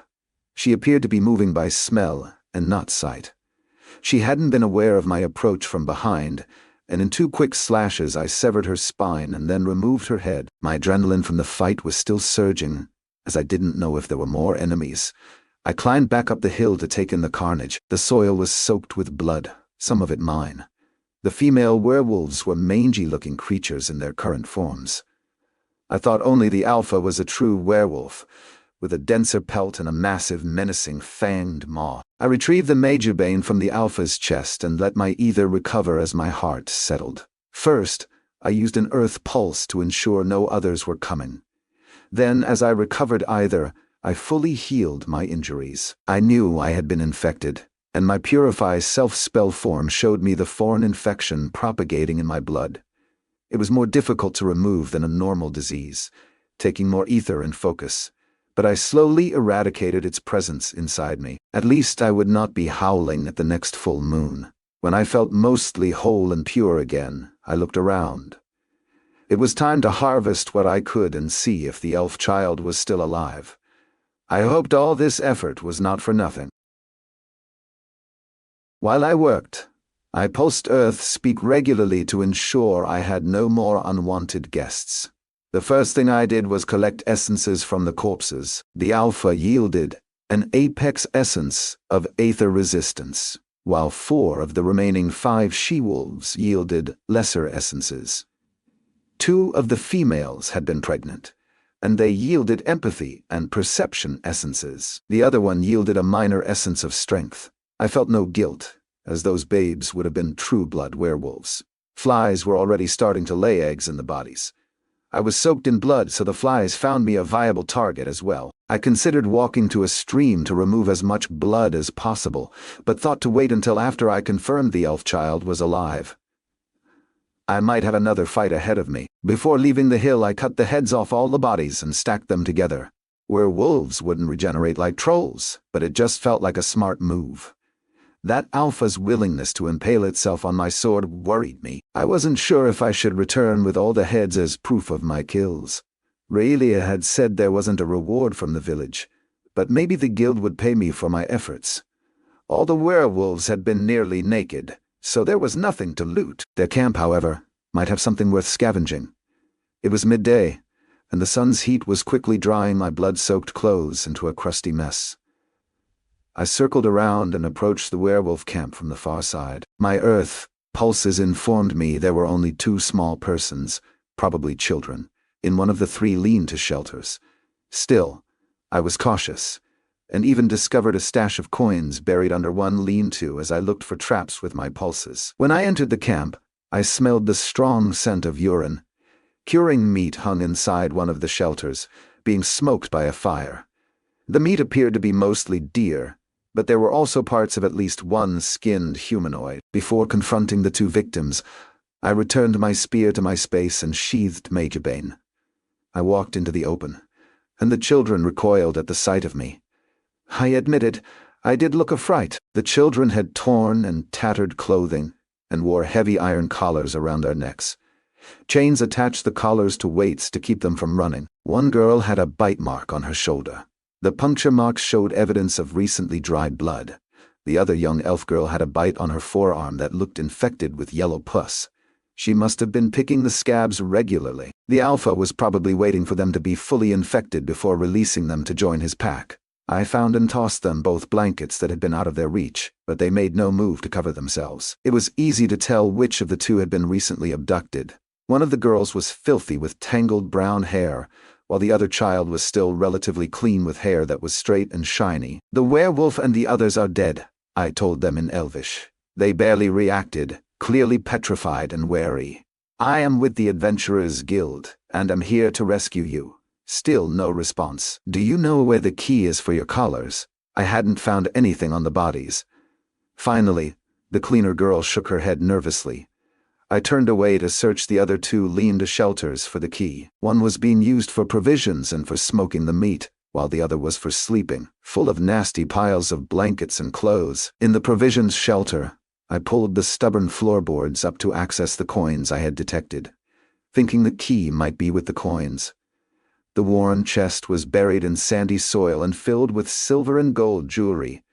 She appeared to be moving by smell and not sight. She hadn't been aware of my approach from behind, and in 2 quick slashes I severed her spine and then removed her head. My adrenaline from the fight was still surging, as I didn't know if there were more enemies. I climbed back up the hill to take in the carnage. The soil was soaked with blood, some of it mine. The female werewolves were mangy-looking creatures in their current forms. I thought only the alpha was a true werewolf, with a denser pelt and a massive, menacing, fanged maw. I retrieved the Magibane from the alpha's chest and let my ether recover as my heart settled. First, I used an earth pulse to ensure no others were coming. Then, as I recovered either, I fully healed my injuries. I knew I had been infected, and my Purify self-spell form showed me the foreign infection propagating in my blood. It was more difficult to remove than a normal disease, taking more ether and focus, but I slowly eradicated its presence inside me. At least I would not be howling at the next full moon. When I felt mostly whole and pure again, I looked around. It was time to harvest what I could and see if the elf child was still alive. I hoped all this effort was not for nothing. While I worked, I pulsed Earth speak regularly to ensure I had no more unwanted guests. The first thing I did was collect essences from the corpses. The Alpha yielded an apex essence of aether resistance, while 4 of the remaining 5 she-wolves yielded lesser essences. 2 of the females had been pregnant, and they yielded empathy and perception essences. The other one yielded a minor essence of strength. I felt no guilt, as those babes would have been true-blood werewolves. Flies were already starting to lay eggs in the bodies. I was soaked in blood, so the flies found me a viable target as well. I considered walking to a stream to remove as much blood as possible, but thought to wait until after I confirmed the elf child was alive. I might have another fight ahead of me. Before leaving the hill, I cut the heads off all the bodies and stacked them together. Werewolves wouldn't regenerate like trolls, but it just felt like a smart move. That Alpha's willingness to impale itself on my sword worried me. I wasn't sure if I should return with all the heads as proof of my kills. Raelia had said there wasn't a reward from the village, but maybe the guild would pay me for my efforts. All the werewolves had been nearly naked, so there was nothing to loot. Their camp, however, might have something worth scavenging. It was midday, and the sun's heat was quickly drying my blood-soaked clothes into a crusty mess. I circled around and approached the werewolf camp from the far side. My earth pulses informed me there were only 2 small persons, probably children, in one of the 3 lean-to shelters. Still, I was cautious, and even discovered a stash of coins buried under one lean-to as I looked for traps with my pulses. When I entered the camp, I smelled the strong scent of urine. Curing meat hung inside one of the shelters, being smoked by a fire. The meat appeared to be mostly deer, but there were also parts of at least one skinned humanoid. Before confronting the 2 victims, I returned my spear to my space and sheathed Mage. I walked into the open, and the children recoiled at the sight of me. I admitted, I did look a fright. The children had torn and tattered clothing, and wore heavy iron collars around their necks. Chains attached the collars to weights to keep them from running. One girl had a bite mark on her shoulder. The puncture marks showed evidence of recently dried blood. The other young elf girl had a bite on her forearm that looked infected with yellow pus. She must have been picking the scabs regularly. The Alpha was probably waiting for them to be fully infected before releasing them to join his pack. I found and tossed them both blankets that had been out of their reach, but they made no move to cover themselves. It was easy to tell which of the 2 had been recently abducted. One of the girls was filthy with tangled brown hair, while the other child was still relatively clean with hair that was straight and shiny. The werewolf and the others are dead, I told them in Elvish. They barely reacted, clearly petrified and wary. I am with the Adventurers Guild, and am here to rescue you. Still no response. Do you know where the key is for your collars? I hadn't found anything on the bodies. Finally, the cleaner girl shook her head nervously. I turned away to search the other 2 lean-to shelters for the key. One was being used for provisions and for smoking the meat, while the other was for sleeping, full of nasty piles of blankets and clothes. In the provisions shelter, I pulled the stubborn floorboards up to access the coins I had detected, thinking the key might be with the coins. The worn chest was buried in sandy soil and filled with silver and gold jewelry.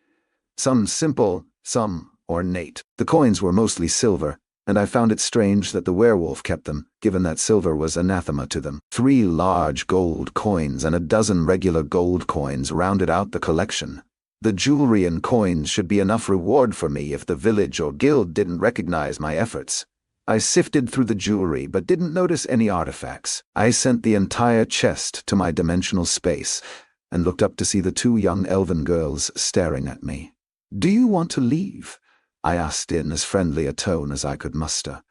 Some simple, some ornate. The coins were mostly silver, and I found it strange that the werewolf kept them, given that silver was anathema to them. 3 large gold coins and a dozen regular gold coins rounded out the collection. The jewelry and coins should be enough reward for me if the village or guild didn't recognize my efforts. I sifted through the jewelry but didn't notice any artifacts. I sent the entire chest to my dimensional space and looked up to see the 2 young elven girls staring at me. Do you want to leave? I asked in as friendly a tone as I could muster.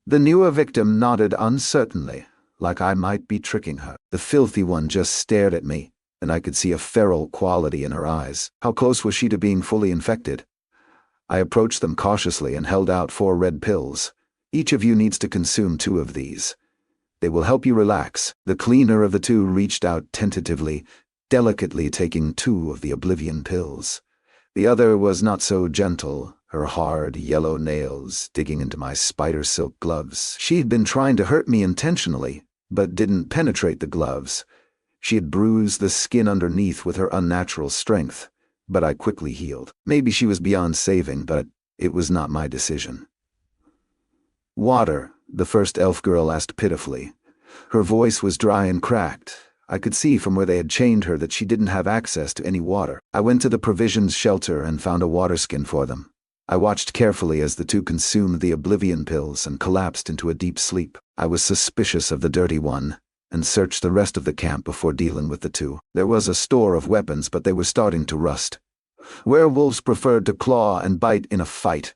The newer victim nodded uncertainly, like I might be tricking her. The filthy one just stared at me, and I could see a feral quality in her eyes. How close was she to being fully infected? I approached them cautiously and held out 4 red pills. Each of you needs to consume 2 of these. They will help you relax. The cleaner of the 2 reached out tentatively, delicately taking 2 of the oblivion pills. The other was not so gentle, her hard, yellow nails digging into my spider silk gloves. She had been trying to hurt me intentionally, but didn't penetrate the gloves. She had bruised the skin underneath with her unnatural strength, but I quickly healed. Maybe she was beyond saving, but it was not my decision. Water, the first elf girl asked pitifully. Her voice was dry and cracked. I could see from where they had chained her that she didn't have access to any water. I went to the provisions shelter and found a water skin for them. I watched carefully as the 2 consumed the oblivion pills and collapsed into a deep sleep. I was suspicious of the dirty one, and searched the rest of the camp before dealing with the 2. There was a store of weapons, but they were starting to rust. Werewolves preferred to claw and bite in a fight.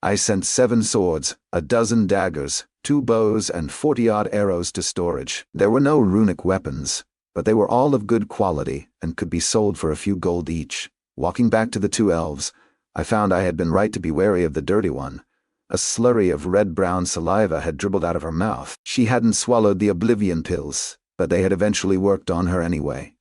I sent 7 swords, a dozen daggers, 2 bows, and 40-odd arrows to storage. There were no runic weapons, but they were all of good quality and could be sold for a few gold each. Walking back to the 2 elves, I found I had been right to be wary of the dirty one. A slurry of red-brown saliva had dribbled out of her mouth. She hadn't swallowed the oblivion pills, but they had eventually worked on her anyway.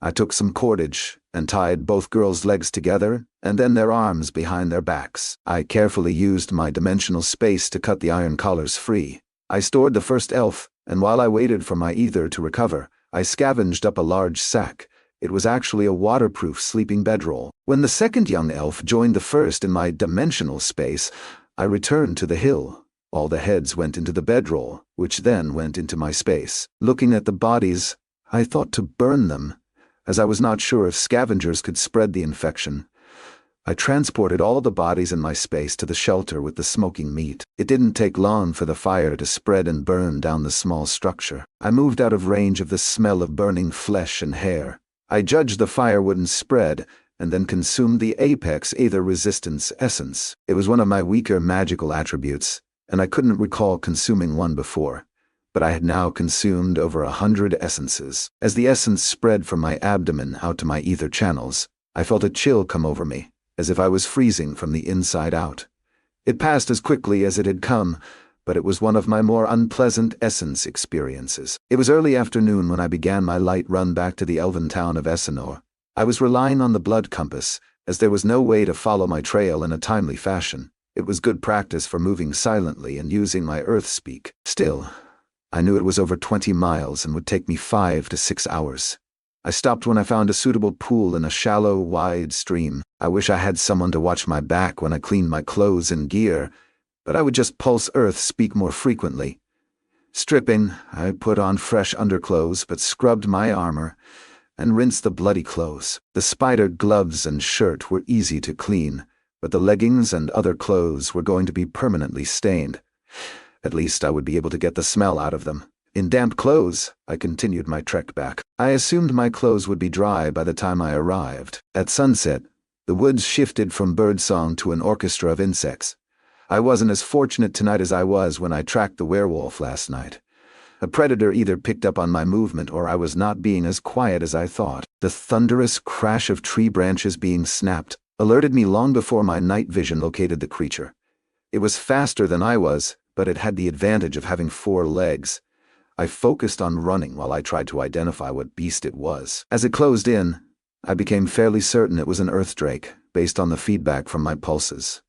I took some cordage and tied both girls' legs together and then their arms behind their backs. I carefully used my dimensional space to cut the iron collars free. I stored the first elf, and while I waited for my ether to recover, I scavenged up a large sack. It was actually a waterproof sleeping bedroll. When the second young elf joined the first in my dimensional space, I returned to the hill. All the heads went into the bedroll, which then went into my space. Looking at the bodies, I thought to burn them, as I was not sure if scavengers could spread the infection. I transported all the bodies in my space to the shelter with the smoking meat. It didn't take long for the fire to spread and burn down the small structure. I moved out of range of the smell of burning flesh and hair. I judged the fire wouldn't spread, and then consumed the Apex Aether Resistance Essence. It was one of my weaker magical attributes, and I couldn't recall consuming one before. But I had now consumed over 100 essences. As the essence spread from my abdomen out to my ether channels, I felt a chill come over me, as if I was freezing from the inside out. It passed as quickly as it had come, but it was one of my more unpleasant essence experiences. It was early afternoon when I began my light run back to the elven town of Essenor. I was relying on the blood compass, as there was no way to follow my trail in a timely fashion. It was good practice for moving silently and using my earth speak. Still, I knew it was over 20 miles and would take me 5 to 6 hours. I stopped when I found a suitable pool in a shallow, wide stream. I wish I had someone to watch my back when I cleaned my clothes and gear, but I would just pulse earth speak more frequently. Stripping, I put on fresh underclothes but scrubbed my armor and rinsed the bloody clothes. The spider gloves and shirt were easy to clean, but the leggings and other clothes were going to be permanently stained. At least I would be able to get the smell out of them. In damp clothes, I continued my trek back. I assumed my clothes would be dry by the time I arrived. At sunset, the woods shifted from birdsong to an orchestra of insects. I wasn't as fortunate tonight as I was when I tracked the werewolf last night. A predator either picked up on my movement or I was not being as quiet as I thought. The thunderous crash of tree branches being snapped alerted me long before my night vision located the creature. It was faster than I was, but it had the advantage of having 4 legs. I focused on running while I tried to identify what beast it was. As it closed in, I became fairly certain it was an earth drake, based on the feedback from my pulses.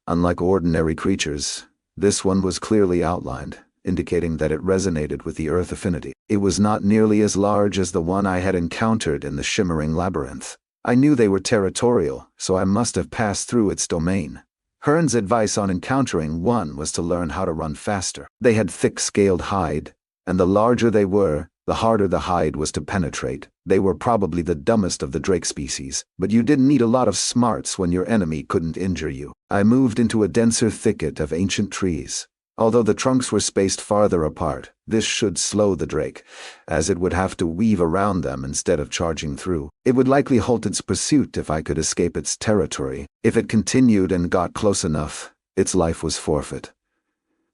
Unlike ordinary creatures, this one was clearly outlined, indicating that it resonated with the earth affinity. It was not nearly as large as the one I had encountered in the shimmering labyrinth. I knew they were territorial, so I must have passed through its domain. Hearn's advice on encountering one was to learn how to run faster. They had thick-scaled hide, and the larger they were, the harder the hide was to penetrate. They were probably the dumbest of the drake species, but you didn't need a lot of smarts when your enemy couldn't injure you. I moved into a denser thicket of ancient trees. Although the trunks were spaced farther apart, this should slow the drake, as it would have to weave around them instead of charging through. It would likely halt its pursuit if I could escape its territory. If it continued and got close enough, its life was forfeit.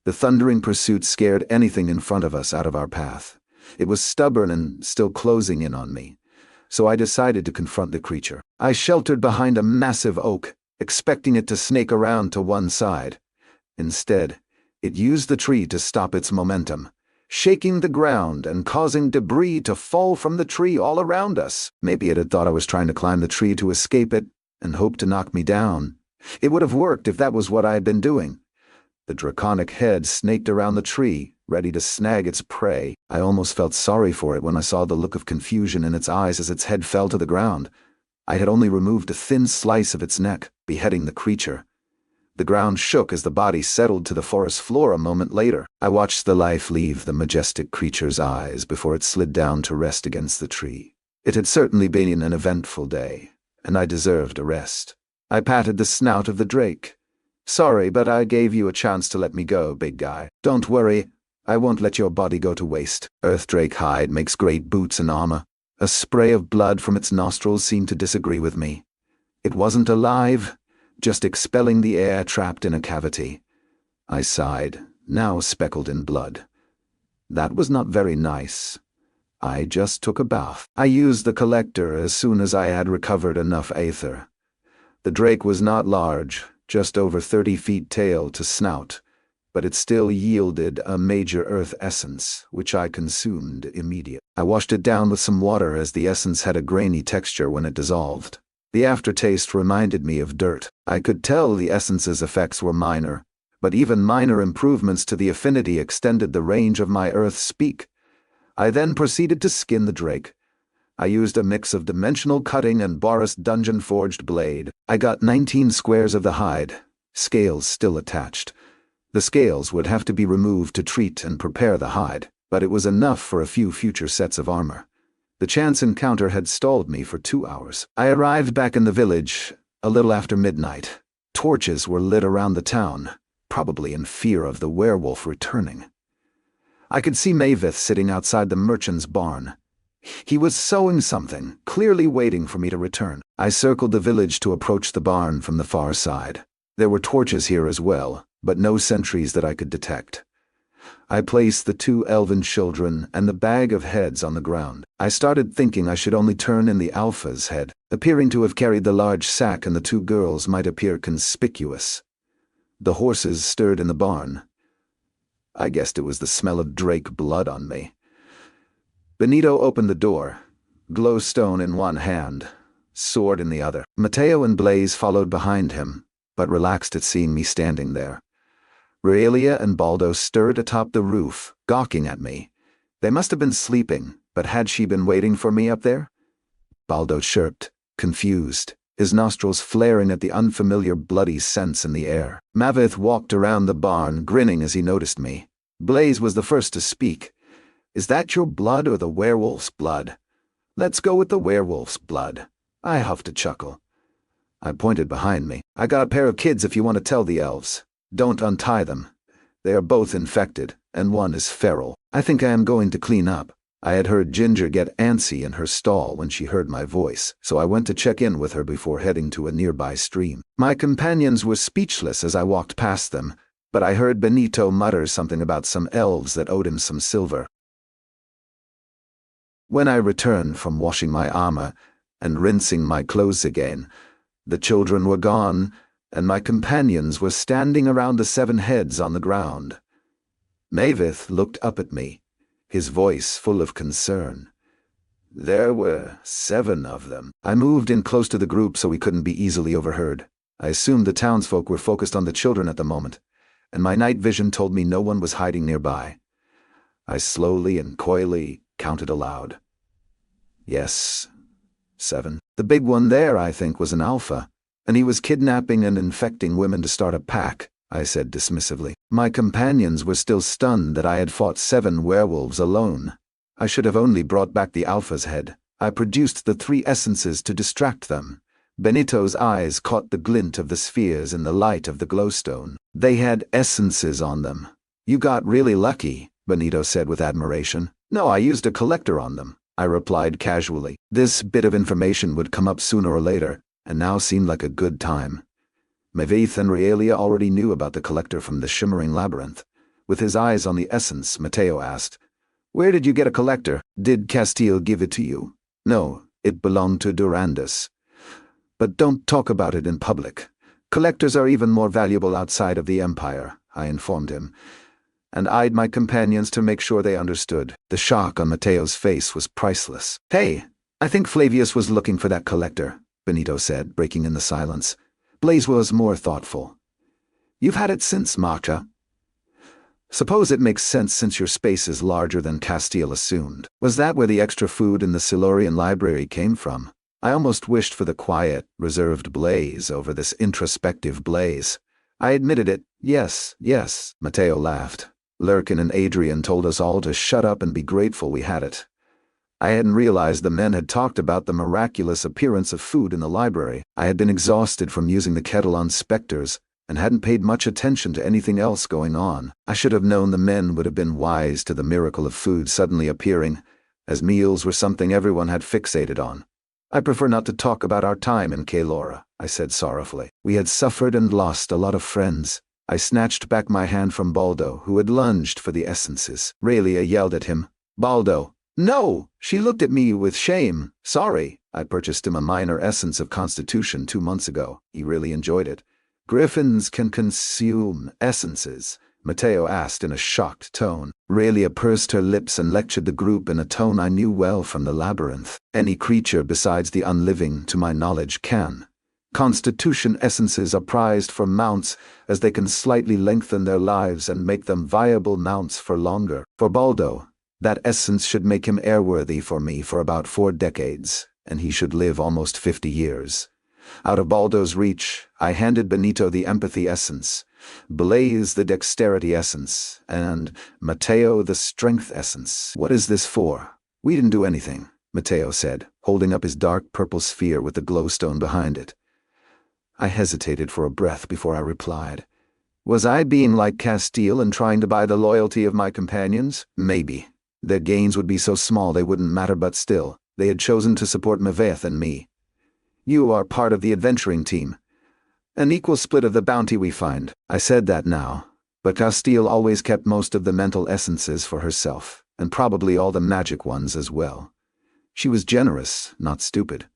The thundering pursuit scared anything in front of us out of our path. It was stubborn and still closing in on me, so I decided to confront the creature. I sheltered behind a massive oak, expecting it to snake around to one side. Instead, it used the tree to stop its momentum, shaking the ground and causing debris to fall from the tree all around us. Maybe it had thought I was trying to climb the tree to escape it and hoped to knock me down. It would have worked if that was what I had been doing. The draconic head snaked around the tree, ready to snag its prey. I almost felt sorry for it when I saw the look of confusion in its eyes as its head fell to the ground. I had only removed a thin slice of its neck, beheading the creature. The ground shook as the body settled to the forest floor a moment later. I watched the life leave the majestic creature's eyes before it slid down to rest against the tree. It had certainly been an eventful day, and I deserved a rest. I patted the snout of the drake. "Sorry, but I gave you a chance to let me go, big guy. Don't worry, I won't let your body go to waste. Earth drake hide makes great boots and armor." A spray of blood from its nostrils seemed to disagree with me. It wasn't alive, just expelling the air trapped in a cavity. I sighed, now speckled in blood. That was not very nice. I just took a bath. I used the collector as soon as I had recovered enough aether. The drake was not large, just over 30 feet tail to snout, but it still yielded a major earth essence, which I consumed immediately. I washed it down with some water as the essence had a grainy texture when it dissolved. The aftertaste reminded me of dirt. I could tell the essence's effects were minor, but even minor improvements to the affinity extended the range of my earth speak. I then proceeded to skin the drake. I used a mix of dimensional cutting and Boris dungeon-forged blade. I got 19 squares of the hide, scales still attached. The scales would have to be removed to treat and prepare the hide, but it was enough for a few future sets of armor. The chance encounter had stalled me for 2 hours. I arrived back in the village a little after midnight. Torches were lit around the town, probably in fear of the werewolf returning. I could see Mavith sitting outside the merchant's barn. He was sewing something, clearly waiting for me to return. I circled the village to approach the barn from the far side. There were torches here as well, but no sentries that I could detect. I placed the 2 elven children and the bag of heads on the ground. I started thinking I should only turn in the alpha's head, appearing to have carried the large sack, and the 2 girls might appear conspicuous. The horses stirred in the barn. I guessed it was the smell of drake blood on me. Benito opened the door, glowstone in one hand, sword in the other. Mateo and Blaze followed behind him, but relaxed at seeing me standing there. Raelia and Baldo stirred atop the roof, gawking at me. They must have been sleeping, but had she been waiting for me up there? Baldo chirped, confused, his nostrils flaring at the unfamiliar bloody scents in the air. Mavith walked around the barn, grinning as he noticed me. Blaze was the first to speak. "Is that your blood or the werewolf's blood?" "Let's go with the werewolf's blood." I huffed a chuckle. I pointed behind me. "I got a pair of kids if you want to tell the elves. Don't untie them. They are both infected, and one is feral. I think I am going to clean up." I had heard Ginger get antsy in her stall when she heard my voice, so I went to check in with her before heading to a nearby stream. My companions were speechless as I walked past them, but I heard Benito mutter something about some elves that owed him some silver. When I returned from washing my armor and rinsing my clothes again, the children were gone, and my companions were standing around the 7 heads on the ground. Mavith looked up at me, his voice full of concern. "There were 7 of them." I moved in close to the group so we couldn't be easily overheard. I assumed the townsfolk were focused on the children at the moment, and my night vision told me no one was hiding nearby. I slowly and coyly counted aloud. Yes, 7. The big one there, I think, was an alpha, and he was kidnapping and infecting women to start a pack, I said dismissively. My companions were still stunned that I had fought 7 werewolves alone. I should have only brought back the alpha's head. I produced the 3 essences to distract them. Benito's eyes caught the glint of the spheres in the light of the glowstone. They had essences on them. "You got really lucky," Benito said with admiration. "No, I used a collector on them," I replied casually. This bit of information would come up sooner or later, and now seemed like a good time. Mavith and Raelia already knew about the collector from the Shimmering Labyrinth. With his eyes on the essence, Mateo asked, "Where did you get a collector? Did Castile give it to you?" "No, it belonged to Durandus. But don't talk about it in public. Collectors are even more valuable outside of the Empire, I informed him, and eyed my companions to make sure they understood. The shock on Mateo's face was priceless. "Hey, I think Flavius was looking for that collector," Benito said, breaking in the silence. Blaze was more thoughtful. "You've had it since, Macha." "Suppose it makes sense since your space is larger than Castile assumed. Was that where the extra food in the Silurian library came from?" I almost wished for the quiet, reserved Blaze over this introspective Blaze. I admitted it. Yes, Mateo laughed. Lurkin and Adrian told us all to shut up and be grateful we had it. I hadn't realized the men had talked about the miraculous appearance of food in the library. I had been exhausted from using the kettle on specters, and hadn't paid much attention to anything else going on. I should have known the men would have been wise to the miracle of food suddenly appearing, as meals were something everyone had fixated on. "I prefer not to talk about our time in Kaelora," I said sorrowfully. "We had suffered and lost a lot of friends." I snatched back my hand from Baldo, who had lunged for the essences. Raylia yelled at him. "Baldo, no!" She looked at me with shame. "Sorry, I purchased him a minor essence of Constitution 2 months ago. He really enjoyed it." "Griffins can consume essences?" Mateo asked in a shocked tone. Raylia pursed her lips and lectured the group in a tone I knew well from the labyrinth. "Any creature besides the unliving, to my knowledge, can. Constitution essences are prized for mounts, as they can slightly lengthen their lives and make them viable mounts for longer. For Baldo, that essence should make him airworthy for me for about 4 decades, and he should live almost 50 years. Out of Baldo's reach, I handed Benito the empathy essence, Blaze the dexterity essence, and Mateo the strength essence. "What is this for?" "We didn't do anything," Mateo said, holding up his dark purple sphere with the glowstone behind it. I hesitated for a breath before I replied. Was I being like Castile and trying to buy the loyalty of my companions? Maybe. Their gains would be so small they wouldn't matter, but still, they had chosen to support Maveth and me. "You are part of the adventuring team. An equal split of the bounty we find." I said that now, but Castile always kept most of the mental essences for herself, and probably all the magic ones as well. She was generous, not stupid.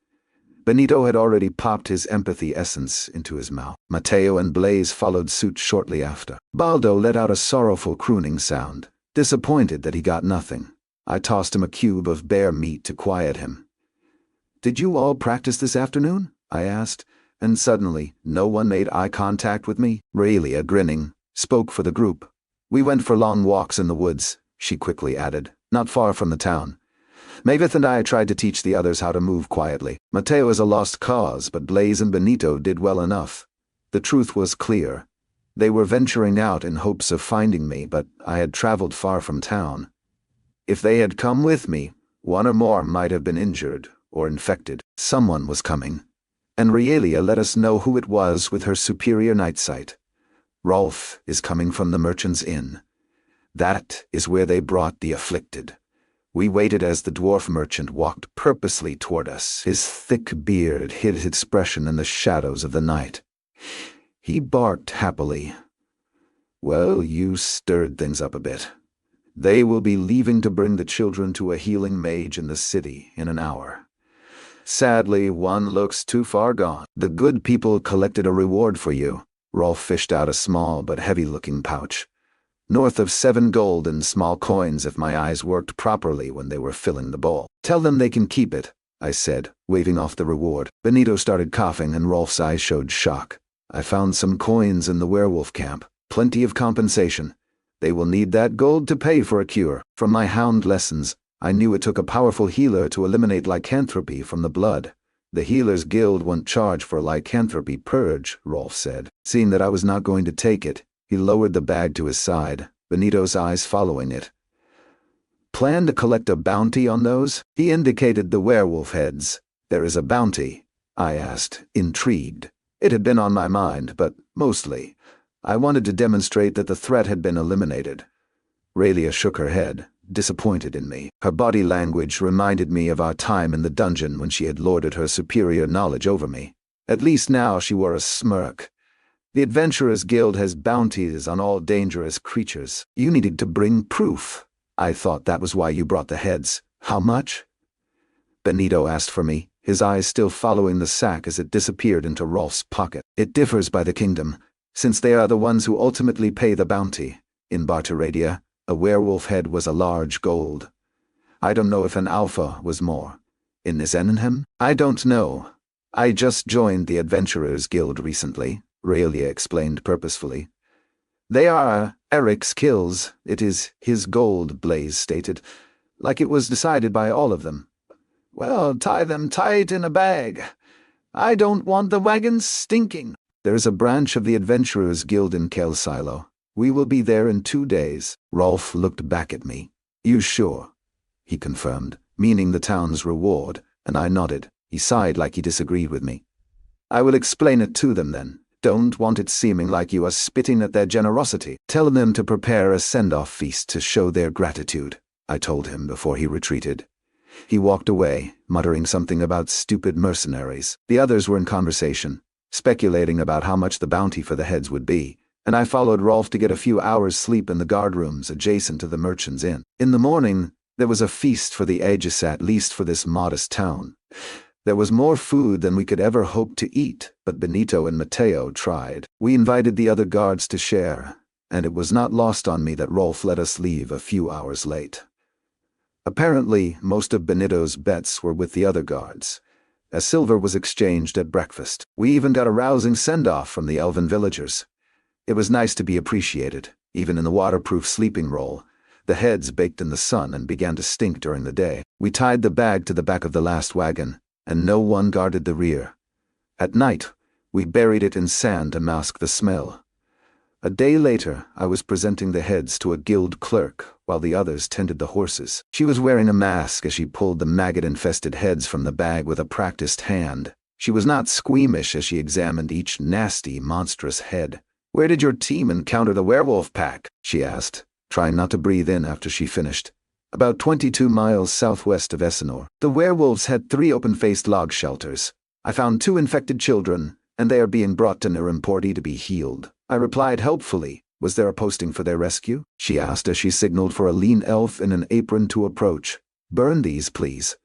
Benito had already popped his empathy essence into his mouth. Mateo and Blaze followed suit shortly after. Baldo let out a sorrowful crooning sound, disappointed that he got nothing. I tossed him a cube of bear meat to quiet him. "Did you all practice this afternoon?" I asked, and suddenly no one made eye contact with me. Raylia, grinning, spoke for the group. "We went for long walks in the woods," she quickly added, "not far from the town. Maveth and I tried to teach the others how to move quietly. Mateo is a lost cause, but Blaze and Benito did well enough." The truth was clear. They were venturing out in hopes of finding me, but I had traveled far from town. If they had come with me, one or more might have been injured or infected. Someone was coming, and Raylia let us know who it was with her superior night sight. "Rolf is coming from the Merchant's Inn. That is where they brought the afflicted." We waited as the dwarf merchant walked purposely toward us. His thick beard hid his expression in the shadows of the night. He barked happily. "Well, you stirred things up a bit. They will be leaving to bring the children to a healing mage in the city in an hour. Sadly, one looks too far gone. The good people collected a reward for you." Rolf fished out a small but heavy-looking pouch. "North of 7 gold in small coins if my eyes worked properly when they were filling the bowl." "Tell them they can keep it," I said, waving off the reward. Benito started coughing and Rolf's eyes showed shock. "I found some coins in the werewolf camp. Plenty of compensation. They will need that gold to pay for a cure. From my hound lessons, I knew it took a powerful healer to eliminate lycanthropy from the blood. The Healers Guild won't charge for a lycanthropy purge," Rolf said. Seeing that I was not going to take it, he lowered the bag to his side, Benito's eyes following it. "Plan to collect a bounty on those?" He indicated the werewolf heads. "There is a bounty?" I asked, intrigued. It had been on my mind, but mostly, I wanted to demonstrate that the threat had been eliminated. Raylia shook her head, disappointed in me. Her body language reminded me of our time in the dungeon when she had lorded her superior knowledge over me. At least now she wore a smirk. "The Adventurers Guild has bounties on all dangerous creatures. You needed to bring proof. I thought that was why you brought the heads. How much?" Benito asked for me, his eyes still following the sack as it disappeared into Rolf's pocket. It differs by the kingdom, since they are the ones who ultimately pay the bounty. In Barteradia, a werewolf head was a large gold. I don't know if an alpha was more. In Nisenhenhem? I don't know. I just joined the Adventurers Guild recently, Raelia explained purposefully. They are Eric's kills. It is his gold, Blaze stated, like it was decided by all of them. Well, tie them tight in a bag. I don't want the wagons stinking. There is a branch of the Adventurers Guild in Kelsilo. We will be there in 2 days. Rolf looked back at me. You sure? He confirmed, meaning the town's reward, and I nodded. He sighed like he disagreed with me. I will explain it to them then. Don't want it seeming like you are spitting at their generosity. Tell them to prepare a send-off feast to show their gratitude, I told him before he retreated. He walked away, muttering something about stupid mercenaries. The others were in conversation, speculating about how much the bounty for the heads would be, and I followed Rolf to get a few hours' sleep in the guard rooms adjacent to the merchant's inn. In the morning, there was a feast for the aegis, at least for this modest town. There was more food than we could ever hope to eat, but Benito and Mateo tried. We invited the other guards to share, and it was not lost on me that Rolf let us leave a few hours late. Apparently, most of Benito's bets were with the other guards, as silver was exchanged at breakfast. We even got a rousing send-off from the elven villagers. It was nice to be appreciated, even in the waterproof sleeping roll. The heads baked in the sun and began to stink during the day. We tied the bag to the back of the last wagon, and no one guarded the rear. At night, we buried it in sand to mask the smell. A day later, I was presenting the heads to a guild clerk, while the others tended the horses. She was wearing a mask as she pulled the maggot-infested heads from the bag with a practiced hand. She was not squeamish as she examined each nasty, monstrous head. "Where did your team encounter the werewolf pack?" she asked, trying not to breathe in after she finished. "About 22 miles southwest of Essenor. The werewolves had 3 open-faced log shelters. I found 2 infected children, and they are being brought to Nirimporti to be healed." I replied helpfully. "Was there a posting for their rescue?" she asked as she signaled for a lean elf in an apron to approach. "Burn these, please."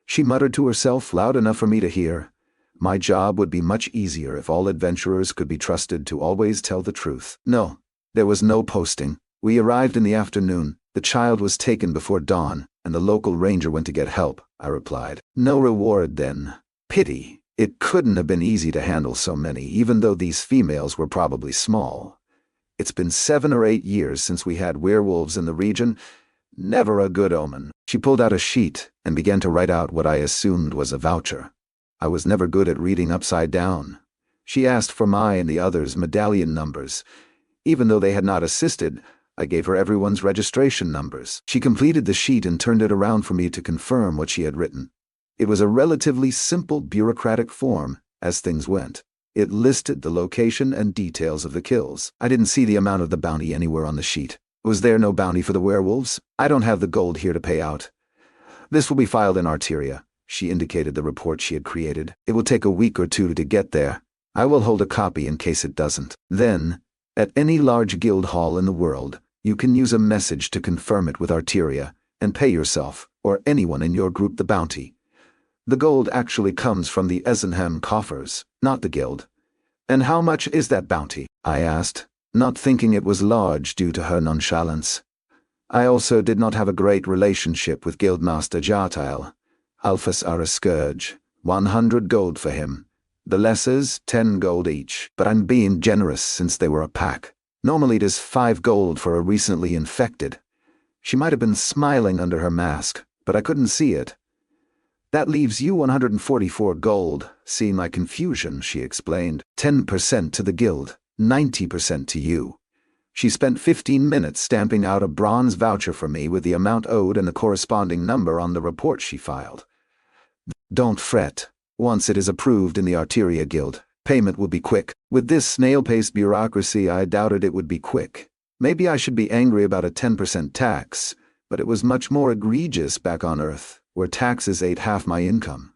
She muttered to herself loud enough for me to hear. My job would be much easier if all adventurers could be trusted to always tell the truth. No, there was no posting. We arrived in the afternoon. The child was taken before dawn, and the local ranger went to get help, I replied. "No reward then. Pity. It couldn't have been easy to handle so many, even though these females were probably small. It's been 7 or 8 years since we had werewolves in the region. Never a good omen." She pulled out a sheet and began to write out what I assumed was a voucher. I was never good at reading upside down. She asked for my and the others' medallion numbers. Even though they had not assisted, I gave her everyone's registration numbers. She completed the sheet and turned it around for me to confirm what she had written. It was a relatively simple bureaucratic form, as things went. It listed the location and details of the kills. I didn't see the amount of the bounty anywhere on the sheet. Was there no bounty for the werewolves? "I don't have the gold here to pay out. This will be filed in Arteria." She indicated the report she had created. "It will take a week or 2 to get there. I will hold a copy in case it doesn't. Then, at any large guild hall in the world, you can use a message to confirm it with Arteria, and pay yourself, or anyone in your group, the bounty. The gold actually comes from the Eisenham coffers, not the guild." "And how much is that bounty?" I asked, not thinking it was large due to her nonchalance. I also did not have a great relationship with Guildmaster Jartile. Alphas are a scourge. 100 gold for him. The lessers, 10 gold each, but I'm being generous since they were a pack. Normally it is 5 gold for a recently infected. She might have been smiling under her mask, but I couldn't see it. "That leaves you 144 gold. Seeing my confusion, she explained. 10% to the guild, 90% to you." She spent 15 minutes stamping out a bronze voucher for me with the amount owed and the corresponding number on the report she filed. "Don't fret. Once it is approved in the Arteria Guild, payment will be quick." With this snail-paced bureaucracy, I doubted it would be quick. Maybe I should be angry about a 10% tax, but it was much more egregious back on Earth, where taxes ate half my income.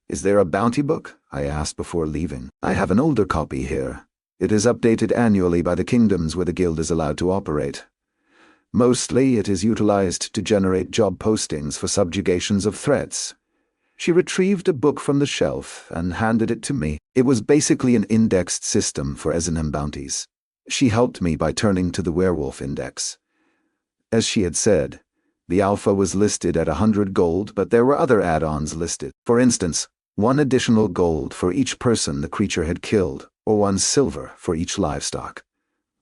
"Is there a bounty book?" I asked before leaving. "I have an older copy here. It is updated annually by the kingdoms where the guild is allowed to operate. Mostly it is utilized to generate job postings for subjugations of threats." She retrieved a book from the shelf and handed it to me. It was basically an indexed system for S&M bounties. She helped me by turning to the werewolf index. As she had said, the alpha was listed at 100 gold, but there were other add-ons listed. For instance, 1 additional gold for each person the creature had killed, or 1 silver for each livestock.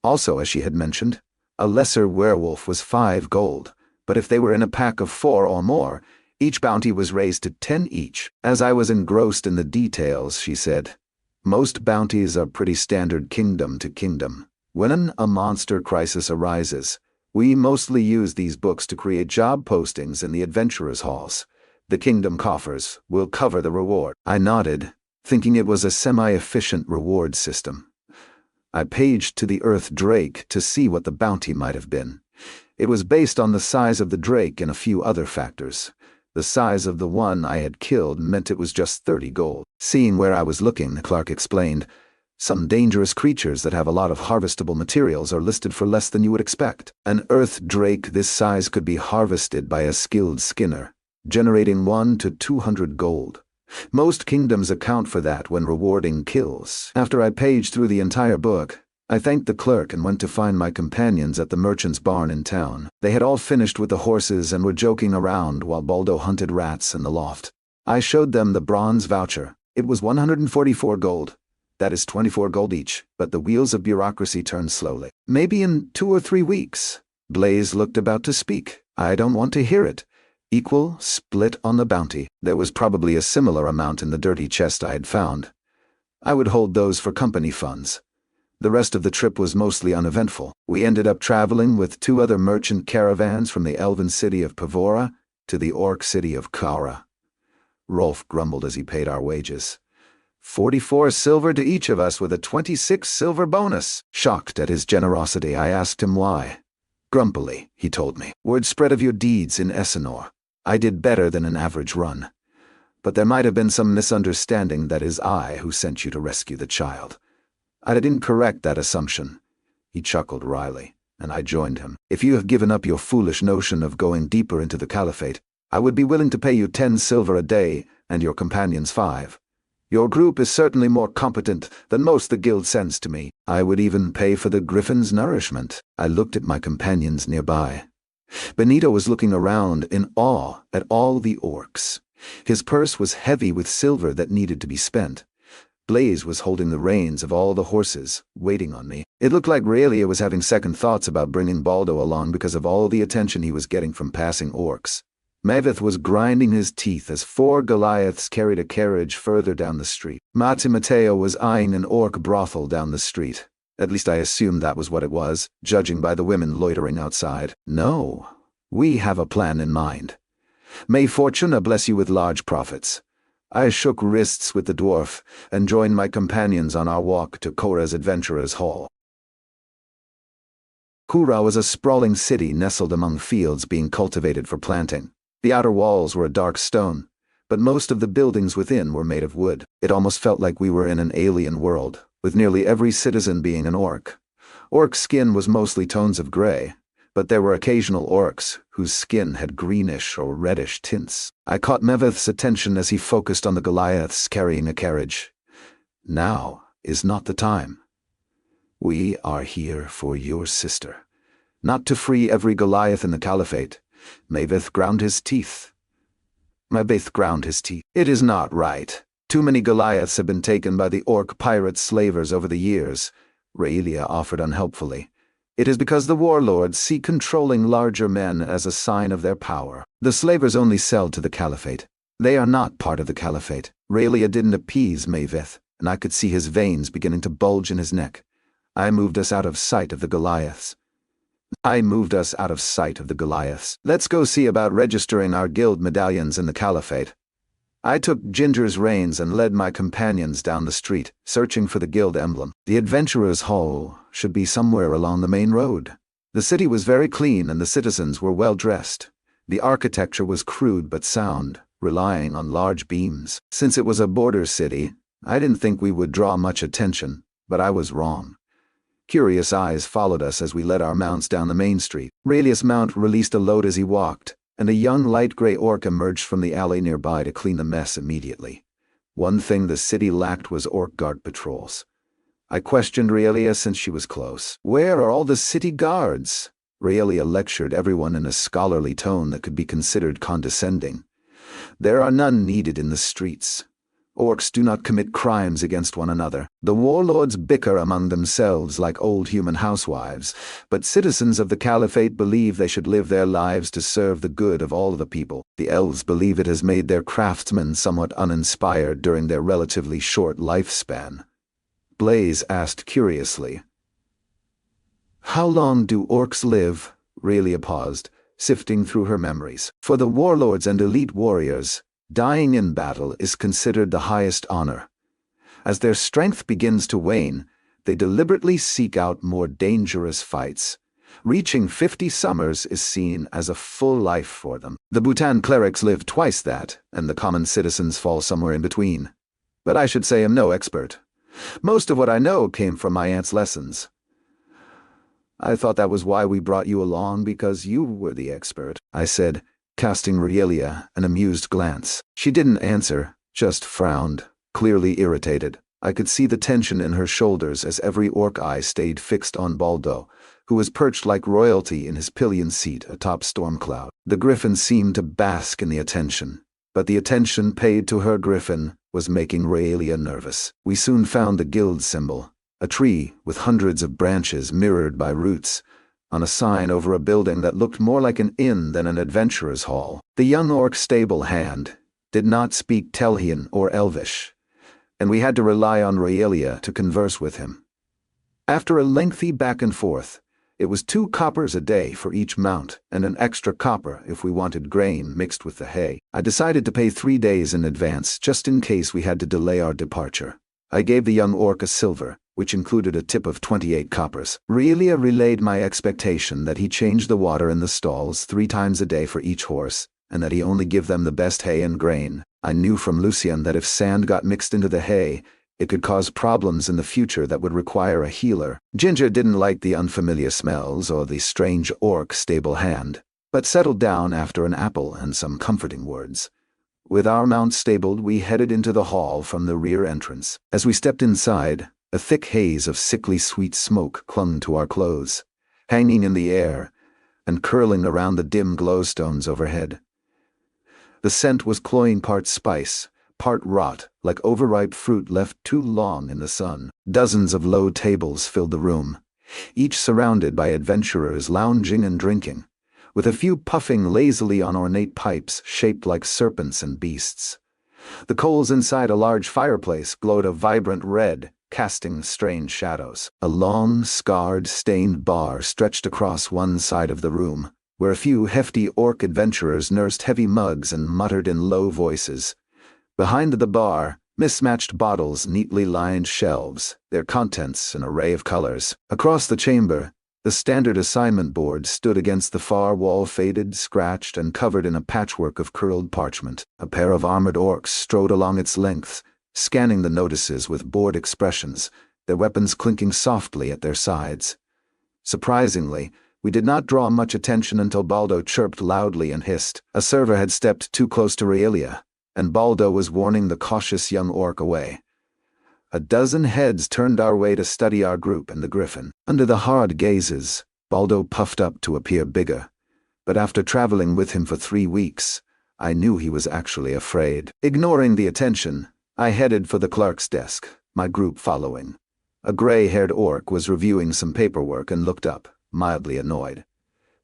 Also, as she had mentioned, a lesser werewolf was 5 gold, but if they were in a pack of 4 or more, each bounty was raised to 10 each. As I was engrossed in the details, she said, "Most bounties are pretty standard kingdom to kingdom. When a monster crisis arises, we mostly use these books to create job postings in the adventurers' halls. The kingdom coffers will cover the reward." I nodded, thinking it was a semi-efficient reward system. I paged to the Earth Drake to see what the bounty might have been. It was based on the size of the drake and a few other factors. The size of the one I had killed meant it was just 30 gold. Seeing where I was looking, Clark explained, "Some dangerous creatures that have a lot of harvestable materials are listed for less than you would expect. An earth drake this size could be harvested by a skilled skinner, generating 1 to 200 gold. Most kingdoms account for that when rewarding kills." After I paged through the entire book, I thanked the clerk and went to find my companions at the merchant's barn in town. They had all finished with the horses and were joking around while Baldo hunted rats in the loft. I showed them the bronze voucher. It was 144 gold. That is 24 gold each, but the wheels of bureaucracy turn slowly. "Maybe in 2 or 3 weeks. Blaze looked about to speak. "I don't want to hear it. Equal split on the bounty." There was probably a similar amount in the dirty chest I had found. I would hold those for company funds. The rest of the trip was mostly uneventful. We ended up traveling with 2 other merchant caravans from the elven city of Pavora to the orc city of Kara. Rolf grumbled as he paid our wages. 44 silver to each of us with a 26 silver bonus. Shocked at his generosity, I asked him why. Grumpily, he told me. "Word spread of your deeds in Essenor. I did better than an average run. But there might have been some misunderstanding that is I who sent you to rescue the child. I didn't correct that assumption." He chuckled wryly, and I joined him. "If you have given up your foolish notion of going deeper into the caliphate, I would be willing to pay you 10 silver a day and your companions 5. Your group is certainly more competent than most the guild sends to me. I would even pay for the griffin's nourishment." I looked at my companions nearby. Benito was looking around in awe at all the orcs. His purse was heavy with silver that needed to be spent. Blaze was holding the reins of all the horses, waiting on me. It looked like Raelia was having second thoughts about bringing Baldo along because of all the attention he was getting from passing orcs. Maveth was grinding his teeth as 4 Goliaths carried a carriage further down the street. Mate Mateo was eyeing an orc brothel down the street. At least I assumed that was what it was, judging by the women loitering outside. "No, we have a plan in mind. May Fortuna bless you with large profits." I shook wrists with the dwarf and joined my companions on our walk to Kora's Adventurers' Hall. Kura was a sprawling city nestled among fields being cultivated for planting. The outer walls were a dark stone, but most of the buildings within were made of wood. It almost felt like we were in an alien world, with nearly every citizen being an orc. Orc skin was mostly tones of gray, but there were occasional orcs whose skin had greenish or reddish tints. I caught Meveth's attention as he focused on the Goliaths carrying a carriage. "Now is not the time. We are here for your sister, not to free every Goliath in the Caliphate." Maveth ground his teeth. "It is not right. Too many Goliaths have been taken by the orc pirate slavers over the years," Raelia offered unhelpfully. "It is because the warlords see controlling larger men as a sign of their power. The slavers only sell to the Caliphate. They are not part of the Caliphate." Raelia didn't appease Maveth, and I could see his veins beginning to bulge in his neck. I moved us out of sight of the Goliaths. "Let's go see about registering our guild medallions in the Caliphate." I took Ginger's reins and led my companions down the street, searching for the guild emblem. The Adventurers' Hall should be somewhere along the main road. The city was very clean and the citizens were well dressed. The architecture was crude but sound, relying on large beams. Since it was a border city, I didn't think we would draw much attention, but I was wrong. Curious eyes followed us as we led our mounts down the main street. Raelia's mount released a load as he walked, and a young light gray orc emerged from the alley nearby to clean the mess immediately. One thing the city lacked was orc guard patrols. I questioned Realia since she was close. "Where are all the city guards?" Realia lectured everyone in a scholarly tone that could be considered condescending. "There are none needed in the streets. Orcs do not commit crimes against one another. The warlords bicker among themselves like old human housewives, but citizens of the Caliphate believe they should live their lives to serve the good of all the people. The elves believe it has made their craftsmen somewhat uninspired during their relatively short lifespan." Blaze asked curiously. "How long do orcs live?" Realia paused, sifting through her memories. "For the warlords and elite warriors, dying in battle is considered the highest honor. As their strength begins to wane, they deliberately seek out more dangerous fights. Reaching 50 summers is seen as a full life for them. The Bhutan clerics live twice that, and the common citizens fall somewhere in between. But I should say I'm no expert. Most of what I know came from my aunt's lessons." "I thought that was why we brought you along, because you were the expert," I said, casting Realia an amused glance. She didn't answer, just frowned, clearly irritated. I could see the tension in her shoulders as every orc eye stayed fixed on Baldo, who was perched like royalty in his pillion seat atop Stormcloud. The griffin seemed to bask in the attention, but the attention paid to her griffin was making Realia nervous. We soon found the guild symbol, a tree with hundreds of branches mirrored by roots, on a sign over a building that looked more like an inn than an adventurer's hall. The young orc stable hand did not speak Telhian or Elvish, and we had to rely on Realia to converse with him. After a lengthy back and forth, it was 2 coppers a day for each mount, and an extra copper if we wanted grain mixed with the hay. I decided to pay 3 days in advance, just in case we had to delay our departure. I gave the young orc a silver, which included a tip of 28 coppers. Realia relayed my expectation that he changed the water in the stalls 3 times a day for each horse, and that he only give them the best hay and grain. I knew from Lucian that if sand got mixed into the hay, it could cause problems in the future that would require a healer. Ginger didn't like the unfamiliar smells or the strange orc stable hand, but settled down after an apple and some comforting words. With our mounts stabled, we headed into the hall from the rear entrance. As we stepped inside, a thick haze of sickly sweet smoke clung to our clothes, hanging in the air and curling around the dim glowstones overhead. The scent was cloying, part spice, part rot, like overripe fruit left too long in the sun. Dozens of low tables filled the room, each surrounded by adventurers lounging and drinking, with a few puffing lazily on ornate pipes shaped like serpents and beasts. The coals inside a large fireplace glowed a vibrant red, casting strange shadows. A long, scarred, stained bar stretched across one side of the room, where a few hefty orc adventurers nursed heavy mugs and muttered in low voices. Behind the bar, mismatched bottles neatly lined shelves, their contents an array of colors. Across the chamber, the standard assignment board stood against the far wall, faded, scratched, and covered in a patchwork of curled parchment. A pair of armored orcs strode along its length, scanning the notices with bored expressions, their weapons clinking softly at their sides. Surprisingly, we did not draw much attention until Baldo chirped loudly and hissed. A server had stepped too close to Realia, and Baldo was warning the cautious young orc away. A dozen heads turned our way to study our group and the griffin. Under the hard gazes, Baldo puffed up to appear bigger, but after traveling with him for 3 weeks, I knew he was actually afraid. Ignoring the attention, I headed for the clerk's desk, my group following. A gray-haired orc was reviewing some paperwork and looked up, mildly annoyed.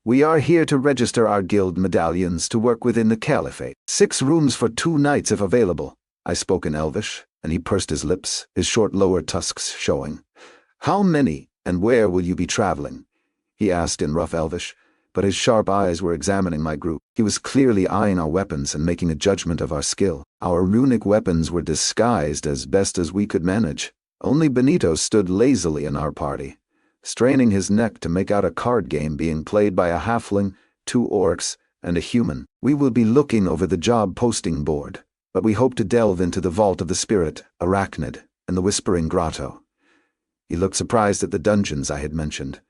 "We are here to register our guild medallions to work within the Caliphate. 6 rooms for 2 nights if available." I spoke in Elvish, and he pursed his lips, his short lower tusks showing. "How many, and where will you be traveling?" he asked in rough Elvish, but his sharp eyes were examining my group. He was clearly eyeing our weapons and making a judgment of our skill. Our runic weapons were disguised as best as we could manage. Only Benito stood lazily in our party, straining his neck to make out a card game being played by a halfling, 2 orcs, and a human. "We will be looking over the job posting board, but we hope to delve into the Vault of the Spirit, Arachnid, and the Whispering Grotto." He looked surprised at the dungeons I had mentioned.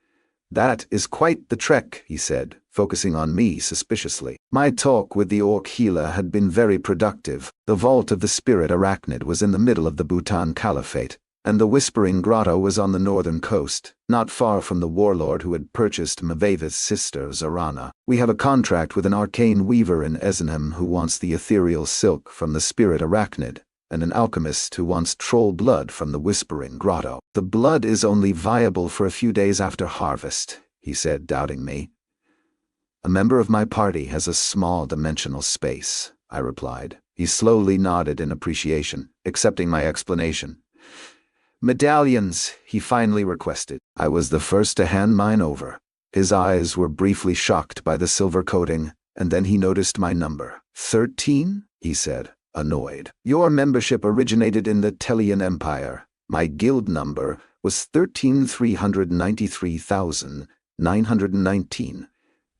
That is quite the trek, he said, focusing on me suspiciously. My talk with the orc healer had been very productive. The vault of the spirit arachnid was in the middle of the Bhutan Caliphate, and the Whispering Grotto was on the northern coast, not far from the warlord who had purchased Mavava's sister, Zarana. We have a contract with an arcane weaver in Esenham who wants the ethereal silk from the spirit arachnid, and an alchemist who wants troll blood from the Whispering Grotto. The blood is only viable for a few days after harvest, he said, doubting me. A member of my party has a small dimensional space, I replied. He slowly nodded in appreciation, accepting my explanation. Medallions, he finally requested. I was the first to hand mine over. His eyes were briefly shocked by the silver coating, and then he noticed my number. 13? He said, annoyed. Your membership originated in the Telian Empire. My guild number was 13,393,919.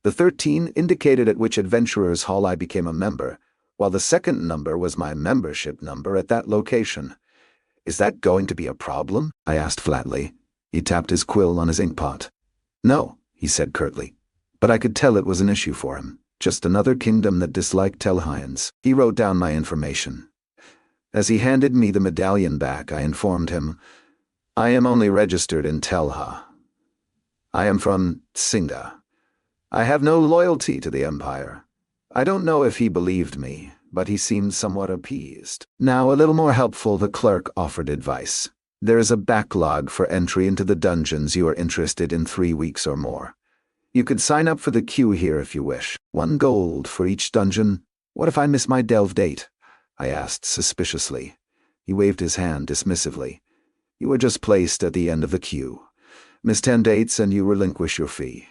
The 13 indicated at which adventurer's hall I became a member, while the second number was my membership number at that location. Is that going to be a problem? I asked flatly. He tapped his quill on his inkpot. No, he said curtly. But I could tell it was an issue for him. Just another kingdom that disliked Telhyans. He wrote down my information. As he handed me the medallion back, I informed him, I am only registered in Telha. I am from Singa. I have no loyalty to the Empire. I don't know if he believed me, but he seemed somewhat appeased. Now, a little more helpful, the clerk offered advice. There is a backlog for entry into the dungeons you are interested in 3 weeks or more. You could sign up for the queue here if you wish. 1 gold for each dungeon. What if I miss my delve date? I asked suspiciously. He waved his hand dismissively. You are just placed at the end of the queue. Miss 10 dates and you relinquish your fee.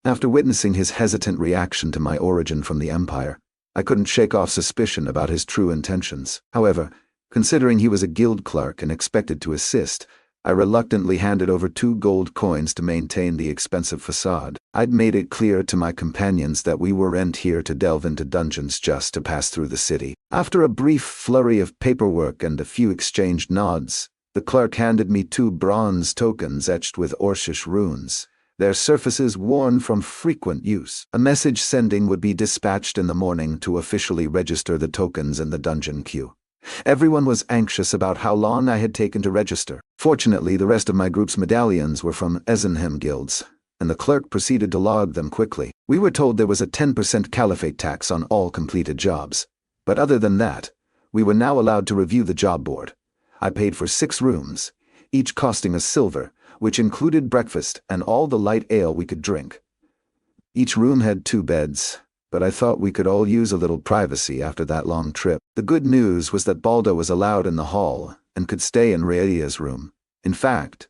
After witnessing his hesitant reaction to my origin from the Empire, I couldn't shake off suspicion about his true intentions. However, considering he was a guild clerk and expected to assist, I reluctantly handed over 2 gold coins to maintain the expensive facade. I'd made it clear to my companions that we weren't here to delve into dungeons just to pass through the city. After a brief flurry of paperwork and a few exchanged nods, the clerk handed me 2 bronze tokens etched with Orshish runes, their surfaces worn from frequent use. A message sending would be dispatched in the morning to officially register the tokens in the dungeon queue. Everyone was anxious about how long I had taken to register. Fortunately, the rest of my group's medallions were from Esenham guilds, and the clerk proceeded to log them quickly. We were told there was a 10% caliphate tax on all completed jobs. But other than that, we were now allowed to review the job board. I paid for 6 rooms, each costing a silver, which included breakfast and all the light ale we could drink. Each room had 2 beds, but I thought we could all use a little privacy after that long trip. The good news was that Baldo was allowed in the hall and could stay in Raelia's room. In fact,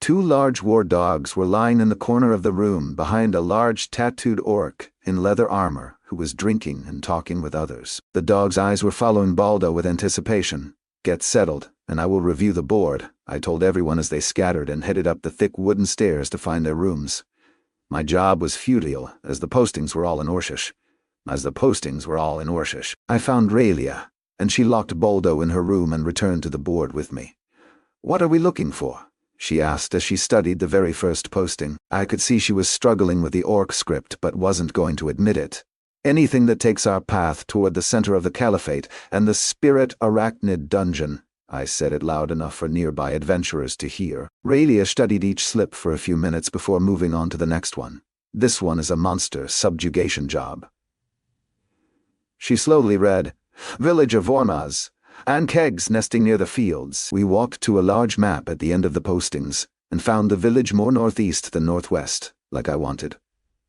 2 large war dogs were lying in the corner of the room behind a large tattooed orc in leather armor who was drinking and talking with others. The dog's eyes were following Baldo with anticipation. Get settled, and I will review the board, I told everyone as they scattered and headed up the thick wooden stairs to find their rooms. My job was futile, as the postings were all in Orshish. I found Raelia, and she locked Baldo in her room and returned to the board with me. What are we looking for? She asked as she studied the very first posting. I could see she was struggling with the orc script but wasn't going to admit it. Anything that takes our path toward the center of the Caliphate and the Spirit Arachnid dungeon, I said it loud enough for nearby adventurers to hear. Raelia studied each slip for a few minutes before moving on to the next one. This one is a monster subjugation job. She slowly read, Village of Ormaz, and kegs nesting near the fields. We walked to a large map at the end of the postings and found the village more northeast than northwest, like I wanted.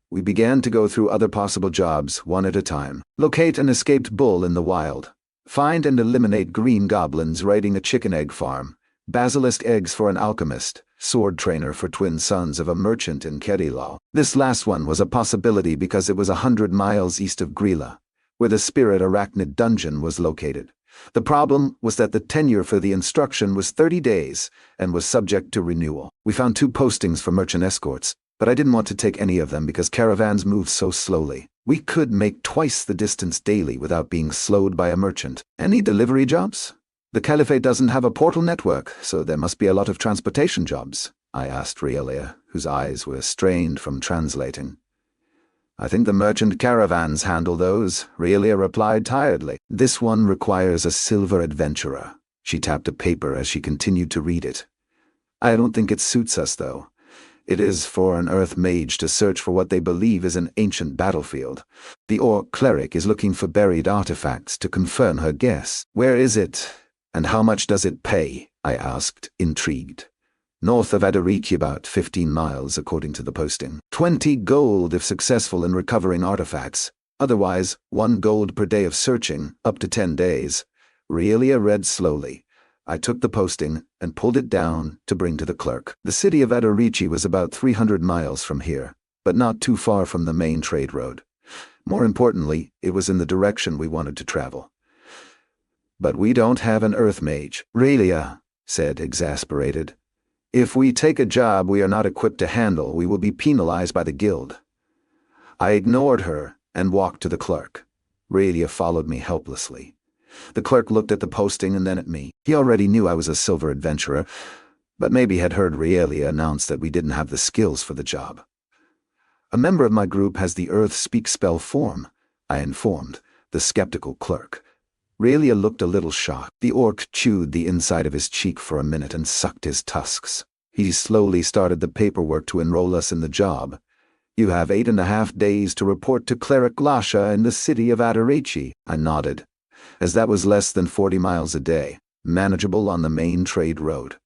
We began to go through other possible jobs, one at a time. Locate an escaped bull in the wild. Find and eliminate green goblins raiding a chicken egg farm. Basilisk eggs for an alchemist. Sword trainer for twin sons of a merchant in Kerilau. This last one was a possibility because it was 100 miles east of Grilla, where the Spirit Arachnid dungeon was located. The problem was that the tenure for the instruction was 30 days and was subject to renewal. We found 2 postings for merchant escorts, but I didn't want to take any of them because caravans move so slowly. We could make twice the distance daily without being slowed by a merchant. Any delivery jobs? The Caliphate doesn't have a portal network, so there must be a lot of transportation jobs, I asked Raelia, whose eyes were strained from translating. "I think the merchant caravans handle those," Realia replied tiredly. "This one requires a silver adventurer." She tapped a paper as she continued to read it. "I don't think it suits us, though. It is for an earth mage to search for what they believe is an ancient battlefield. The orc cleric is looking for buried artifacts to confirm her guess." "Where is it, and how much does it pay?" I asked, intrigued. "North of Adariki, about 15 miles, according to the posting. 20 gold if successful in recovering artifacts. Otherwise, 1 gold per day of searching, up to 10 days. Realia read slowly. I took the posting and pulled it down to bring to the clerk. The city of Adariki was about 300 miles from here, but not too far from the main trade road. More importantly, it was in the direction we wanted to travel. "But we don't have an earth mage," Realia said, exasperated. "If we take a job we are not equipped to handle, we will be penalized by the guild." I ignored her and walked to the clerk. Realia followed me helplessly. The clerk looked at the posting and then at me. He already knew I was a silver adventurer, but maybe had heard Realia announce that we didn't have the skills for the job. "A member of my group has the Earth Speak spell form," I informed the skeptical clerk. Realia looked a little shocked. The orc chewed the inside of his cheek for a minute and sucked his tusks. He slowly started the paperwork to enroll us in the job. "You have 8.5 days to report to Cleric Lasha in the city of Adariki." I nodded, as that was less than 40 miles a day, manageable on the main trade road.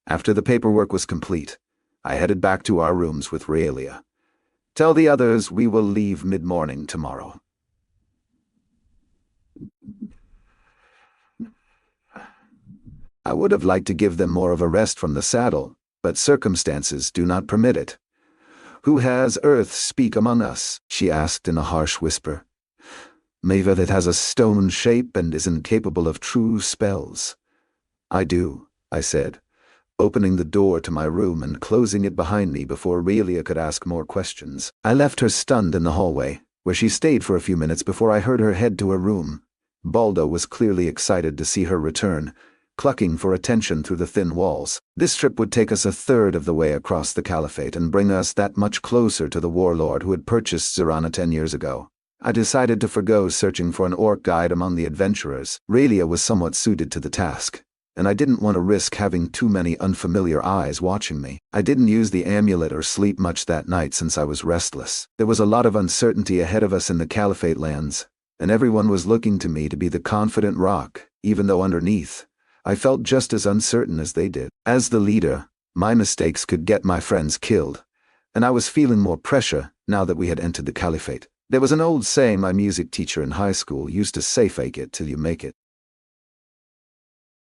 After the paperwork was complete, I headed back to our rooms with Realia. "Tell the others we will leave mid-morning tomorrow." I would have liked to give them more of a rest from the saddle, but circumstances do not permit it. "Who has Earth Speak among us?" she asked in a harsh whisper. "Mava that has a stone shape and is incapable of true spells." "I do," I said, opening the door to my room and closing it behind me before Realia could ask more questions. I left her stunned in the hallway, where she stayed for a few minutes before I heard her head to her room. Baldo was clearly excited to see her return, clucking for attention through the thin walls. This trip would take us a third of the way across the Caliphate and bring us that much closer to the warlord who had purchased Zirana 10 years ago. I decided to forgo searching for an orc guide among the adventurers. Realia was somewhat suited to the task, and I didn't want to risk having too many unfamiliar eyes watching me. I didn't use the amulet or sleep much that night since I was restless. There was a lot of uncertainty ahead of us in the Caliphate lands, and everyone was looking to me to be the confident rock, even though underneath, I felt just as uncertain as they did. As the leader, my mistakes could get my friends killed, and I was feeling more pressure now that we had entered the Caliphate. There was an old saying my music teacher in high school used to say, "Fake it till you make it."